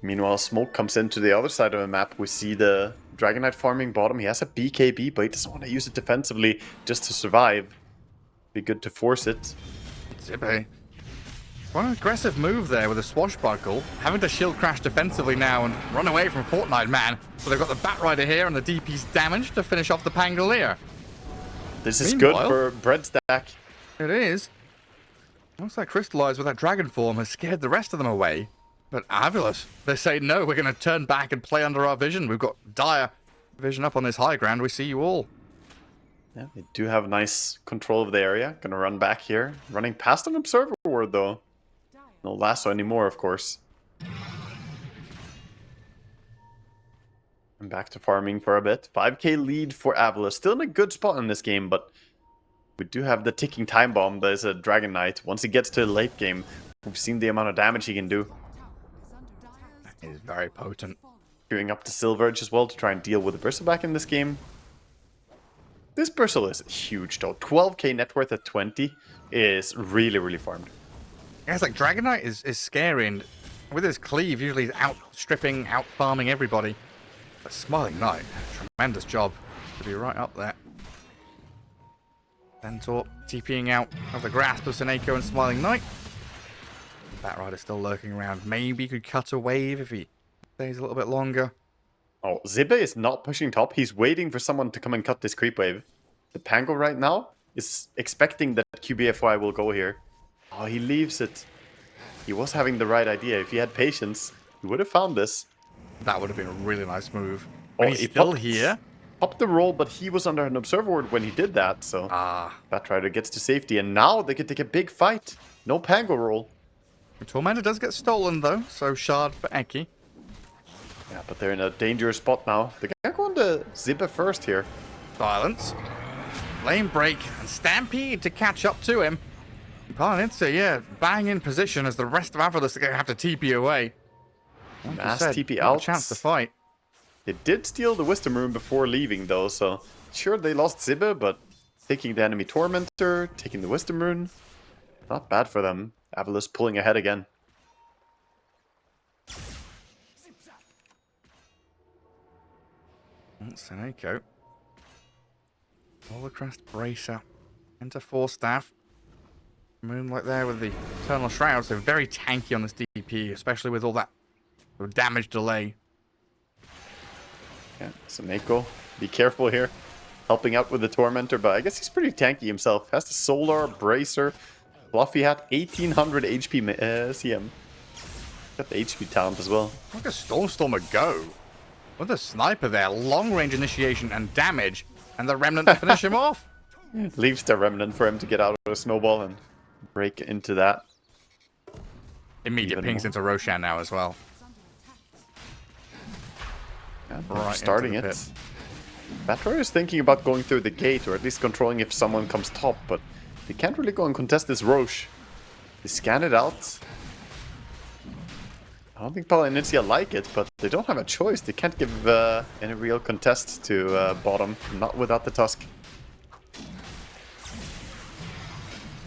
Speaker 2: Meanwhile, Smoke comes into the other side of the map. We see the Dragon Knight farming bottom. He has a BKB, but he doesn't want to use it defensively just to survive. Be good to force it.
Speaker 1: Zippe. Quite an aggressive move there with a swashbuckle. Having to shield crash defensively now and run away from Fortnite Man. So they've got the Batrider here and the DP's damage to finish off the Pangolier.
Speaker 2: This is good for Breadstack.
Speaker 1: It is. Looks like Crystallize with that dragon form has scared the rest of them away. But AVULUS, they say no, we're going to turn back and play under our vision. We've got dire vision up on this high ground. We see you all.
Speaker 2: Yeah, they do have nice control of the area. Gonna run back here. Running past an Observer Ward though. No lasso anymore, of course. I'm back to farming for a bit. 5k lead for AVULUS. Still in a good spot in this game, but we do have the ticking time bomb. There's a Dragon Knight. Once he gets to the late game, we've seen the amount of damage he can do.
Speaker 3: Tower is under attack.
Speaker 1: It is very potent.
Speaker 2: Queuing up to Silver Edge as well to try and deal with the Bristleback in this game. This Bristle is huge though. 12k net worth at 20 is really, really farmed.
Speaker 1: Yeah, it's like Dragon Knight is scary, and with his cleave, usually he's outstripping, out-farming everybody. But Smiling Knight, tremendous job to be right up there. Centaur TPing out of the grasp of Seneko and Smiling Knight. Batrider's still lurking around. Maybe he could cut a wave if he stays a little bit longer.
Speaker 2: Oh, Zibe is not pushing top. He's waiting for someone to come and cut this creep wave. The Pango right now is expecting that QBFY will go here. Oh, he leaves it. He was having the right idea. If he had patience, he would have found this.
Speaker 1: That would have been a really nice move.
Speaker 2: Oh,
Speaker 1: And he's
Speaker 2: he
Speaker 1: still
Speaker 2: popped-
Speaker 1: here.
Speaker 2: Popped the roll, but he was under an observer ward when he did that, so Batrider gets to safety, and now they can take a big fight. No Pango roll.
Speaker 1: The Tormentor does get stolen though, so shard for Eki.
Speaker 2: Yeah, but they're in a dangerous spot now. They're gonna go on the Zibe first here.
Speaker 1: Silence. Lane break and Stampede to catch up to him. Palianytsia, yeah, bang in position as the rest of AVULUS are going to have to TP away. Like
Speaker 2: Mass
Speaker 1: you said,
Speaker 2: TP
Speaker 1: not a
Speaker 2: out.
Speaker 1: chance to fight.
Speaker 2: They did steal the Wisdom Rune before leaving, though, so sure they lost Zibe, but taking the enemy Tormentor, taking the Wisdom Rune, not bad for them. AVULUS pulling ahead again.
Speaker 1: Seneko. Holocrest Bracer. Enter 4 staff. Moonlight there with the Eternal Shrouds. They're very tanky on this DP, especially with all that sort of damage delay.
Speaker 2: Yeah, Seneko, be careful here. Helping out with the Tormentor, but I guess he's pretty tanky himself. Has the Solar, Bracer, Fluffy Hat, 1800 HP CM. Got the HP talent as well.
Speaker 1: Look at Stormstormer go. With a sniper there, long range initiation and damage, and the Remnant to finish him off.
Speaker 2: Leaves the Remnant for him to get out of the snowball and break into that.
Speaker 1: Immediate
Speaker 2: Even
Speaker 1: pings
Speaker 2: more.
Speaker 1: into Roshan now as well.
Speaker 2: Yeah,
Speaker 1: Right into
Speaker 2: starting
Speaker 1: the
Speaker 2: it.
Speaker 1: pit.
Speaker 2: Batrider is thinking about going through the gate, or at least controlling if someone comes top, but they can't really go and contest this Roche. They scan it out. I don't think Palianytsia like it, but they don't have a choice. They can't give any real contest to bottom, not without the Tusk.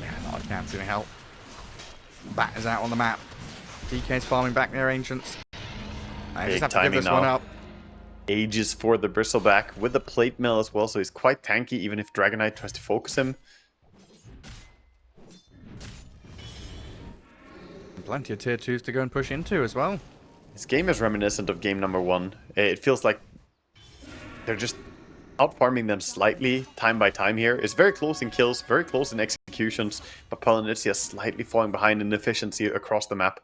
Speaker 1: Yeah, not a chance in help. Bat is out on the map. DK's farming back their ancients. I
Speaker 2: Big
Speaker 1: just have to give
Speaker 2: timing
Speaker 1: this
Speaker 2: now.
Speaker 1: one up.
Speaker 2: Ages for the Bristleback with the plate mill as well, so he's quite tanky even if Dragon Knight tries to focus him.
Speaker 1: And plenty of tier 2s to go and push into as well.
Speaker 2: This game is reminiscent of game number 1. It feels like they're just out-farming them slightly, time by time here. It's very close in kills, very close in executions, but Palianytsia is slightly falling behind in efficiency across the map.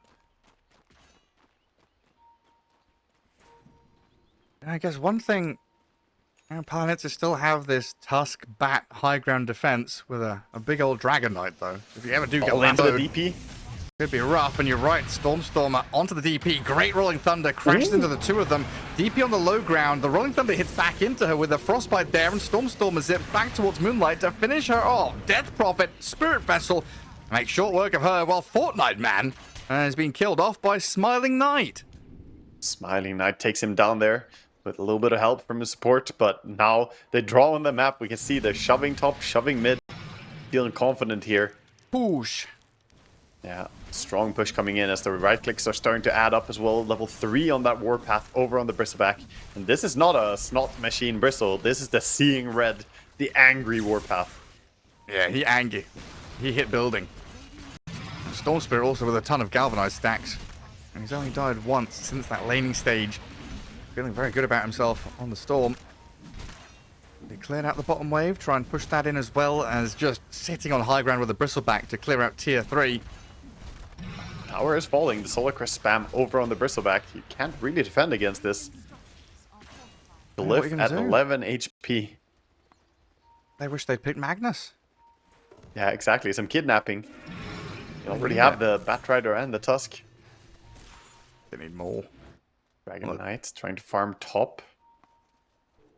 Speaker 1: I guess one thing, Palianytsia still have this Tusk Bat high ground defense with a big old Dragon Knight though. If you ever do get
Speaker 2: All into the
Speaker 1: lamboed,
Speaker 2: DP.
Speaker 1: could be rough, and you're right. Stormstormer onto the DP. Great Rolling Thunder crashes into the two of them. DP on the low ground. The Rolling Thunder hits back into her with a Frostbite there, and Stormstormer zips back towards Moonlight to finish her off. Death Prophet, Spirit Vessel, make short work of her, while Fortnite Man has been killed off by Smiling Knight.
Speaker 2: Smiling Knight takes him down there with a little bit of help from his support, but now they draw on the map. We can see they're shoving top, shoving mid. Feeling confident here.
Speaker 1: Push.
Speaker 2: Yeah, strong push coming in as the right clicks are starting to add up as well. Level 3 on that warpath over on the Bristleback. And this is not a snot machine bristle. This is the Seeing Red, the angry warpath.
Speaker 1: Yeah, he angry. He hit building. Storm Spirit also with a ton of galvanized stacks. And he's only died once since that laning stage. Feeling very good about himself on the Storm. They cleared out the bottom wave, try and push that in as well as just sitting on high ground with the Bristleback to clear out tier 3.
Speaker 2: Tower is falling. The Solar Crest spam over on the Bristleback. You can't really defend against this. The
Speaker 1: Yeah, what are you
Speaker 2: lift
Speaker 1: gonna
Speaker 2: at
Speaker 1: do?
Speaker 2: 11 HP.
Speaker 1: They wish they'd picked Magnus.
Speaker 2: Yeah, exactly. Some kidnapping. You already
Speaker 1: Yeah.
Speaker 2: have the Batrider and the Tusk.
Speaker 1: They need more.
Speaker 2: Dragon
Speaker 1: Look.
Speaker 2: Knight trying to farm top.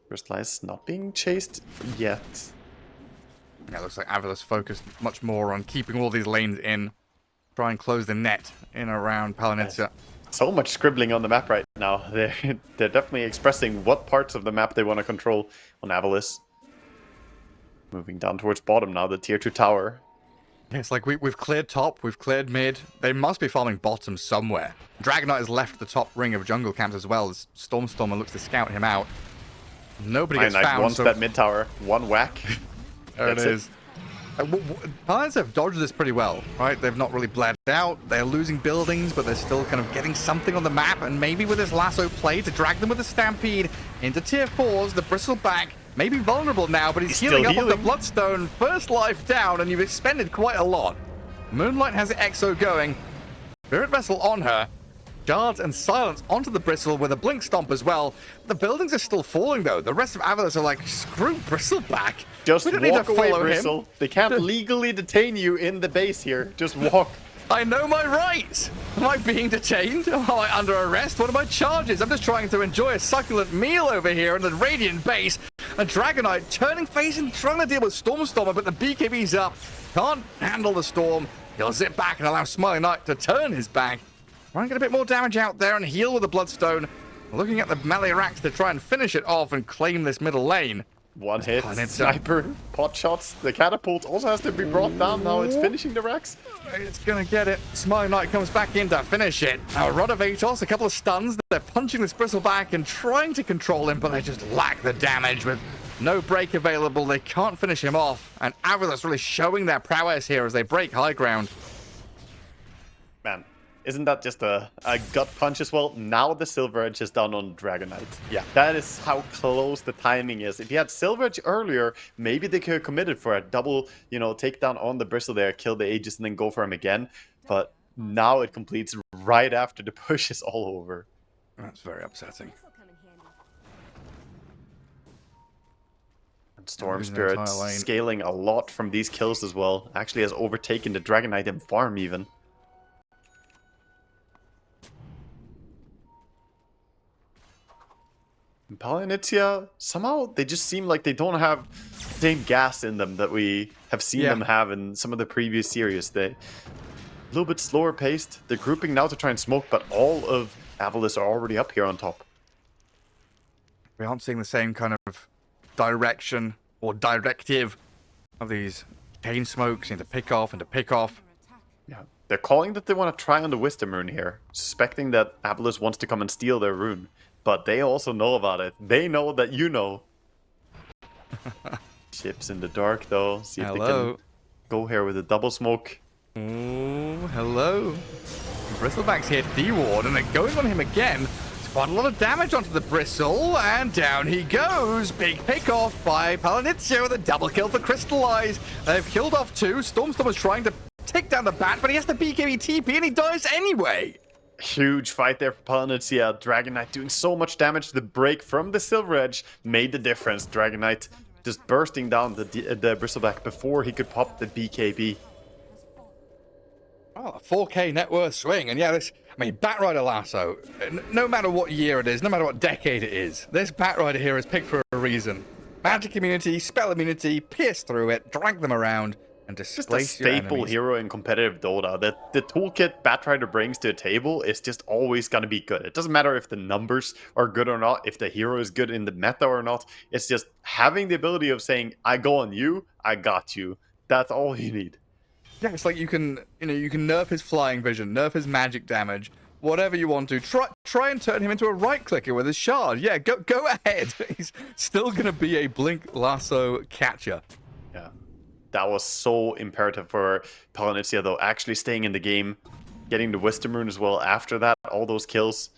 Speaker 2: Crystallize not being chased yet.
Speaker 1: Yeah, it looks like AVULUS focused much more on keeping all these lanes in. Try and close the net in around Palianytsia.
Speaker 2: So much scribbling on the map right now. They're definitely expressing what parts of the map they want to control on AVULUS. Moving down towards bottom now, the tier 2 tower.
Speaker 1: Yeah, it's like we've cleared top, we've cleared mid. They must be farming bottom somewhere. Dragonite has left the top ring of jungle camps as well as Stormstormer looks to scout him out. Nobody gets
Speaker 2: Palianytsia
Speaker 1: found.
Speaker 2: wants
Speaker 1: So
Speaker 2: that mid tower. One whack.
Speaker 1: there it
Speaker 2: That's it.
Speaker 1: is. Palianytsia have dodged this pretty well, right? They've not really bled out. They're losing buildings, but they're still kind of getting something on the map. And maybe with this lasso play to drag them with a stampede into tier 4s, the Bristleback may be vulnerable now, but he's healing up on the Bloodstone. First life down, and you've expended quite a lot. Moonlight has the Exo going. Spirit Vessel on her. Shards and Silence onto the Bristle with a Blink Stomp as well. The buildings are still falling, though. The rest of AVULUS are like, screw Bristleback.
Speaker 2: Just
Speaker 1: We don't need to
Speaker 2: walk away,
Speaker 1: follow him.
Speaker 2: Bristle. They can't legally detain you in the base here. Just walk.
Speaker 1: I know my rights. Am I being detained? Am I under arrest? What are my charges? I'm just trying to enjoy a succulent meal over here in the Radiant base. And Dragonite turning face and trying to deal with Stormstormer, but the BKB's up. Can't handle the storm. He'll zip back and allow Smiling Knight to turn his back. Try and get a bit more damage out there and heal with the Bloodstone. Looking at the melee racks to try and finish it off and claim this middle lane.
Speaker 2: One hit,
Speaker 1: Palianytsia.
Speaker 2: sniper, pot shots. The catapult also has to be brought down now. It's finishing the racks.
Speaker 1: It's gonna get it. Smiling Knight comes back in to finish it. Now, Rod of Atos, a couple of stuns. They're punching this Bristleback and trying to control him, but they just lack the damage with no break available. They can't finish him off. And AVULUS really showing their prowess here as they break high ground.
Speaker 2: Man, isn't that just a gut punch as well? Now the Silver Edge is down on Dragonite.
Speaker 1: Yeah.
Speaker 2: That is how close the timing is. If you had Silver Edge earlier, maybe they could have committed for a double, takedown on the Bristle there, kill the Aegis, and then go for him again. But now it completes right after the push is all over.
Speaker 1: That's very upsetting.
Speaker 2: And Storm
Speaker 1: Losing their
Speaker 2: Spirit
Speaker 1: entire lane.
Speaker 2: scaling a lot from these kills as well. Actually has overtaken the Dragonite in farm even. And Palianytsia, somehow they just seem like they don't have the same gas in them that we have seen them have in some of the previous series. They a little bit slower paced. They're grouping now to try and smoke, but all of AVULUS are already up here on top.
Speaker 1: We aren't seeing the same kind of direction or directive of these chain smokes into pick off and to pick off.
Speaker 2: Yeah, they're calling that they want to try on the Wisdom Rune here, suspecting that AVULUS wants to come and steal their rune. But they also know about it. They know that you know. Ships in the dark, though. See if they can go here with a double smoke.
Speaker 1: Oh, hello. Bristleback's hit D-Ward, and they're going on him again. It's quite a lot of damage onto the Bristle, and down he goes. Big pick off by Palianytsia with a double kill for Crystallize. They've killed off two. Stormstorm was trying to take down the bat, but he has the BKB TP, and he dies anyway.
Speaker 2: Huge fight there for Palianytsia. Dragonite doing so much damage. The break from the Silver Edge made the difference. Dragonite just bursting down the Bristleback before he could pop the BKB.
Speaker 1: Oh, a 4K net worth swing. And yeah, Batrider Lasso, no matter what year it is, no matter what decade it is, this Batrider here is picked for a reason. Magic immunity, spell immunity, pierce through it, drag them around, and displace your
Speaker 2: Just a staple
Speaker 1: enemies.
Speaker 2: hero in competitive Dota. The toolkit Batrider brings to the table is just always going to be good. It doesn't matter if the numbers are good or not, if the hero is good in the meta or not. It's just having the ability of saying, I go on you, I got you. That's all you need.
Speaker 1: Yeah, it's like you can nerf his flying vision, nerf his magic damage, whatever you want to. Try and turn him into a right clicker with his shard. Yeah, go ahead. He's still gonna be a blink lasso catcher.
Speaker 2: Yeah. That was so imperative for Palianytsia, though, actually staying in the game, getting the Wisdom Rune as well after that, all those kills.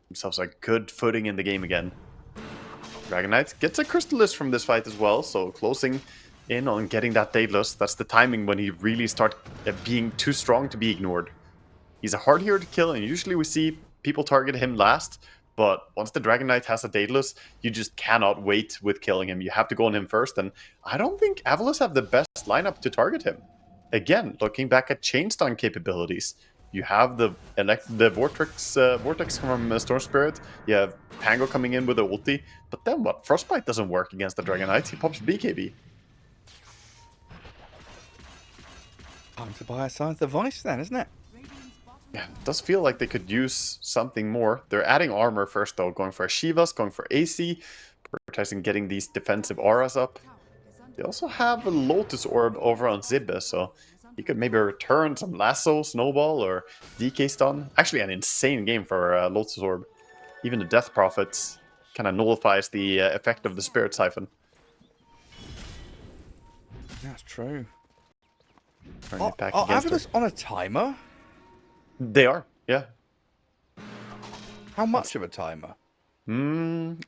Speaker 2: Themselves a good footing in the game again. Dragonite gets a Crystallis from this fight as well, so closing in on getting that Daedalus. That's the timing when he really starts being too strong to be ignored. He's a hard hero to kill, and usually we see people target him last. But once the Dragonite has a Daedalus, you just cannot wait with killing him. You have to go on him first, and I don't think AVULUS have the best lineup to target him. Again, looking back at chain stun capabilities, You have the vortex from Storm Spirit. You have Pango coming in with the ulti. But then what? Frostbite doesn't work against the Dragon Knight. He pops BKB.
Speaker 1: Time to buy a Sign of the Voice then, isn't it?
Speaker 2: Yeah, it does feel like they could use something more. They're adding armor first though, going for Shivas, going for AC, prioritizing getting these defensive auras up. They also have a Lotus Orb over on Zibbe, so he could maybe return some Lasso, Snowball, or DK Stun. Actually, an insane game for Lotus Orb. Even the Death Prophets kind of nullifies the effect of the Spirit Siphon.
Speaker 1: That's true.
Speaker 2: Turning it back
Speaker 1: Are
Speaker 2: against her.
Speaker 1: AVULUS on a timer?
Speaker 2: They are, yeah.
Speaker 1: How much of a timer?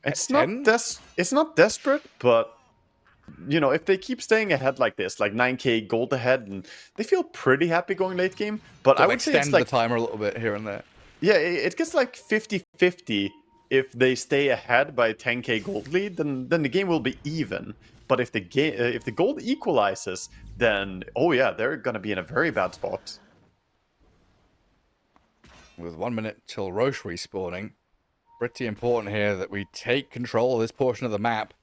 Speaker 2: It's
Speaker 1: 10?
Speaker 2: it's not desperate, but you know, if they keep staying ahead like this, like 9k gold ahead, and they feel pretty happy going late game. But
Speaker 1: So
Speaker 2: I would say
Speaker 1: extend
Speaker 2: it's like
Speaker 1: the timer a little bit here and there.
Speaker 2: yeah, it gets like 50-50 if they stay ahead by 10k gold lead, then the game will be even. But if the gold equalizes, then oh yeah, they're gonna be in a very bad spot.
Speaker 1: With 1 minute till Roche respawning, pretty important here that we take control of this portion of the map.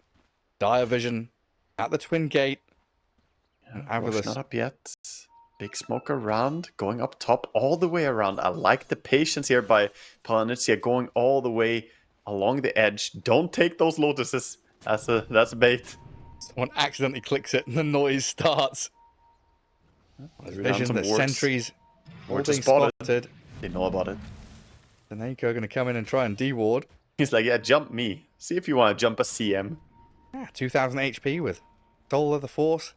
Speaker 1: Dire Vision at the Twin Gate. And
Speaker 2: Rosh
Speaker 1: AVULUS.
Speaker 2: not up yet. Big smoke around, going up top all the way around. I like the patience here by Palianytsia going all the way along the edge. Don't take those lotuses. That's a bait.
Speaker 1: Someone accidentally clicks it and the noise starts.
Speaker 2: Threw down
Speaker 1: Vision,
Speaker 2: some
Speaker 1: the
Speaker 2: wards.
Speaker 1: sentries all
Speaker 2: Wards are
Speaker 1: being
Speaker 2: spotted.
Speaker 1: spotted.
Speaker 2: They know about it.
Speaker 1: The Nako are going to come in and try and deward.
Speaker 2: He's like, yeah, jump me. See if you want to jump a CM.
Speaker 1: 2000 HP with Soul of the Force.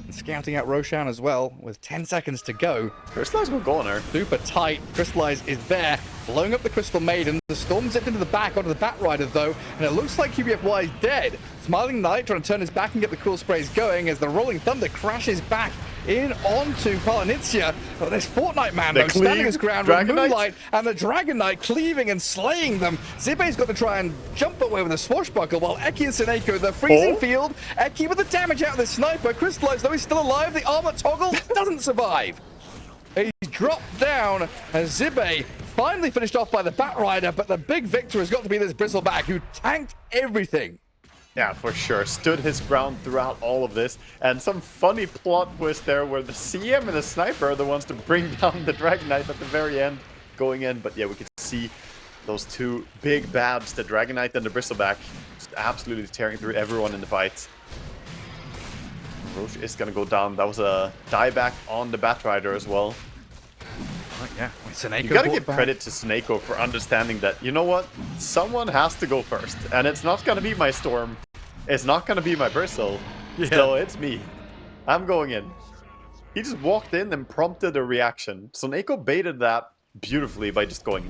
Speaker 1: And scouting out Roshan as well with 10 seconds to go.
Speaker 2: Crystallize will go on her.
Speaker 1: Super tight. Crystallize is there, blowing up the Crystal Maiden. The Storm zipped into the back onto the Bat Rider though, and it looks like QBFY is dead. Smiling Knight trying to turn his back and get the cool sprays going as the Rolling Thunder crashes back in onto Palianytsia. But there's Fortnite Man though, standing his ground with
Speaker 2: Dragon Knight.
Speaker 1: Moonlight and the Dragon Knight cleaving and slaying them. Zibbe's got to try and jump away with a swashbuckle while Eki and Seneko, the freezing field. Eki with the damage out of the sniper. Crystallized though he's still alive. The armor toggle doesn't survive. He's dropped down as Zibbe finally finished off by the Bat Rider, but the big victor has got to be this Bristleback who tanked everything.
Speaker 2: Yeah, for sure. Stood his ground throughout all of this. And some funny plot twist there where the CM and the Sniper are the ones to bring down the Dragon Knight at the very end going in. But yeah, we could see those two big bads, the Dragon Knight and the Bristleback, just absolutely tearing through everyone in the fight. Roche is going to go down. That was a dieback on the Bat Rider as well.
Speaker 1: Right, yeah. Seneko
Speaker 2: You gotta
Speaker 1: brought
Speaker 2: give
Speaker 1: back.
Speaker 2: credit to Seneko for understanding that, you know what? Someone has to go first. And it's not gonna be my Storm. It's not gonna be my Bristle.
Speaker 1: Yeah.
Speaker 2: So it's me. I'm going in. He just walked in and prompted a reaction. Seneko baited that beautifully by just going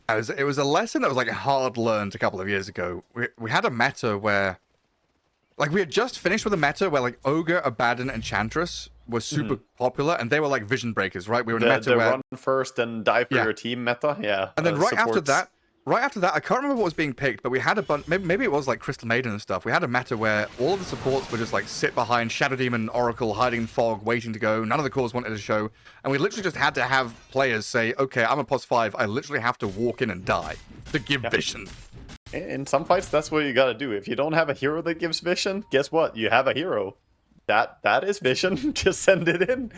Speaker 2: in.
Speaker 1: It was a lesson that was like hard learned a couple of years ago. We had a meta where, like, we had just finished with a meta where like Ogre, Abaddon, and Enchantress were super popular, and they were like vision breakers, right? We were in a meta
Speaker 2: The
Speaker 1: where,
Speaker 2: run first and die for your team meta, yeah.
Speaker 1: and then right after
Speaker 2: supports.
Speaker 1: that, I can't remember what was being picked, but we had a bunch. Maybe it was like Crystal Maiden and stuff. We had a meta where all of the supports were just like sit behind Shadow Demon, Oracle, hiding in fog, waiting to go. None of the cores wanted to show, and we literally just had to have players say, "Okay, I'm a +5. I literally have to walk in and die to give vision."
Speaker 2: In some fights, that's what you gotta do. If you don't have a hero that gives vision, guess what? You have a hero. That is vision. Just send it in.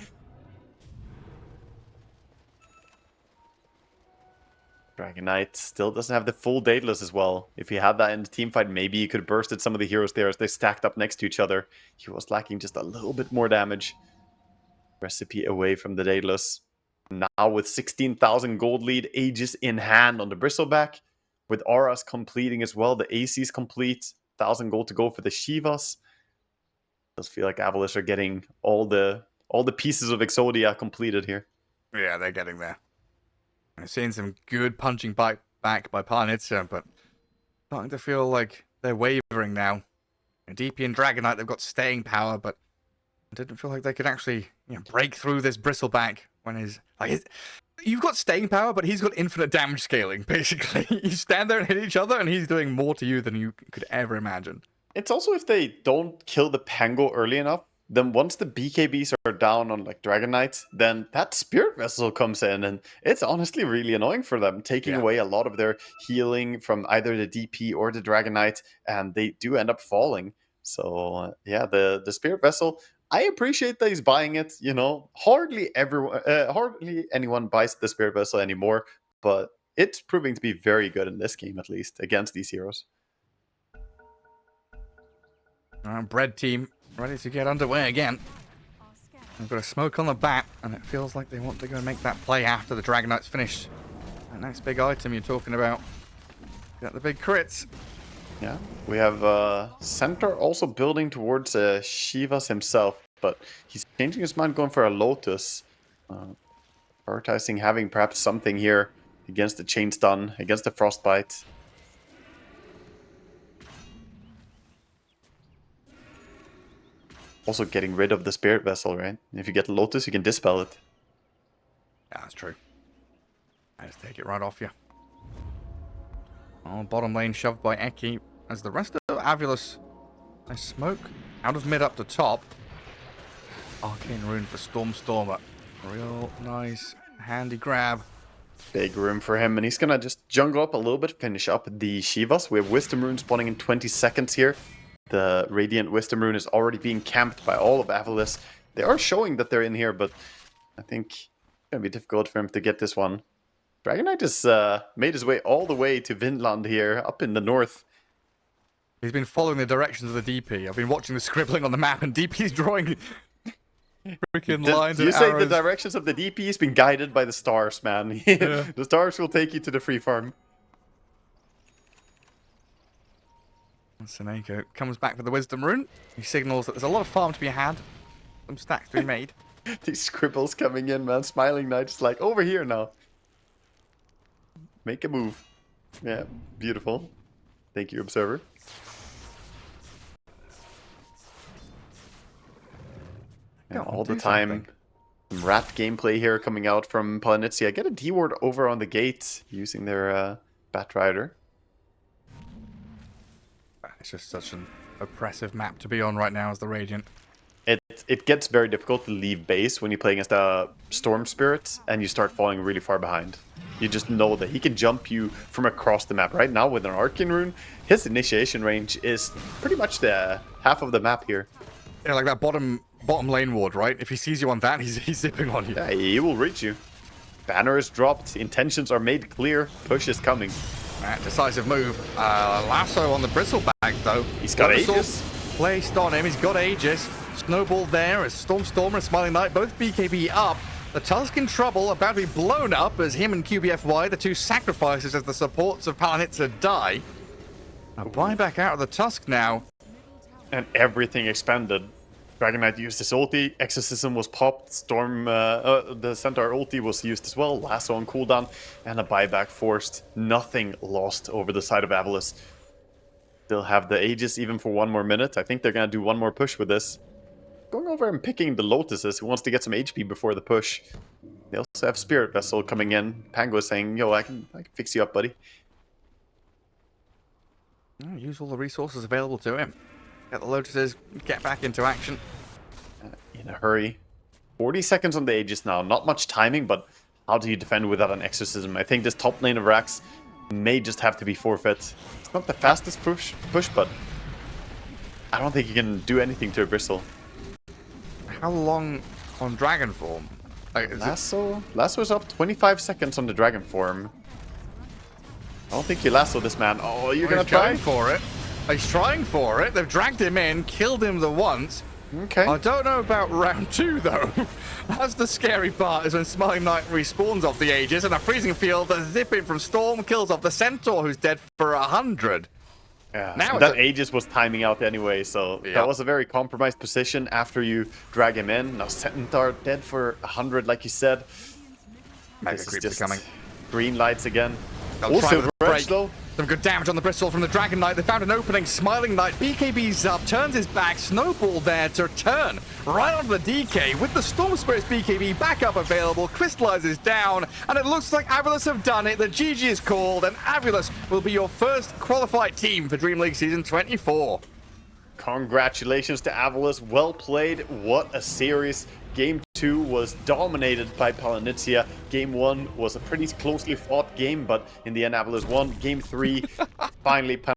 Speaker 2: Dragon Knight still doesn't have the full Daedalus as well. If he had that in the team fight, maybe he could have bursted some of the heroes there as they stacked up next to each other. He was lacking just a little bit more damage. Recipe away from the Daedalus. Now with 16,000 gold lead, Aegis in hand on the Bristleback. With auras completing as well, the AC's complete. 1,000 gold to go for the Shivas. Does feel like AVULUS are getting all the pieces of Exodia completed here.
Speaker 1: Yeah, they're getting there. I've seen some good punching back by Palianytsia, but starting to feel like they're wavering now. And DP and Dragon Knight, they've got staying power, but I didn't feel like they could actually break through this Bristleback when you've got staying power, but he's got infinite damage scaling, basically. You stand there and hit each other, and he's doing more to you than you could ever imagine.
Speaker 2: It's also if they don't kill the Pango early enough, then once the BKBs are down on like Dragon Knights, then that Spirit Vessel comes in, and it's honestly really annoying for them, taking away a lot of their healing from either the DP or the Dragon Knight, and they do end up falling. So yeah, the Spirit Vessel, I appreciate that he's buying it. You know, hardly anyone buys the Spirit Vessel anymore, but it's proving to be very good in this game, at least against these heroes.
Speaker 1: Bread team ready to get underway again. They've got a smoke on the bat, and it feels like they want to go and make that play after the Dragon Knight's finished. That next big item you're talking about. Got the big crits.
Speaker 2: Yeah, we have Centaur also building towards Shivas himself, but he's changing his mind, going for a Lotus. Prioritizing having perhaps something here against the Chain Stun, against the Frostbite. Also getting rid of the Spirit Vessel, right? If you get Lotus, you can dispel it.
Speaker 1: Yeah, that's true. I just take it right off you. Oh, bottom lane shoved by Eki. As the rest of AVULUS, they smoke out of mid up to top. Arcane Rune for Stormer. Real nice, handy grab.
Speaker 2: Big room for him, and he's gonna just jungle up a little bit, finish up the Shivas. We have Wisdom Rune spawning in 20 seconds here. The Radiant Wisdom Rune is already being camped by all of AVULUS. They are showing that they're in here, but I think it's going to be difficult for him to get this one. Dragon Knight has made his way all the way to Vinland here, up in the north.
Speaker 1: He's been following the directions of the DP. I've been watching the scribbling on the map, and DP's drawing freaking lines and
Speaker 2: You say
Speaker 1: arrows.
Speaker 2: the directions of the DP has been guided by the stars, man.
Speaker 1: Yeah.
Speaker 2: The stars will take you to the free farm.
Speaker 1: Seneko comes back with the Wisdom Rune. He signals that there's a lot of farm to be had. Some stacks to be made.
Speaker 2: These scribbles coming in, man. Smiling Knight is like, over here now. Make a move. Yeah, beautiful. Thank you, Observer. And all the time, some rat gameplay here coming out from Palianytsia. Get a D-ward over on the gate using their Bat Rider.
Speaker 1: It's just such an oppressive map to be on right now as the Radiant.
Speaker 2: It gets very difficult to leave base when you play against a Storm Spirit and you start falling really far behind. You just know that he can jump you from across the map. Right now with an Arcane Rune, his initiation range is pretty much the half of the map here.
Speaker 1: Yeah, like that bottom lane ward, right? If he sees you on that, he's zipping on you.
Speaker 2: Yeah, he will reach you. Banner is dropped, intentions are made clear, push is coming.
Speaker 1: Decisive move. Lasso on the Bristleback, though.
Speaker 2: He's got
Speaker 1: Wonderful
Speaker 2: Aegis.
Speaker 1: Placed on him. He's got Aegis. Snowball there as Stormer and Smiling Knight both BKB up. The Tusk in trouble, about to be blown up as him and QBFY, the two sacrifices as the supports of Palianytsia, die. A buyback out of the Tusk now.
Speaker 2: And everything expanded. Dragon Knight used his ulti, Exorcism was popped, the Centaur ulti was used as well, Lasso on cooldown, and a buyback forced. Nothing lost over the side of AVULUS. Still have the Aegis even for one more minute. I think they're going to do one more push with this. Going over and picking the Lotuses, who wants to get some HP before the push. They also have Spirit Vessel coming in. Pango saying, yo, I can fix you up, buddy.
Speaker 1: Use all the resources available to him. Get the Lotuses, get back into action.
Speaker 2: In a hurry. 40 seconds on the Aegis now. Not much timing, but how do you defend without an Exorcism? I think this top lane of Rax may just have to be forfeit. It's not the fastest push, but I don't think you can do anything to a Bristle.
Speaker 1: How long on Dragon form? Like,
Speaker 2: Lasso's up 25 seconds on the Dragon form. I don't think you lasso this man. Oh, you're gonna try?
Speaker 1: For it. He's trying for it. They've dragged him in, killed him the once.
Speaker 2: Okay.
Speaker 1: I don't know about round 2, though. That's the scary part, is when Smiling Knight respawns off the Aegis, and a freezing field, the zipping from Storm kills off the Centaur, who's dead for 100.
Speaker 2: Yeah,
Speaker 1: now
Speaker 2: that Aegis was timing out anyway, so that was a very compromised position after you drag him in. Now Centaur dead for 100, like you said.
Speaker 1: Mega creeps are coming.
Speaker 2: Green lights again.
Speaker 1: They'll
Speaker 2: Also,
Speaker 1: try with a break.
Speaker 2: though.
Speaker 1: Some good damage on the Bristle from the Dragon Knight. They found an opening. Smiling Knight, BKB's up, turns his back. Snowball there to turn right onto the DK with the Storm Spirit's BKB backup available. Crystallizes down, and it looks like AVULUS have done it. The GG is called, and AVULUS will be your first qualified team for DreamLeague Season 24.
Speaker 2: Congratulations to AVULUS. Well played. What a series. Game 2 was dominated by Palianytsia. Game 1 was a pretty closely fought game, but in the end, AVULUS won. Game 3, finally